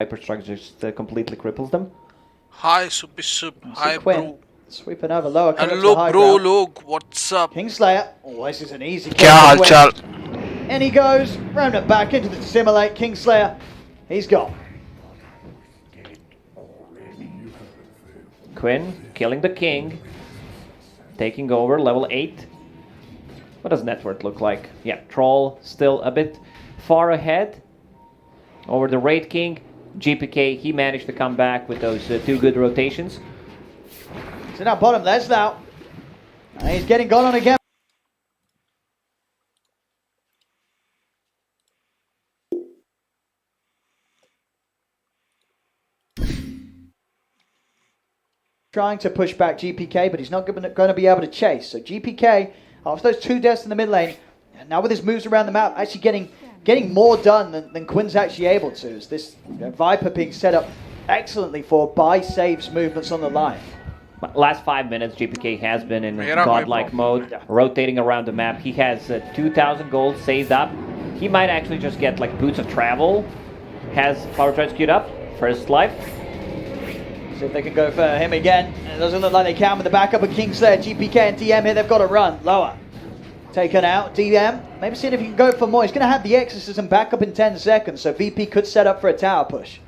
K: Hyperstrike just completely cripples them.
A: Hi, Super Sup. Hi, bro.
L: Sweeping over lower.
A: Hello, bro. Look, what's up?
L: Kingslayer. Oh, this is an easy.
A: क्या हालचाल?
L: And he goes round and back into the simulate. Kingslayer. He's gone.
K: Quinn killing the king. Taking over, level 8. What does net worth look like? Yeah, Troll still a bit far ahead. Over the Raid King. GPK, he managed to come back with those 2 good rotations.
L: So now bottom, Leslau. And he's getting gone on again. Trying to push back GPK, but he's not going to be able to chase. So GPK, after those 2 deaths in the mid lane, and now with his moves around the map, actually getting more done than Quinn's actually able to. Is this Viper being set up excellently for buy saves movements on the line.
K: Last 5 minutes, GPK has been in godlike mode, rotating around the map. He has 2,000 gold saved up. He might actually just get like boots of travel. Has power treads queued up. First life.
L: See if they can go for him again. It doesn't look like they can with the backup of Kingslayer. GPK and DM here, they've got to run. Lower. Taken out. DM. Maybe seeing if he can go for more. He's going to have the Exorcism back up in 10 seconds, so VP could set up for a tower push.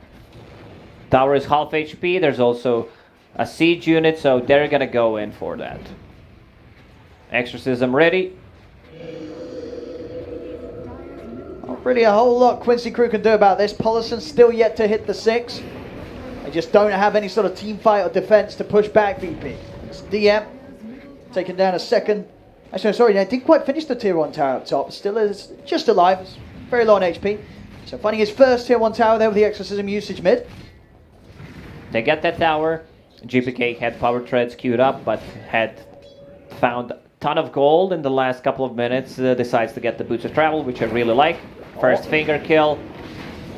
K: Tower is half HP. There's also a siege unit, so they're going to go in for that. Exorcism ready.
L: Not really a whole lot Quincy Crew can do about this. Polisson still yet to hit the 6. They just don't have any sort of team fight or defense to push back VP. It's DM taking down a second. Actually, sorry, they didn't quite finish the tier 1 tower up top. Still is just alive. It's very low on HP. So finding his first tier 1 tower there with the Exorcism usage mid.
K: They get that tower. GPK had power treads queued up, but had found a ton of gold in the last couple of minutes. Decides to get the boots of travel, which I really like. First finger kill.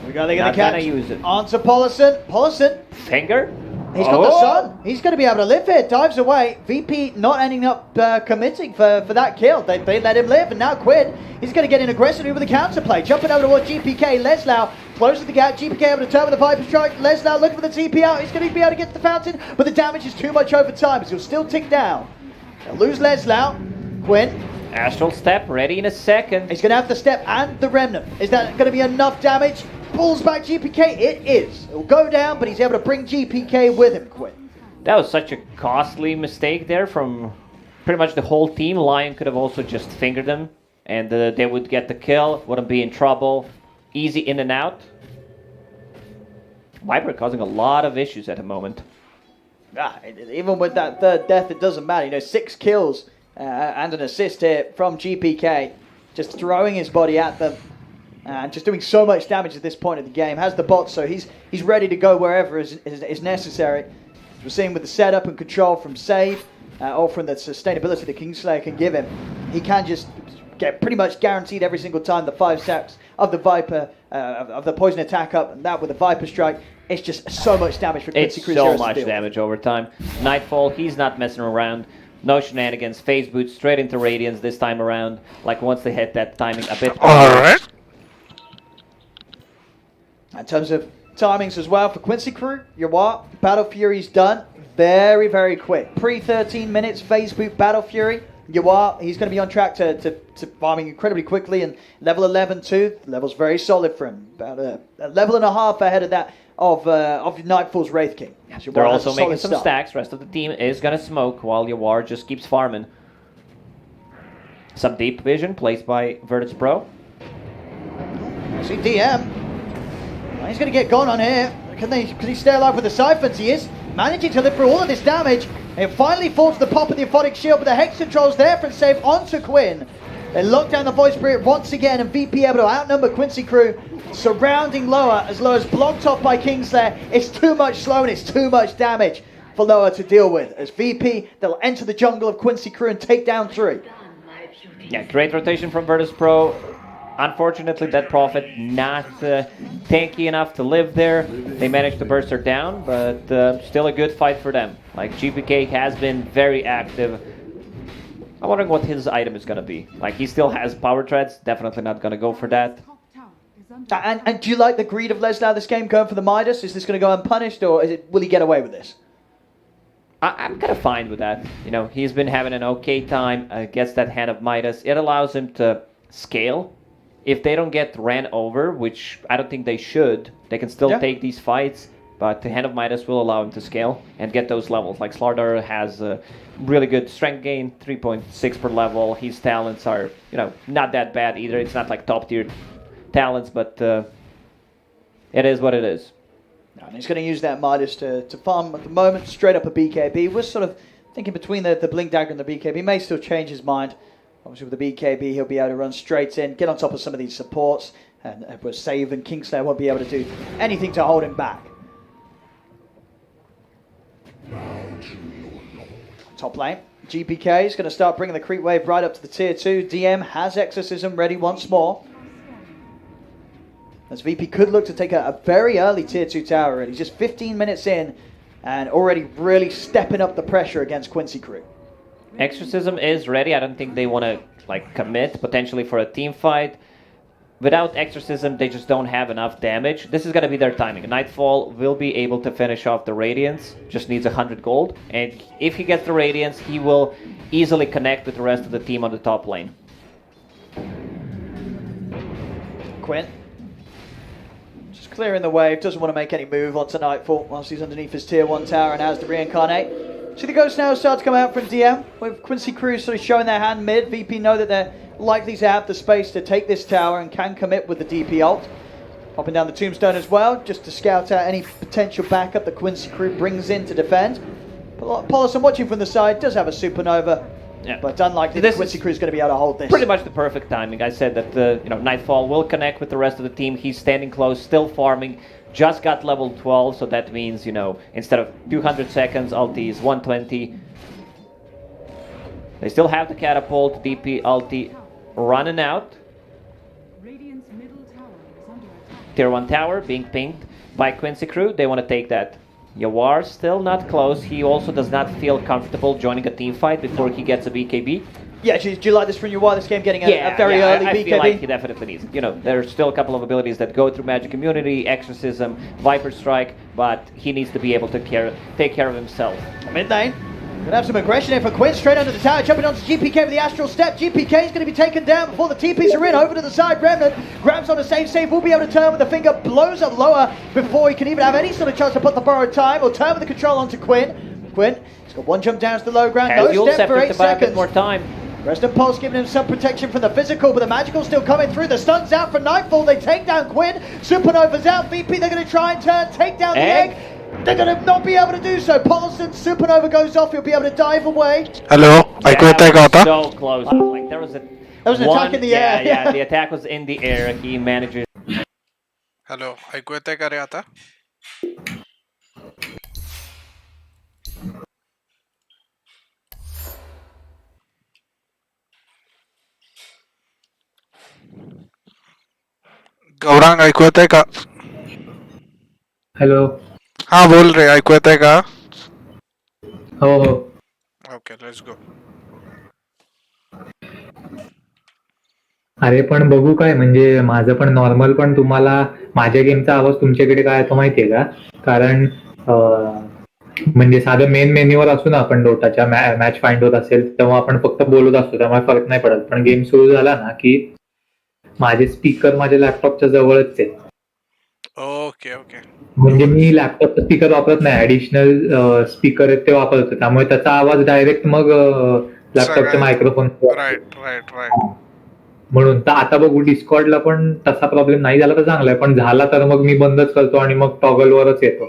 L: They're going to
K: use it.
L: Onto Polisson. Polisson.
K: Finger.
L: He's got the sun. He's going to be able to live here. Dives away. VP not ending up committing for that kill. They let him live, and now Quinn. He's going to get in aggressively with the counterplay. Jumping over towards GPK. Leslau closes the gap. GPK able to turn with the Viper Strike. Leslau looking for the TP out. He's going to be able to get to the fountain, but the damage is too much over time, so he'll still tick down. They'll lose Leslau. Quinn.
K: Astral Step ready in a second.
L: He's going to have the step and the remnant. Is that going to be enough damage? Pulls back GPK. It is. It'll go down, but he's able to bring GPK with him, Quinn.
K: That was such a costly mistake there from pretty much the whole team. Lion could have also just fingered them, and they would get the kill, wouldn't be in trouble. Easy in and out. Viper causing a lot of issues at the moment.
L: Even with that third death, it doesn't matter. 6 kills and an assist here from GPK. Just throwing his body at them. And just doing so much damage at this point of the game. Has the bot, so he's ready to go wherever is necessary. As we're seeing with the setup and control from Save, or from the sustainability that Kingslayer can give him, he can just get pretty much guaranteed every single time the 5 stacks of the Viper, of the poison attack up, and that with the Viper Strike. It's just so much damage for Quincy Crew.
K: It's so much damage over time. Nightfall, he's not messing around. No shenanigans. Phase boot straight into Radiance this time around. Like once they hit that timing a bit.
A: Alright.
L: In terms of timings as well for Quincy Crew, Battle Fury's done very, very quick. Pre-13 minutes, phase boot Battle Fury. He's going to be on track to farming incredibly quickly, and level 11 too. Level's very solid for him. About a level and a half ahead of that of Nightfall's Wraith King.
K: They're also making some stacks. Rest of the team is going to smoke while Yawar just keeps farming. Some deep vision placed by Virtus Pro.
L: See DM. He's going to get gone on here. Can he stay alive with the Siphons? He is managing to live through all of this damage. It finally falls to the pop of the Aphotic Shield, but the Hex Control's there for a save onto Quinn. They lock down the Void Spirit once again, and VP able to outnumber Quincy Crew, surrounding Lower as Lower's blocked off by Kingslayer. It's too much slow and it's too much damage for Lower to deal with. As VP, they'll enter the jungle of Quincy Crew and take down 3.
K: Yeah, great rotation from Virtus Pro. Unfortunately, that Prophet not tanky enough to live there. They managed to burst her down, but still a good fight for them. Like, GPK has been very active. I'm wondering what his item is going to be. Like, he still has power treads. Definitely not going to go for that.
L: And do you like the greed of Leslau this game, going for the Midas? Is this going to go unpunished, or will he get away with this?
K: I'm kind of fine with that. He's been having an okay time. Gets that hand of Midas. It allows him to scale. If they don't get ran over, which I don't think they should, they can still take these fights. but the Hand of Midas will allow him to scale and get those levels. Like Slardar has a really good strength gain, 3.6 per level. His talents are, not that bad either. It's not like top tier talents, but it is what it is.
L: And he's going to use that Midas to farm at the moment, straight up a BKB. We're sort of thinking between the Blink Dagger and the BKB. He may still change his mind. Obviously with the BKB, he'll be able to run straight in, get on top of some of these supports, and with Save and Kingslayer won't be able to do anything to hold him back. Top lane, GPK is going to start bringing the creep wave right up to the tier 2. DM has Exorcism ready once more. As VP could look to take a very early tier 2 tower, and he's just 15 minutes in and already really stepping up the pressure against Quincy Crew.
K: Exorcism is ready. I don't think they want to commit potentially for a team fight. Without Exorcism, they just don't have enough damage. This is going to be their timing. Nightfall will be able to finish off the Radiance. Just needs 100 gold. And if he gets the Radiance, he will easily connect with the rest of the team on the top lane.
L: Quinn. Just clearing the wave. Doesn't want to make any move onto Nightfall whilst he's underneath his tier 1 tower and has to reincarnate. See the ghosts now start to come out from DM. With Quincy Crew sort of showing their hand mid. VP know that they're likely to have the space to take this tower and can commit with the DP ult. Popping down the tombstone as well, just to scout out any potential backup that Quincy Crew brings in to defend. Paulison watching from the side, does have a supernova, but unlikely that Quincy Crew is going to be able to hold this.
K: Pretty much the perfect timing. I said that Nightfall will connect with the rest of the team. He's standing close, still farming. Just got level 12, so that means, instead of 200 seconds, ulti is 120. They still have the catapult, DP, ulti running out. Tier 1 tower being pinged by Quincy Crew. They want to take that. Yawar still not close. He also does not feel comfortable joining a team fight before he gets a BKB.
L: Yeah, do you like this from Yawar, this game getting a very early BKB?
K: I feel like he definitely needs it. There's still a couple of abilities that go through Magic Immunity, Exorcism, Viper Strike, but he needs to be able to take care of himself.
L: Mid lane. Gonna have some aggression here for Quinn, straight under the tower, jumping onto GPK with the Astral Step. GPK is going to be taken down before the TPs are in, over to the side. Remnant grabs on a save, will be able to turn with the finger, blows up lower before he can even have any sort of chance to put the borrowed time, or turn with the control onto Quinn. Quinn, he's got one jump down to the low ground, no step for 8 seconds.
K: More time.
L: Resident Pulse giving him some protection from the physical, but the magical still coming through. The stun's out for Nightfall, they take down Quinn. Supernova's out, VP they're going to try and turn, take down the egg. They're going to not be able to do so. Paulson, Supernova goes off. He'll be able to dive away.
A: Hello,
K: So close. There was an
L: attack in the air.
K: Yeah, the attack was in the air. He manages.
A: Hello, ऐकू येतंय का रे आता? गौरांग ऐकू येतंय का?
T: Hello.
A: हा बोल रे, ऐकू येतंय का?
T: हो.
A: Okay, let's go.
T: अरे पण बघू काय, म्हणजे माझं पण नॉर्मल, पण तुम्हाला माझ्या गेमचा आवाज तुमच्याकडे काय येतो माहितीये का? कारण म्हणजे साधं मेन मेन्यूवर असू ना आपण डोटाच्या मॅच फाइंड होत असेल तेव्हा आपण फक्त बोलत असतो, त्यामुळे फरक नाही पडत. पण गेम सुरू झाला ना की माझे स्पीकर माझ्या लॅपटॉपच्या जवळच आहे.
A: Okay okay.
T: म्हणजे मी लॅपटॉपचा स्पीकर वापरत नाही, ऍडिशनल स्पीकर आहेत ते वापरतो, त्यामुळे त्याचा आवाज डायरेक्ट मग लॅपटॉपच्या मायक्रोफोन. म्हणून तर आता बघू, डिस्कॉर्डला पण तसा प्रॉब्लेम नाही झाला तर चांगला आहे, पण झाला तर मग मी बंदच करतो आणि मग टॉगल वरच येतो.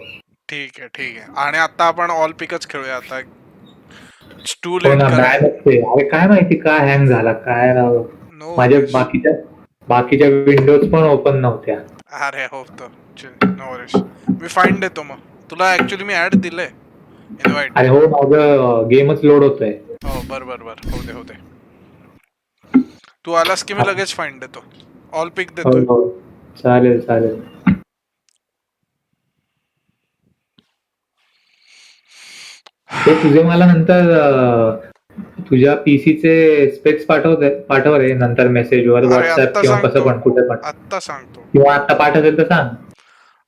A: ठीक आहे. आणि आता आपण ऑल पिकच खेळूया आता.
T: अरे काय माहिती काय हँग झाला काय राव, माझ्या बाकीच्या विंडोज पण ओपन नव्हत्या.
A: अरे होतो, नो वरीज. मी फाइंड देतो मग तुला. ऍक्च्युअली मी ऍड दिलंय इनवाइट.
T: अरे हो, माझं गेमच लोड होतोय.
A: हो बर होते. तू आलास की मी लगेच फाइंड देतो, ऑल पिक देतो.
T: चालेल. ते तुझे मला नंतर तुझ्या पीसीचे स्पेक्स पाठव रे नंतर मेसेजवर, व्हॉट्सअप किंवा कसं पण कुठे पण.
A: आता सांगतो
T: किंवा आता पाठवसेल तर सांग.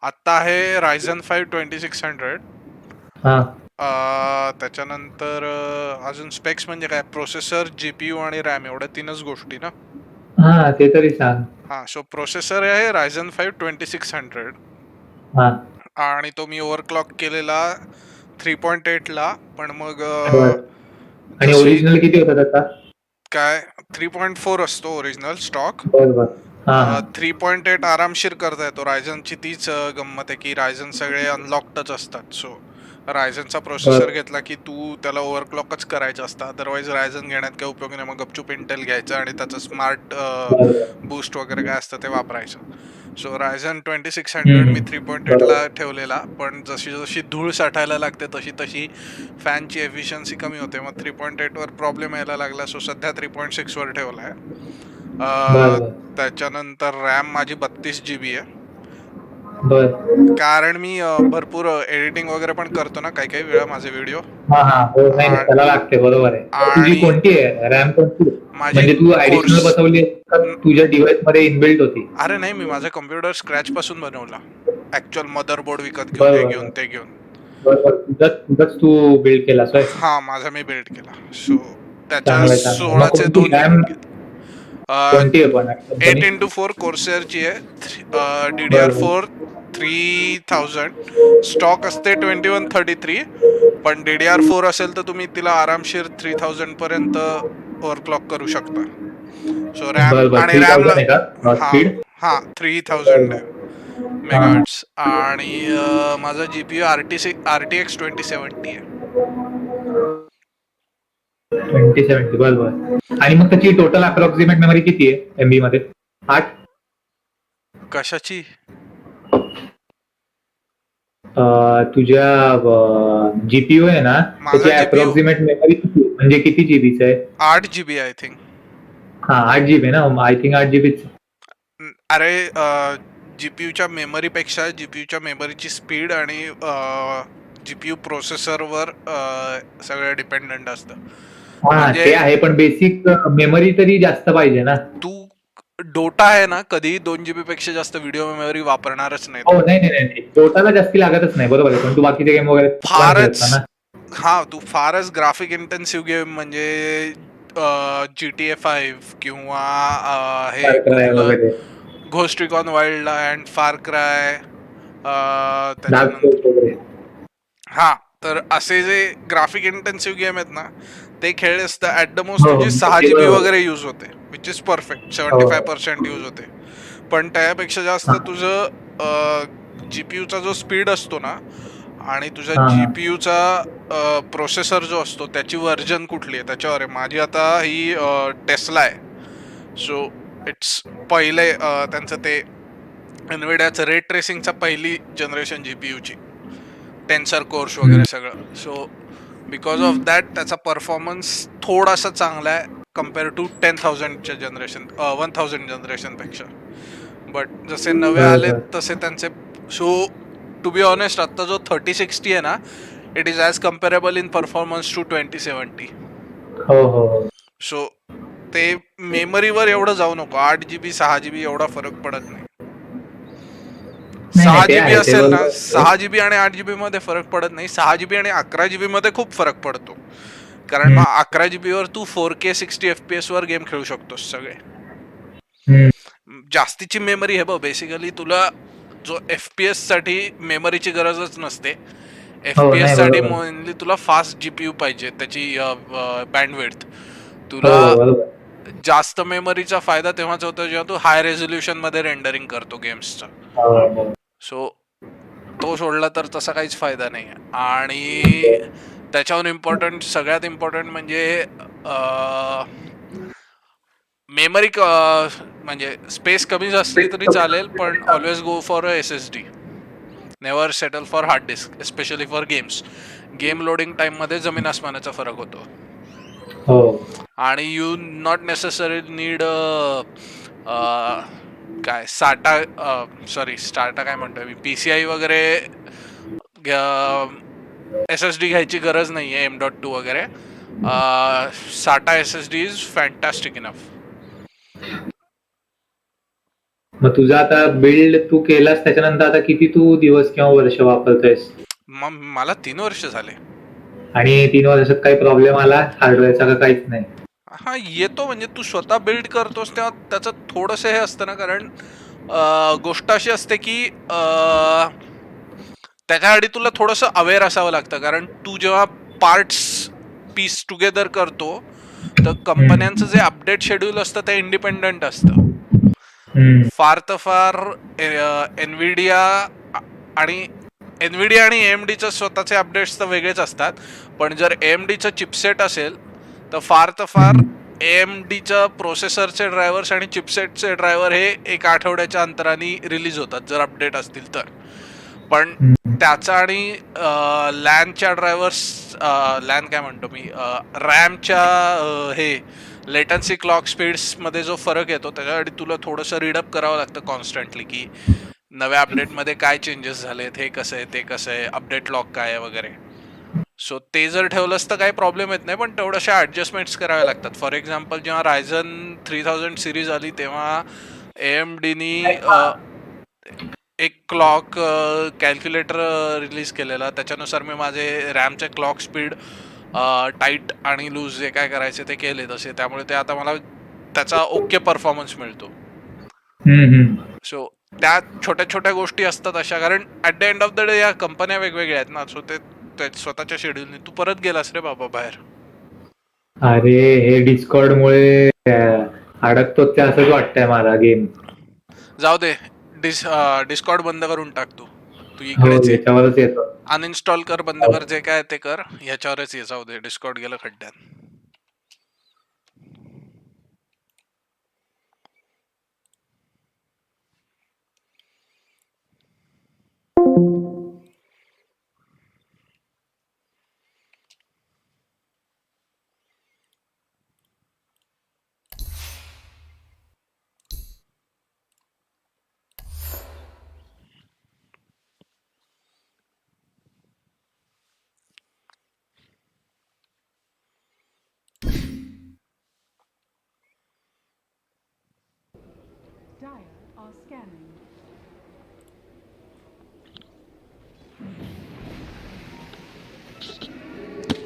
A: आता आहे Ryzen 5 2600. त्याच्यानंतर अजून स्पेक्स म्हणजे काय, प्रोसेसर, जीपीयू आणि रॅम, एवढ्या 3च गोष्टी ना.
T: हा ते तरी सांग.
A: हा, सो प्रोसेसर आहे Ryzen 5 2600. आणि तो मी ओव्हरक्लॉक केलेला 3.8ला, पण मग
T: आणि
A: जशी
T: ओरिजिनल किती होता त्याचा?
A: काय 3.4 असतो ओरिजिनल स्टॉक.
T: बरोबर. हा हा
A: 3.8 आरामशीर करता येतो. रायझनची तीच गंमत आहे की रायझन सगळे अनलॉक्डच असतात. सो रायझनचा प्रोसेसर घेतला की तू त्याला ओव्हरक्लॉकच करायचं असतं. अदरवाईज रायझन घेण्यात काही उपयोग नाही. मग गपचूप इंटेल घ्यायचं आणि त्याचं स्मार्ट बूस्ट वगैरे काय असतं ते वापरायचं. सो रायझन 2600 मी 3.8ला ठेवलेला, पण जशी जशी धूळ साठायला लागते तशी तशी फॅनची एफिशियन्सी कमी होते. मग 3.8 वर प्रॉब्लेम यायला लागला. सो सध्या 3.6 वर ठेवलाय. त्याच्यानंतर रॅम माझी 32 GB आहे. कारण मी भरपूर एडिटिंग वगैरे पण करतो ना काही काही वेळा माझे व्हिडिओ.
T: हा हा हो नाही त्याला लागते बरोबर आहे. तुझी कोणती आहे रॅम कोणती? म्हणजे तू ऍडिशनल बसवली तुझ्या डिव्हाइस मध्ये इनबिल्ट होती?
A: अरे नाही, मी माझा कम्प्युटर स्क्रॅच पासून बनवला. ऍक्च्युअल मदरबोर्ड विकत घेऊन हे घेऊन ते घेऊन.
T: बरोबर तुझाच तू बिल्ड केला?
A: हा माझा मी बिल्ड केला. सो त्याच्या 16चे 2 8x4 कोर्सेअरची आहे. DDR4 3000 स्टॉक असते 2133, पण DDR4 असेल तर तुम्ही तिला आरामशीर 3000 पर्यंत ओव्हरक्लॉक करू शकता. सो रॅम आणि रॅमला हा 3000 मेगाहर्ट्झ आणि माझा GPU RTX 2070 आहे.
T: 2070 बरोबर. आणि मग त्याची टोटल अप्रॉक्सिमेट मेमरी किती आहे MB मध्ये? 8?
A: कशाची?
T: तुझ्या GPU आहे ना त्याची अप्रॉक्सिमेट मेमरी किती, म्हणजे किती जीबीच आहे?
A: 8 GB आय थिंक.
T: हा 8 GB ना, आय थिंक 8 GB.
A: अरे GPUच्या मेमरीपेक्षा GPUच्या मेमरीची स्पीड आणि GPU प्रोसेसरवर सगळं डिपेंडंट असतं.
T: हा ते आहे, पण बेसिक मेमरी तरी जास्त पाहिजे ना.
A: तू डोटा आहे ना, कधी 2 GB पेक्षा जास्त व्हिडिओ मेमरी वापरणारच नाही.
T: हो नाही डोटाला जास्ती लागतच नाही, बरोबर आहे. पण तू बाकीचे गेम वगैरे
A: फारच हा तू फारच ग्राफिक इंटेन्सिव्ह गेम म्हणजे GTA 5 किंवा हे घोस्ट रिकॉन वाइल्डलँड, फार क्राय, त्याच्यानंतर हा तर असे जे ग्राफिक इंटेन्सिव्ह गेम आहेत ना ते खेळले असता ऍट द मोस्ट तुझी 6 GB वगैरे यूज होते, विच इज परफेक्ट. 75% यूज होते. पण त्यापेक्षा जास्त तुझं GPUचा जो स्पीड असतो ना आणि तुझ्या GPUचा प्रोसेसर जो असतो त्याची व्हर्जन कुठली आहे त्याच्यावर आहे. माझी आता ही टेस्ला आहे. सो इट्स पहिले त्यांचं ते NVIDIAचं रे ट्रेसिंगचा पहिली जनरेशन GPUची टेन्सर कोर्स वगैरे सगळं. सो बिकॉज ऑफ दॅट त्याचा परफॉर्मन्स थोडासा चांगला आहे कम्पेअर टू 10,000च्या जनरेशन 1000 जनरेशनपेक्षा. बट जसे नवे आले तसे त्यांचे. सो टू बी ऑनेस्ट आत्ता जो 3060 आहे ना it is as comparable in performance to 2070. So ते मेमरीवर एवढं जाऊ नको. 8 GB 6 GB एवढा फरक पडत नाही. 6 GB असेल ना, 6 GB आणि 8 GB मध्ये फरक पडत नाही. 6 GB आणि 11 GB मध्ये खूप फरक पडतो. कारण मग 11 GB वर तू 4K 60 FPS वर गेम खेळू शकतोस सगळे. जास्तीची मेमरी हे बघ बेसिकली तुला जो FPS साठी मेमरीची गरजच नसते. FPS साठी मेनली तुला फास्ट GPU पाहिजे, त्याची बँडविड्थ. तुला जास्त मेमरीचा फायदा तेव्हाच होतो जेव्हा तू हाय रेझोल्युशन मध्ये रेंडरिंग करतो गेम्सचं. सो तो सोडला तर तसा काहीच फायदा नाही. आणि त्याच्यावर सगळ्यात इम्पॉर्टंट म्हणजे मेमरी म्हणजे स्पेस कमी असली तरी चालेल, पण always go for a SSD. Never settle for hard disk, especially for games. Game loading time मध्ये जमीन आसमानाचा फरक होतो. आणि यू नॉट नेसेसरी नीड काय स्टार्टा काय म्हणतोय मी, PCI वगैरे SSD घ्यायची गरज नाहीये. M.2 वगैरे SATA SSD is fantastic enough.
T: मग तुझा आता बिल्ड तू केलास त्याच्यानंतर आता किती तू दिवस किंवा वर्ष वापरतोयस?
A: मला 3 वर्ष झाले.
T: आणि 3 वर्षात काही प्रॉब्लेम आला हार्डवेअरचा का काहीच नाही?
A: हा येतो, म्हणजे तू स्वतः बिल्ड करतोस तेव्हा त्याचं थोडंसं हे असतं ना. कारण गोष्ट अशी असते की त्याच्यासाठी तुला थोडंसं अवेअर असावं लागतं, कारण तू जेव्हा पार्ट्स पीस टुगेदर करतो तर कंपन्यांचं जे अपडेट शेड्यूल असतं ते इंडिपेंडंट असतं. फार तर फार एनव्हिडिया आणि AMDचं स्वतःचे अपडेट्स तर वेगळेच असतात, पण जर AMDचं चिपसेट असेल तर फार AMDचं प्रोसेसरचे ड्रायव्हर्स आणि चिपसेटचे ड्रायव्हर हे 1 आठवड्याच्या अंतराने रिलीज होतात जर अपडेट असतील तर. पण त्याचा आणि लॅनच्या ड्रायव्हर्स, लॅन काय म्हणतो मी, रॅमच्या हे लेटन्सी क्लॉक स्पीड्समध्ये जो फरक येतो त्याच्यासाठी तुला थोडंसं रीडअप करावं लागतं कॉन्स्टंटली की नव्या अपडेटमध्ये काय चेंजेस झालेत, हे कसं आहे, ते कसं आहे, अपडेट लॉक काय आहे वगैरे. सो ते जर ठेवलंस तर काही प्रॉब्लेम येत नाही, पण तेवढ्याशा ॲडजस्टमेंट्स कराव्या लागतात. फॉर एक्झाम्पल जेव्हा Ryzen 3000 सिरीज आली तेव्हा AMDनी एक क्लॉक कॅल्क्युलेटर रिलीज केलेला, त्याच्यानुसार मी माझे रॅमचे क्लॉक स्पीड टाईट आणि लूज जे काय करायचे ते केले तसे, त्यामुळे ते आता मला त्याचा ओके परफॉर्मन्स मिळतो. सो त्या छोट्या छोट्या गोष्टी असतात अशा, कारण at the end of the day या कंपन्या वेगवेगळ्या आहेत ना, सो ते स्वतःच्या शेड्यूलने. तू परत गेलास रे बाबा बाहेर.
T: अरे हे डिस्कॉर्ड मुळे अडकतो ते असंच वाटतंय मला गेम.
A: जाऊ दे, डिस्कॉर्ड बंद करून टाक. तू इकडेच
T: याच्यावरच येतो.
A: अनइन्स्टॉल कर, बंद कर, जे काय ते कर, ह्याच्यावरच ये. जाऊ दे, डिस्कॉर्ड गेलं खड्ड्यात.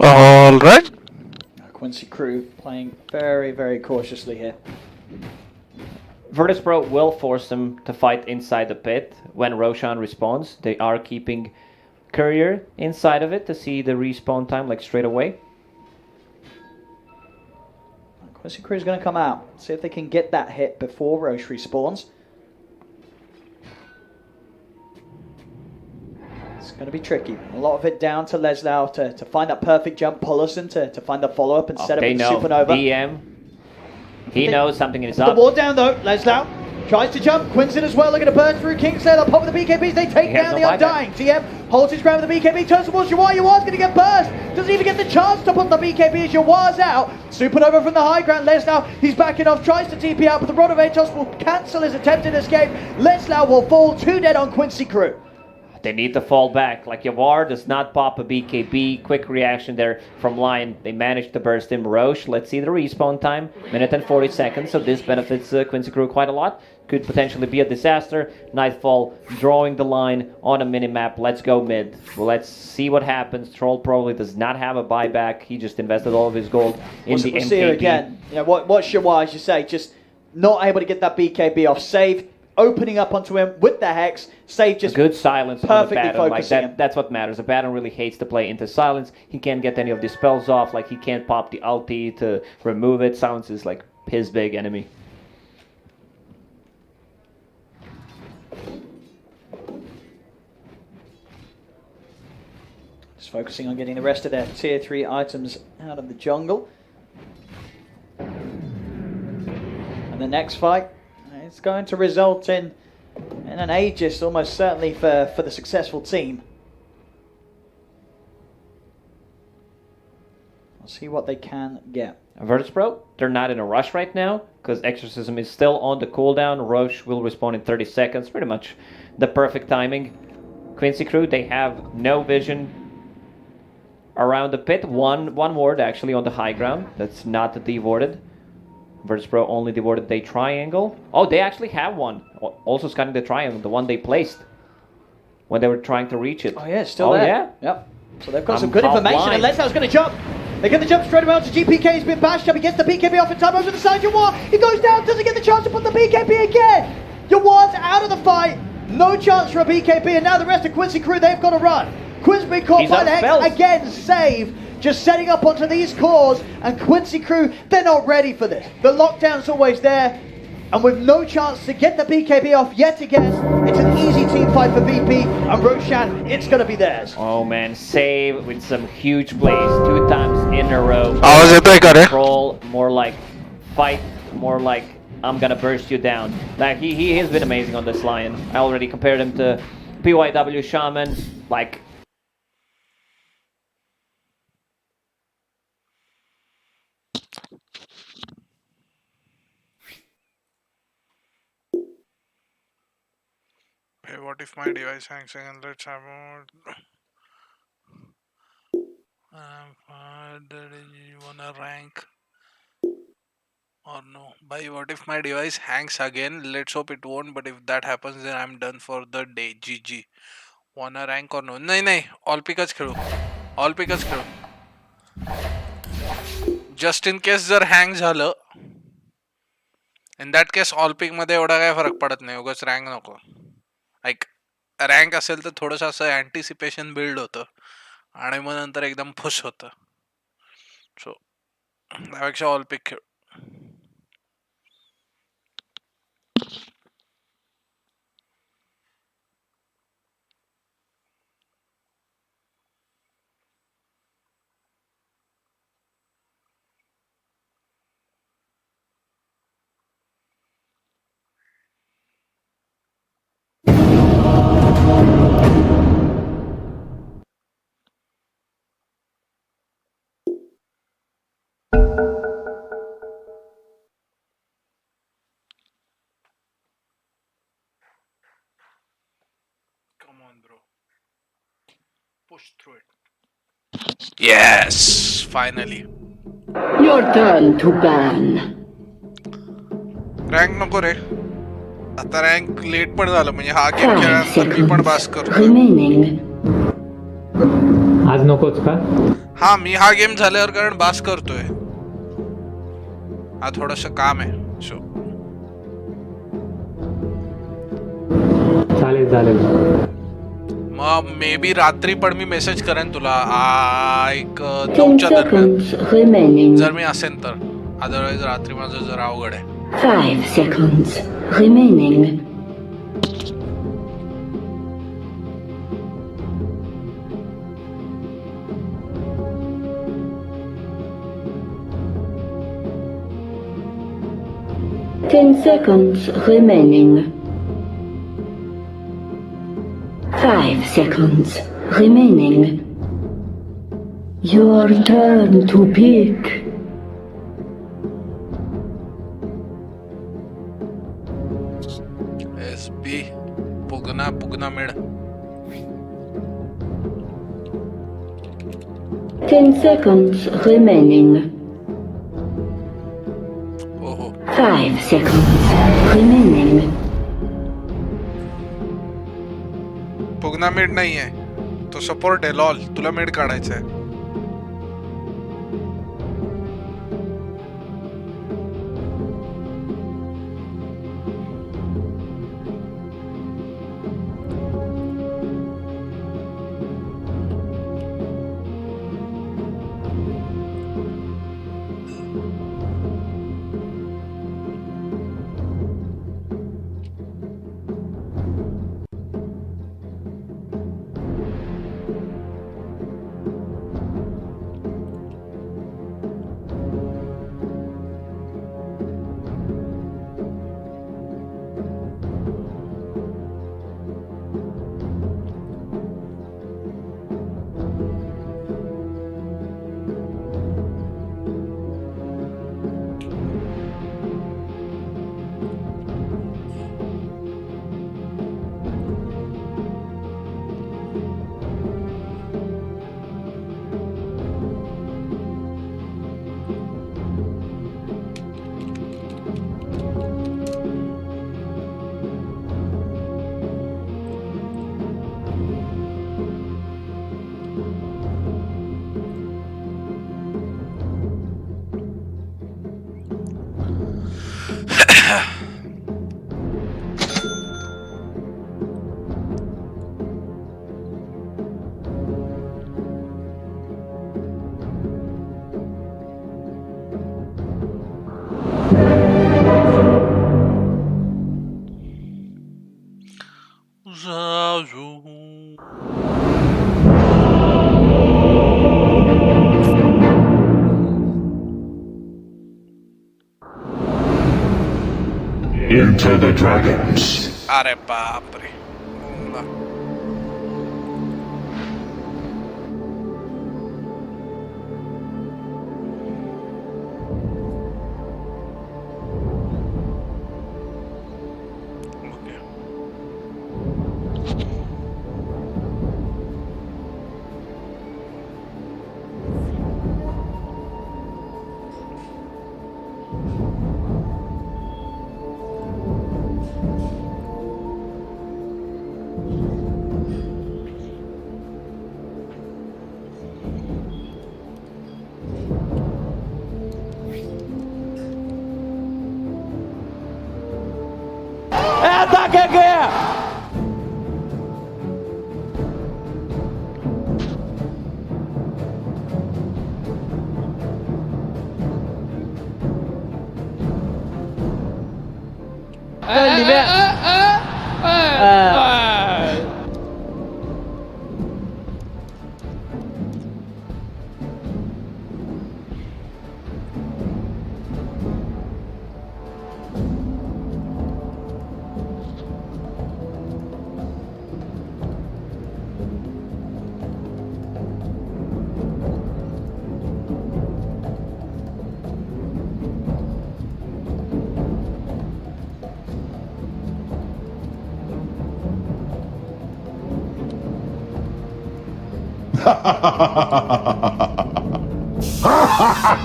A: All right.
L: Quincy Crew playing very, very cautiously here.
K: Virtus Pro will force them to fight inside the pit when Roshan respawns. They are keeping Courier inside of it to see the respawn time like straight away.
L: Quincy Crew is going to come out, see if they can get that hit before Roche respawns. It's going to be tricky. A lot of it down to Leslau to find that perfect jump. Pullerson to find the follow-up and set up the supernova.
K: DM. He knows something is
L: up. The wall down though. Leslau tries to jump. Quincy as well looking to burst through Kingslayer. They'll pop with the BKBs. They take down the Undying. TM holds his ground with the BKB. Turns towards Jawar. Jawar's going to get burst. Doesn't even get the chance to put the BKB as Jawar's out. Supernova from the high ground. Leslau, he's backing off. Tries to TP out, but the Rod of Atos will cancel his attempted escape. Leslau will fall 2 dead on Quincy Crew.
K: They need to fall back. Like Yavar does not pop a BKB. Quick reaction there from Lion. They managed to burst him. Roche, let's see the respawn time. 1 minute and 40 seconds. So this benefits Quincy Crew quite a lot. Could potentially be a disaster. Nightfall drawing the line on a minimap. Let's go mid. Well, let's see what happens. Troll probably does not have a buyback. He just invested all of his gold in the MKB.
L: We'll see it again. You know, what's Shawar, as you say, just not able to get that BKB off. Save. Opening up onto him with the Hex. Save just
K: a good silence
L: perfectly
K: on the Baron.
L: focusing
K: like that's what matters. The Baron really hates to play into silence. He can't get any of the spells off. Like he can't pop the ulti to remove it. Silence is like his big enemy.
L: Just focusing on getting the rest of their tier 3 items out of the jungle. And the next fight, it's going to result in an Aegis almost certainly for the successful team. We'll see what they can get.
K: Virtus Pro, they're not in a rush right now because Exorcism is still on the cooldown. Roche will respawn in 30 seconds. Pretty much the perfect timing. Quincy Crew, they have no vision around the pit. One ward actually on the high ground. That's not dewarded. Virtus Pro only dewarded the triangle. Oh, they actually have one. Also scanning the triangle, the one they placed when they were trying to reach it.
L: Oh yeah, it's still there.
K: Yeah?
L: Yep. So they've got some good information, and Leslau's going to jump. They get the jump straight away onto GPK. He's been bashed up. He gets the BKB off in time over the side. Jawar, he goes down, doesn't get the chance to put the BKB again. Jawar's out of the fight. No chance for a BKB, and now the rest of Quincy Crew, they've got to run. Quinn's been caught
K: He's
L: by the Hex
K: unspelled.
L: again, save. Just setting up onto these cores, and Quincy Crew, they're not ready for this. The lockdown's always there, and with no chance to get the BKB off yet again, it's an easy team fight for VP, and Roshan, it's going to be theirs.
K: Oh man, save with some huge plays 2 times in a row.
A: आवाज येतोय का रे?
K: Control, more like fight, more like I'm gonna burst you down. Like he has been amazing on this Lion. I already compared him to PYW Shaman. Like
A: Hey, what if my device hangs again? Let's have more. You wanna rank or no? Bhai, what if my device hangs again? Let's hope it won't, but if that happens, then I'm done for the day. GG. Wanna rank or no? नहीं, all pickers खेळू. All pickers खेळू. Just in case जर hang झालं, in that case all pick मध्ये एवढा काय फरक पडत नाही. उगाच rank नको. Like रँक असेल तर थोडंसं असं अँटिसिपेशन बिल्ड होतं आणि मग नंतर एकदम फुश होतं. सो त्यापेक्षा ऑल पिक खेळ. Come on, bro. Push through it. Yes, finally.
B: Your turn to ban.
A: Rank नको रे. आता रँक लेट पण झालं म्हणजे हा गेम खेळल्यानंतर मी पण बास करतो.
B: Remaining.
T: आज नकोच का?
A: हा मी हा गेम झाल्यावर कारण बास करतोय. हा थोडंसं काम आहे. सो
T: चालेल.
A: मग मे बी रात्री पण मी मेसेज करेन तुला एक 9च्या दरम्यान जर मी असेन तर. अदरवाईज रात्री माझं जरा अवघड आहे.
B: 5 seconds remaining. Ten seconds remaining. 5 seconds remaining. Your turn to pick.
A: SB Pugna mid.
B: 10 seconds remaining. 5 seconds remaining.
A: पुगना mid नाही आहे. तो सपोर्ट आहे. लॉल तुला मिड काढायचं आहे.
D: Into the dragons.
A: अरे बाप रे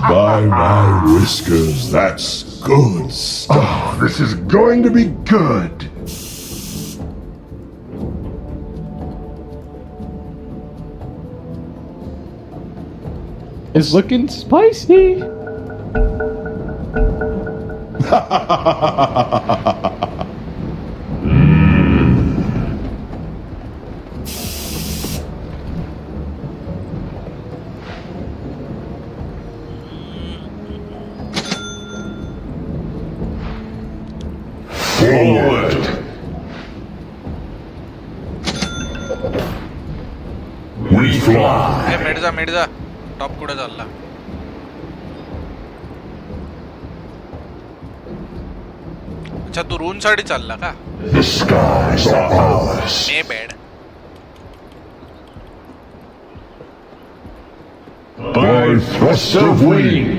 D: By my whiskers, that's good stuff. Oh, this is going to be good.
F: It's looking spicy.
D: Forward. We fly.
A: Mid जा टॉप कुठे चालला अच्छा तू रून साठी चालला का
D: The skies are ours.
A: May bed
D: By thrust of wing.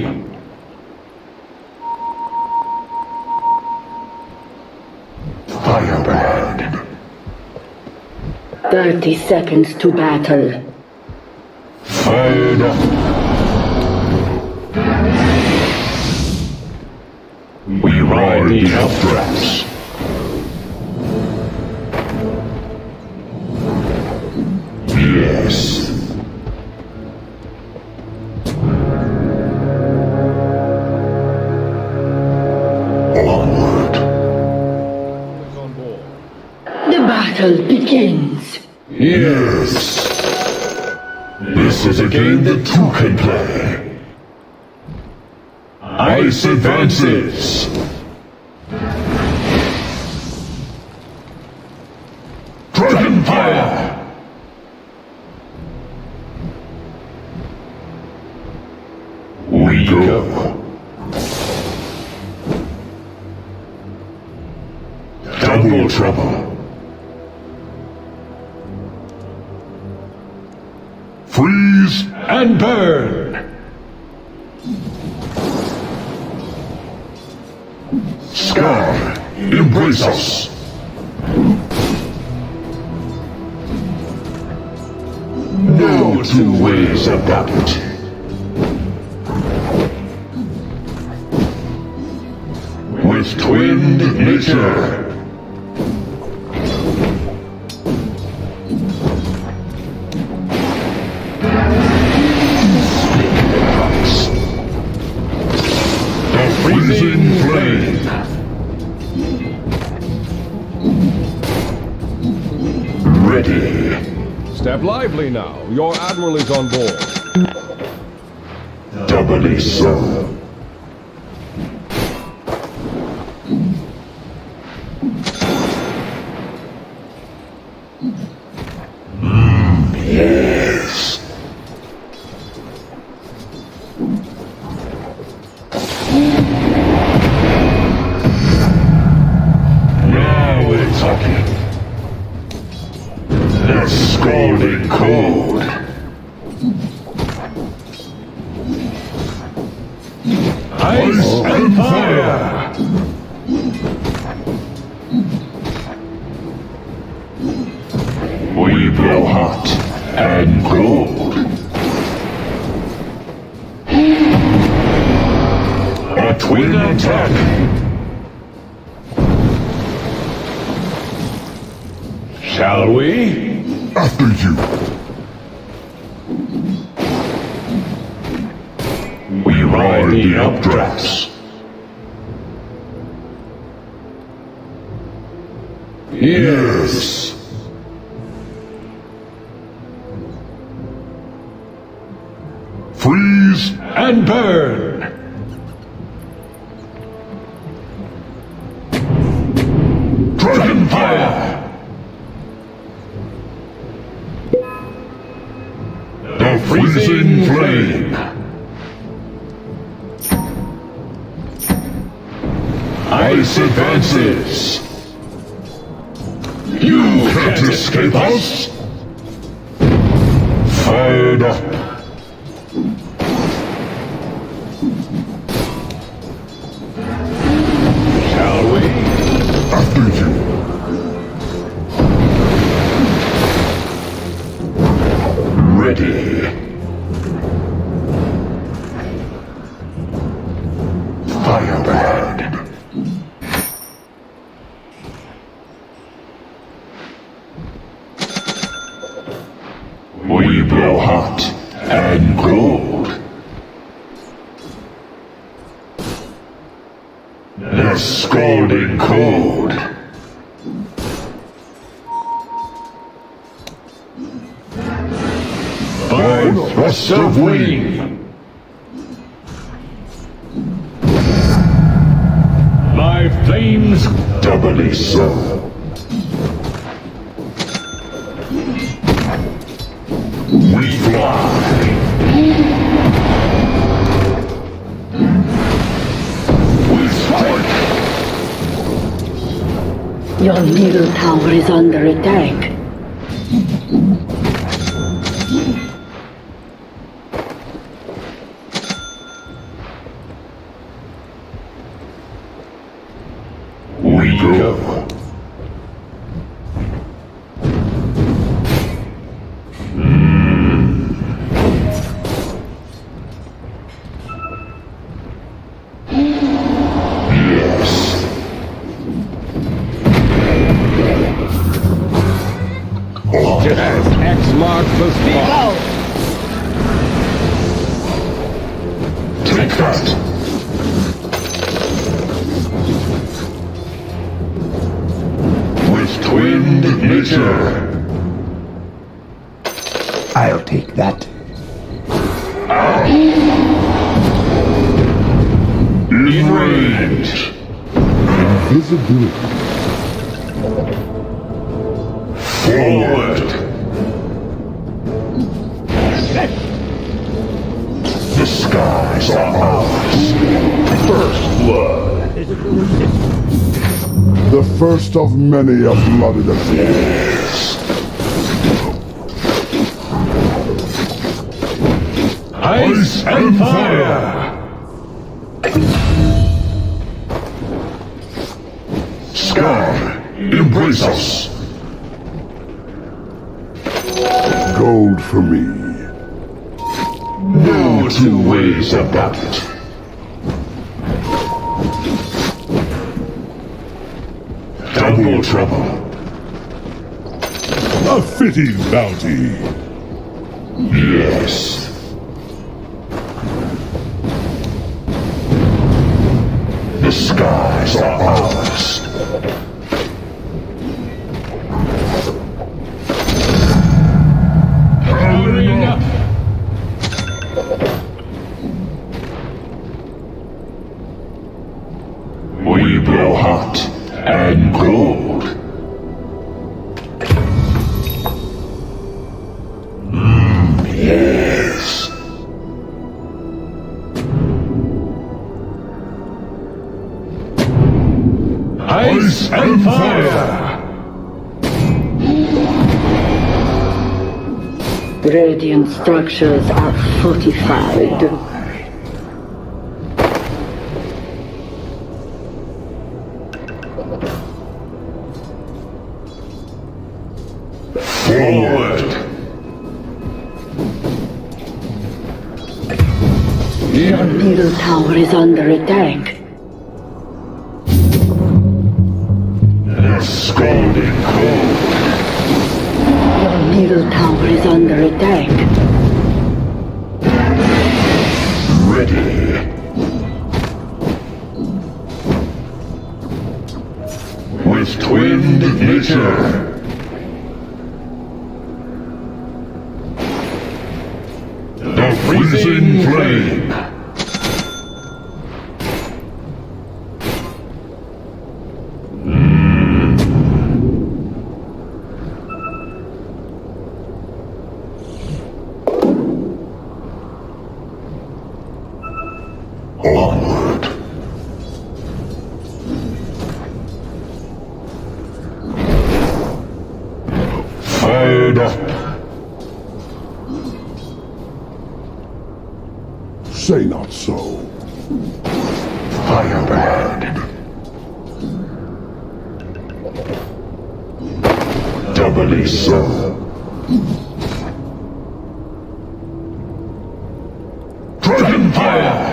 D: Fireband.
B: 30 seconds to battle.
D: Fired up. We ride the updrafts. Yes. Onward.
B: The battle begins.
D: Yes. This is a game that two can play. Ice advances. Dragon fire. We go. Double trouble. Freeze and burn. Scar, embrace us. No two ways about it. With twinned nature. Freezing flame. Ready.
U: Step lively now. Your admiral is on board.
D: Doubly so. scalding cold. Ice and fire. We blow hot and cold. A twin attack. Shall we? After you. We ride the updrafts. Yes. Freeze and burn. Dragon fire. The freezing flame. Ice advances. You can't escape us. Fired up. Shall we? After you. Ready. Fireband. We blow hot and cold. The scalding cold. By thrust of wing. My flames doubly so. We fly. We strike.
B: Your middle tower is under attack.
D: We go.
U: X marks the spot.
D: Take that. With twinned nature.
J: I'll take that.
D: In range.
J: Invisibility.
D: Forward. The skies are ours. First blood.
E: The first of many a blooded affairs.
D: Ice and fire. Sky, embrace us.
E: Gold for me.
D: No two ways about it. Double trouble.
E: A fitting bounty.
D: Yes. The skies are ours. Powering up. We blow hot and cold. Yes. Ice and
B: Radiant structures are fortified.
D: Forward!
B: Your middle tower is under attack.
D: Scalding cold.
B: Your middle tower is under attack.
D: Ready. With twinned nature. The freezing flame. Onward. Fired up.
E: Say not so.
D: Firebrand. Doubly so. Dragon fire!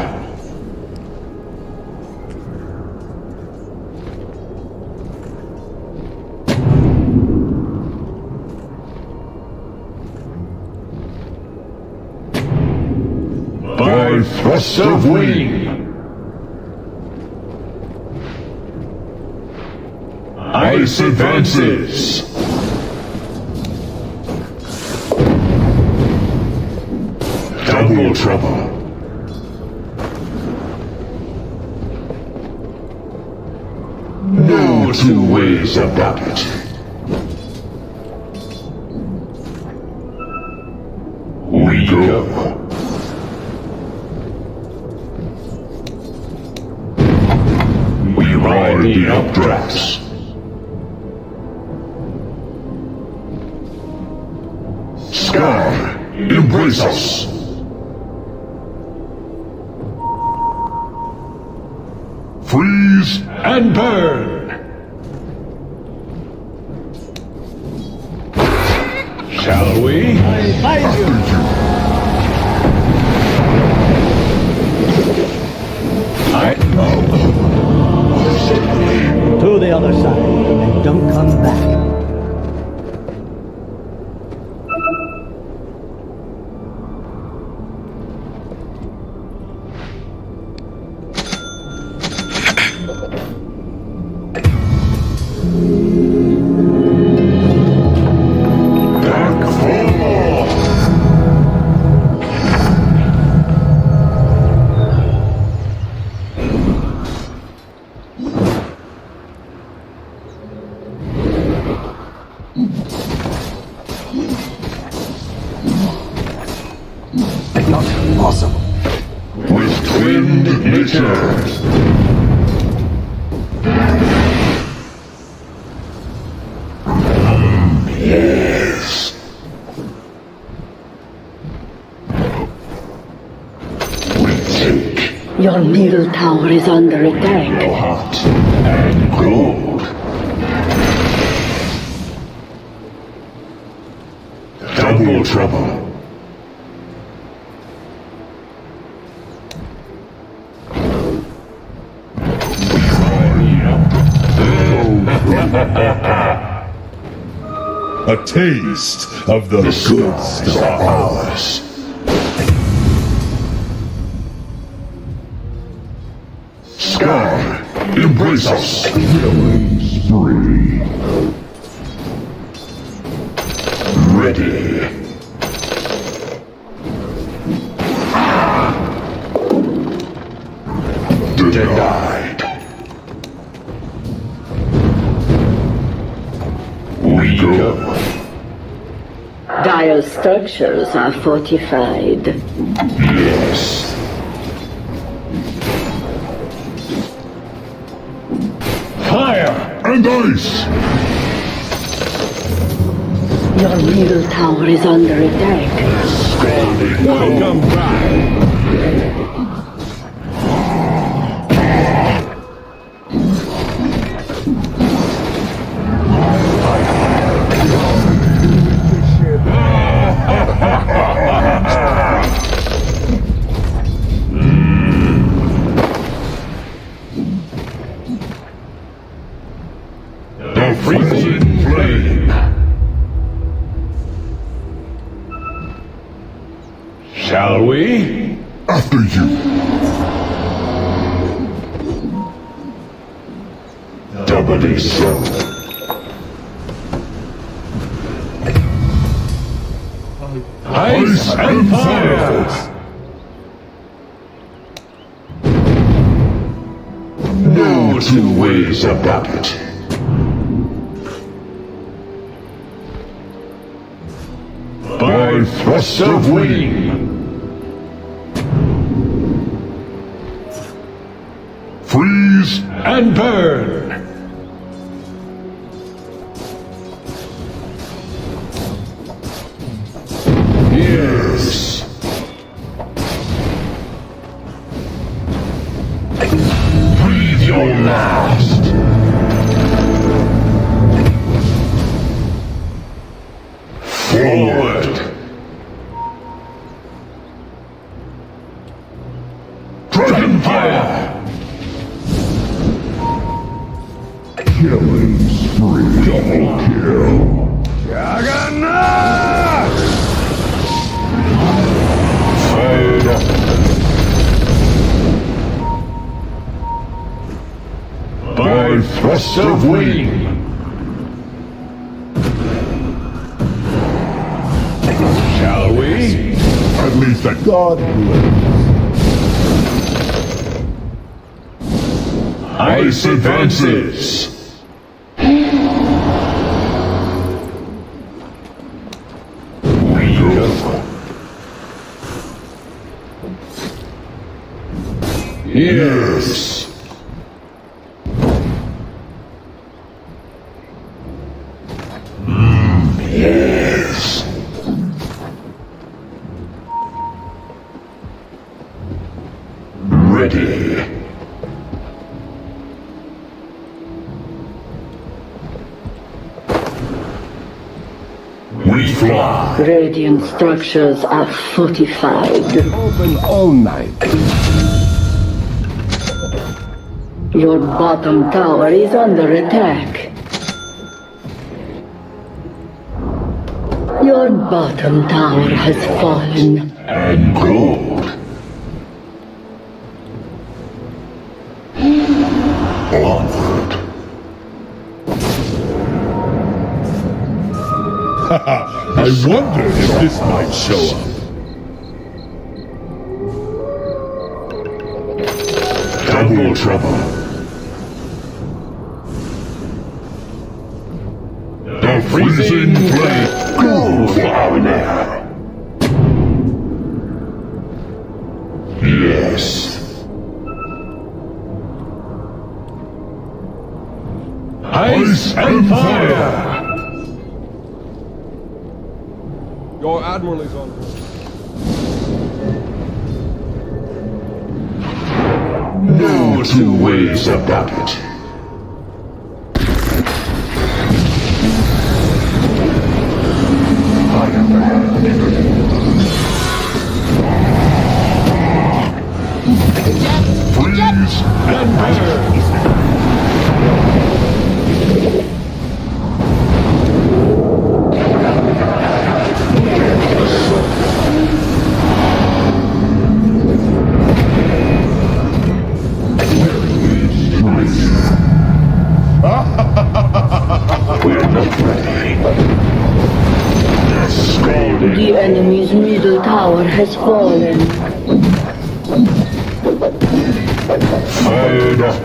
D: By thrust of wing. Ice advances. Double trouble. No two ways about it. We go. We ride the updrafts. Sky, embrace us. Freeze and burn. Shall we?
L: I find you.
D: I know.
L: To the other side, and don't come back.
D: Not possible. With twinned nature. Yes. We take.
B: Your middle tower is under attack.
D: Hot and cold. Double trouble. A taste of the good stuff. Ours. Sky, embrace us. Killing spree. Ready. Denied. We go.
B: Dire structures are fortified.
D: Yes. Fire and ice.
B: Your middle tower is under attack.
U: Welcome back.
D: The freezing flame.
U: Shall we?
D: After you. Doubly so.
U: Ice and fire!
D: No two ways about it.
U: By thrust of wing!
D: Freeze
U: and burn!
D: Yes. Breathe your last. Forward. Dragon fire.
E: Killing spree.
D: Double kill.
U: Juggernaut!
D: Fired up.
U: By thrust of wing! Shall we?
D: At least that God
U: Ice advances!
D: Yes. Yes. Ready. We fly.
B: Radiant structures are fortified.
J: Open all night.
B: Your bottom tower is under attack. Your bottom tower has fallen.
D: And gold. Onward.
E: I wonder if this might show up.
D: Double trouble. The freezing flame. Go down there. Yes.
U: Ice and fire! Your admiral is on.
D: No two ways about it.
U: Freeze and burn!
D: We're not ready. Scalding.
B: The enemy's middle tower has fallen.
D: Fired up.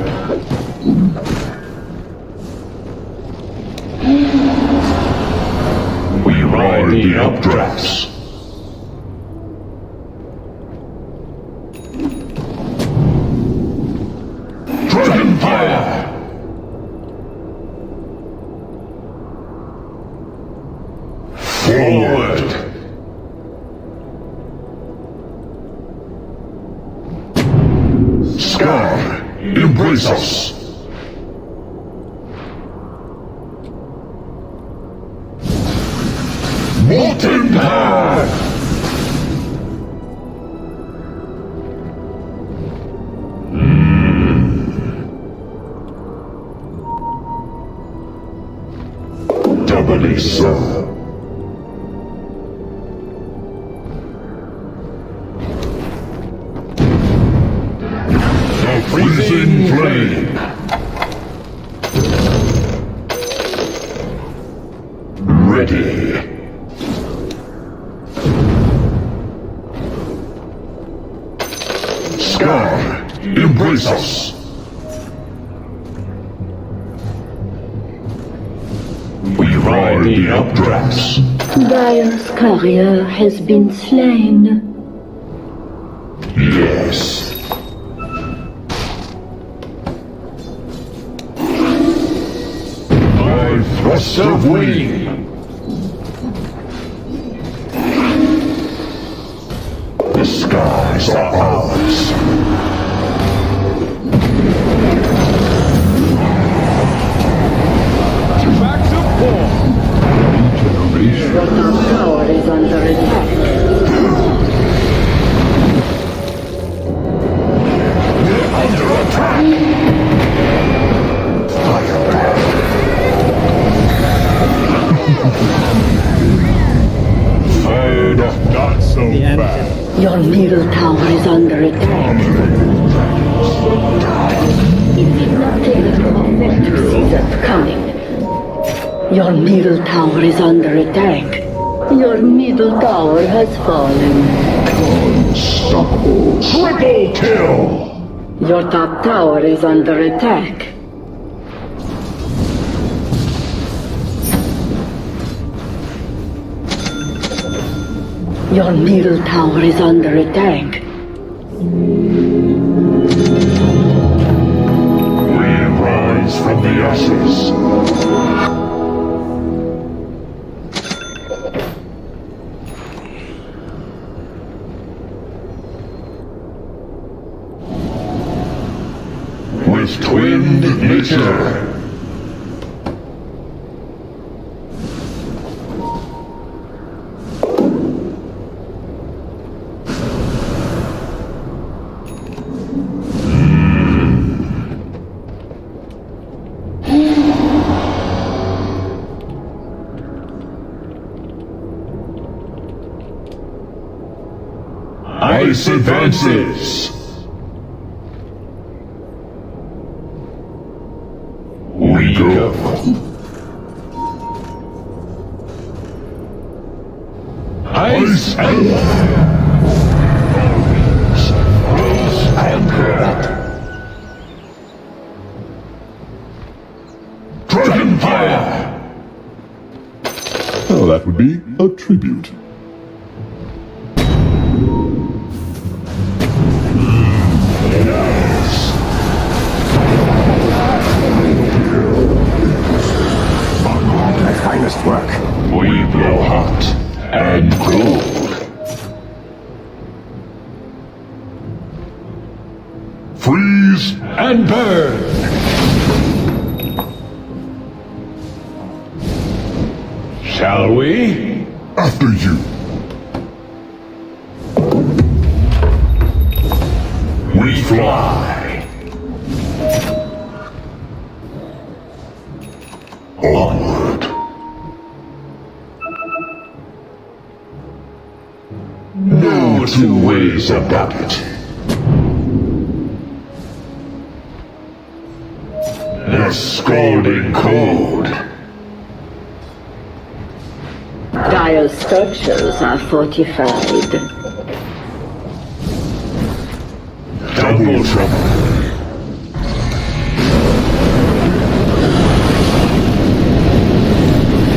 D: We ride the updrafts. Dragon fire! Forward! Sky, embrace us! Molten Power! Doubly so. The freezing flame. Ready. Sky, embrace us. We ride the updrafts.
B: Dire's courier has been slain.
D: Yes. By thrust of wing. The skies are ours.
U: Back to form.
B: Your top tower is under attack.
D: Under attack! Fired off, not so fast.
B: Your middle tower is under attack. It did not take the prophet to see that coming. Your middle tower is under attack. Your middle tower has fallen.
D: Unstoppable. Triple kill!
B: Your top tower is under attack. Your middle tower is under attack.
D: We rise from the ashes. With twinned nature. Ice advances. We go. Ice and Dragon Fire.
E: Oh, that would be a tribute.
D: My finest work. We blow hot and cold. Freeze and burn. Shall we? After you. We fly. Onward. No two ways about it. The scalding cold.
B: Dire structures are fortified.
D: Double trouble.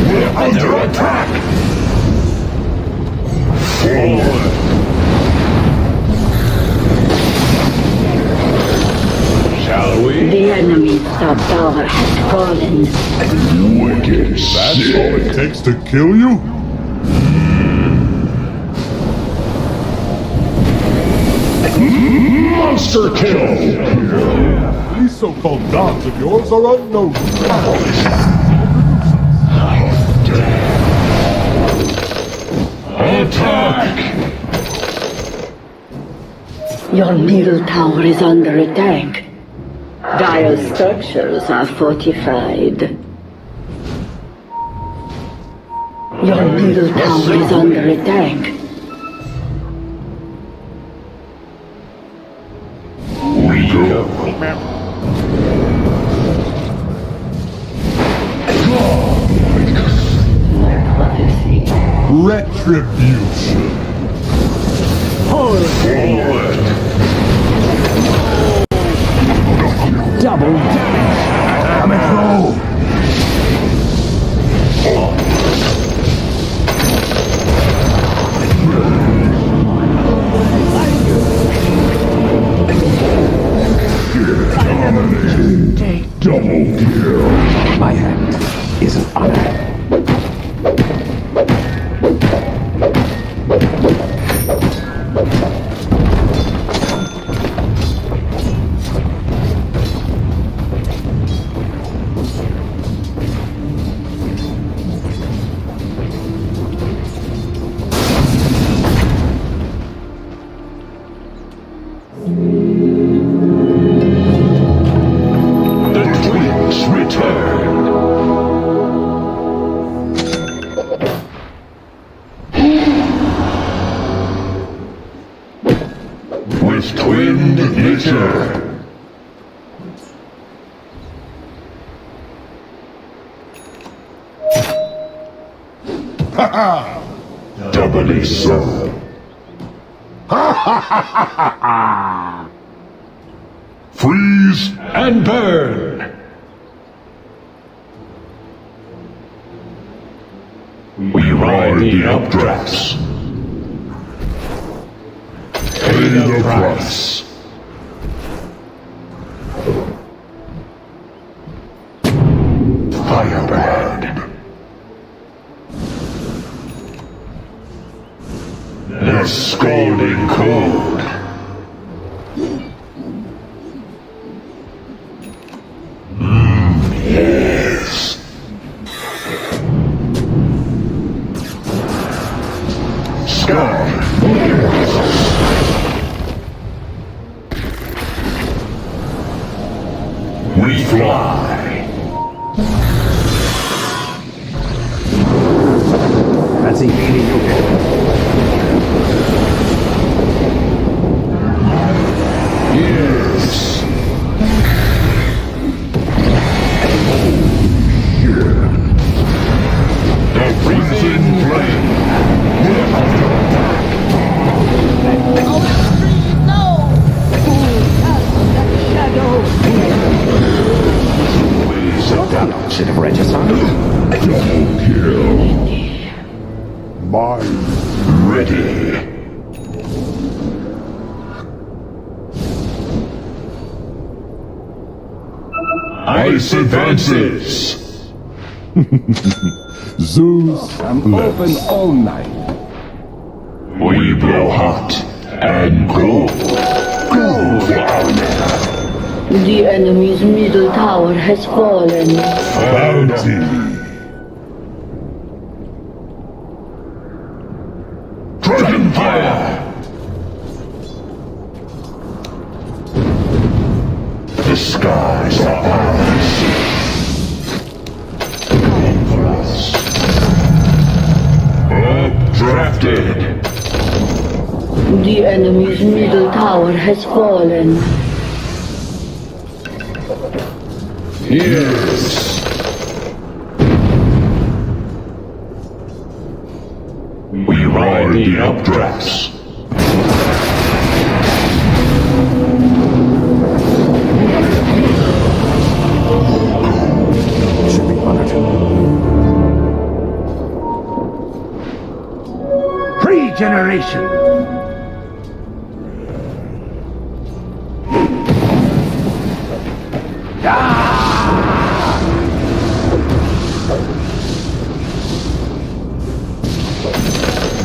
D: We're under attack. Forward. Shall we?
B: The enemy's top tower has fallen.
D: Wicked.
E: That's all it takes to kill you?
D: Monster kill!
E: These so-called gods of yours are unknown.
D: Attack!
B: Your middle tower is under attack. Dire structures are fortified. Your middle tower is under attack.
D: We go. Retribution. Forward.
O: Double damage. Coming through.
D: Double kill.
O: My hand is an honor.
D: With twinned nature. Ha ha! Doubly so. Ha ha ha ha ha ha! Freeze and burn! We ride the updrafts. Pay the price. Firebrand. The scalding cold. Yes. Sky. We fly.
O: That's a
D: Yes. The freezing flame.
O: Sit down, should have regicide.
D: Double kill.
E: Mine.
D: Ready. Ice advances.
E: Zeus, I'm open all night.
D: We blow hot and go. Go down.
B: The enemy's middle tower has fallen.
D: Bounty. Dragon fire. The skies are ours. Come for us. Updrafted.
B: The enemy's middle tower has fallen.
D: Yes. We ride the updrafts.
O: Should be honored. Pre-generation.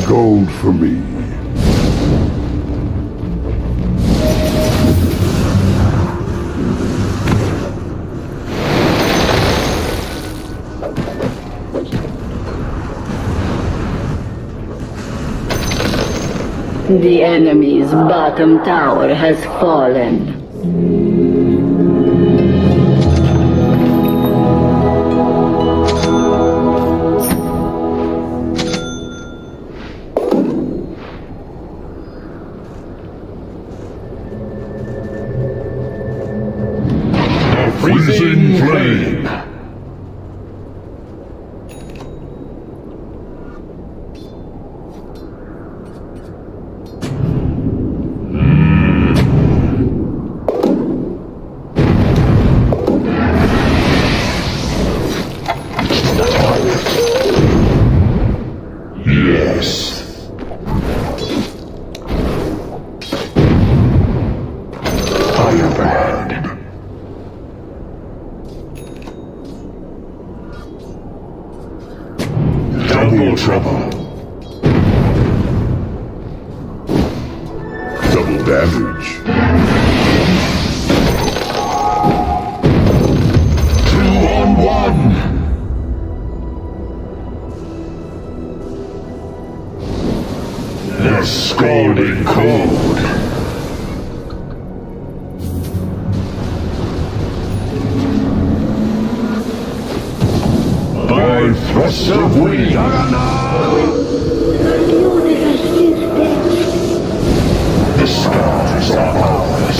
E: Gold for me.
B: The enemy's bottom tower has fallen.
D: Freezing flame. Yes. Fireband. Double trouble. Double damage. 2-on-1. The scalding cold. By thrust of wind. The skies are ours.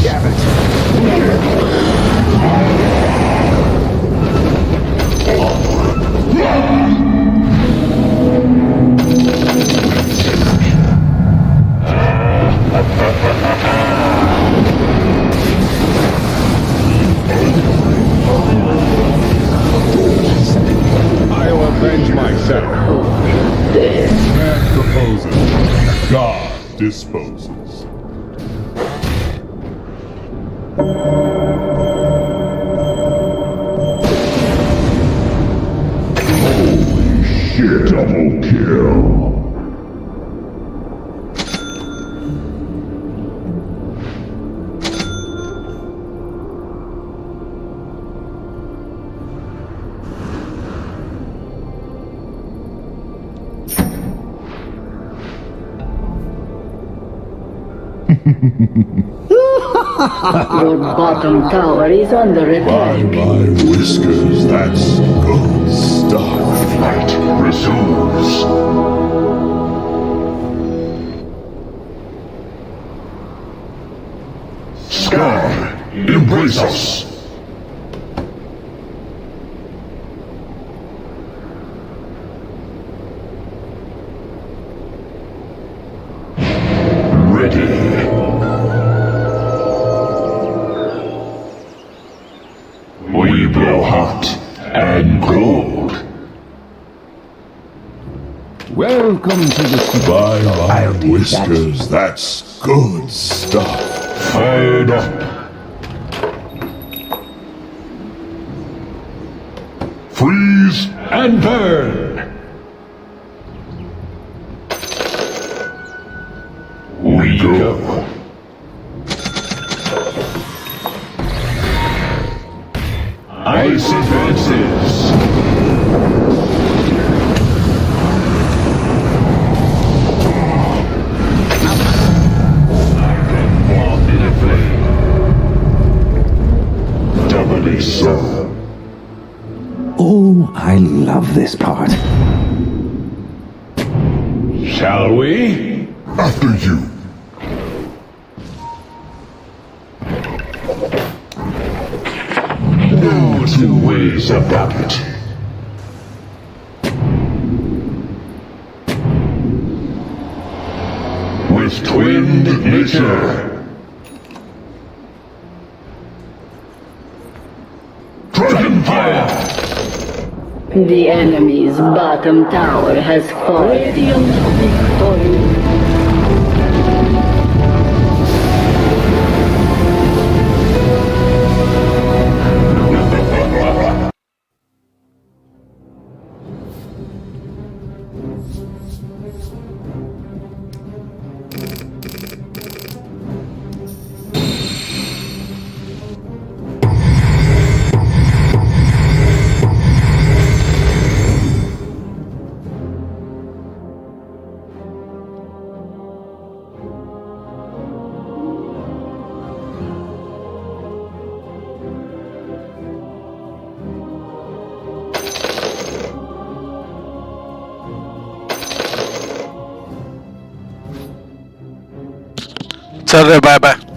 U: I'll avenge myself.
D: Man proposes, God disposes. Holy shit, double kill.
B: Your bottom tower is under attack.
D: By my whiskers, that's good stuff. Flight resumes. Sky, embrace us. We blow hot and cold.
C: Welcome to the
D: By my whiskers, that's good stuff. Fired up. Freeze and burn. We go. Ice advances. Walk in a flame. Doubly so.
J: Oh, I love this part.
D: Shall we? After you. No two ways about it. With twinned nature. Dragon fire!
B: The enemy's bottom tower has fallen. Radiant victory.
A: चल रहे bye bye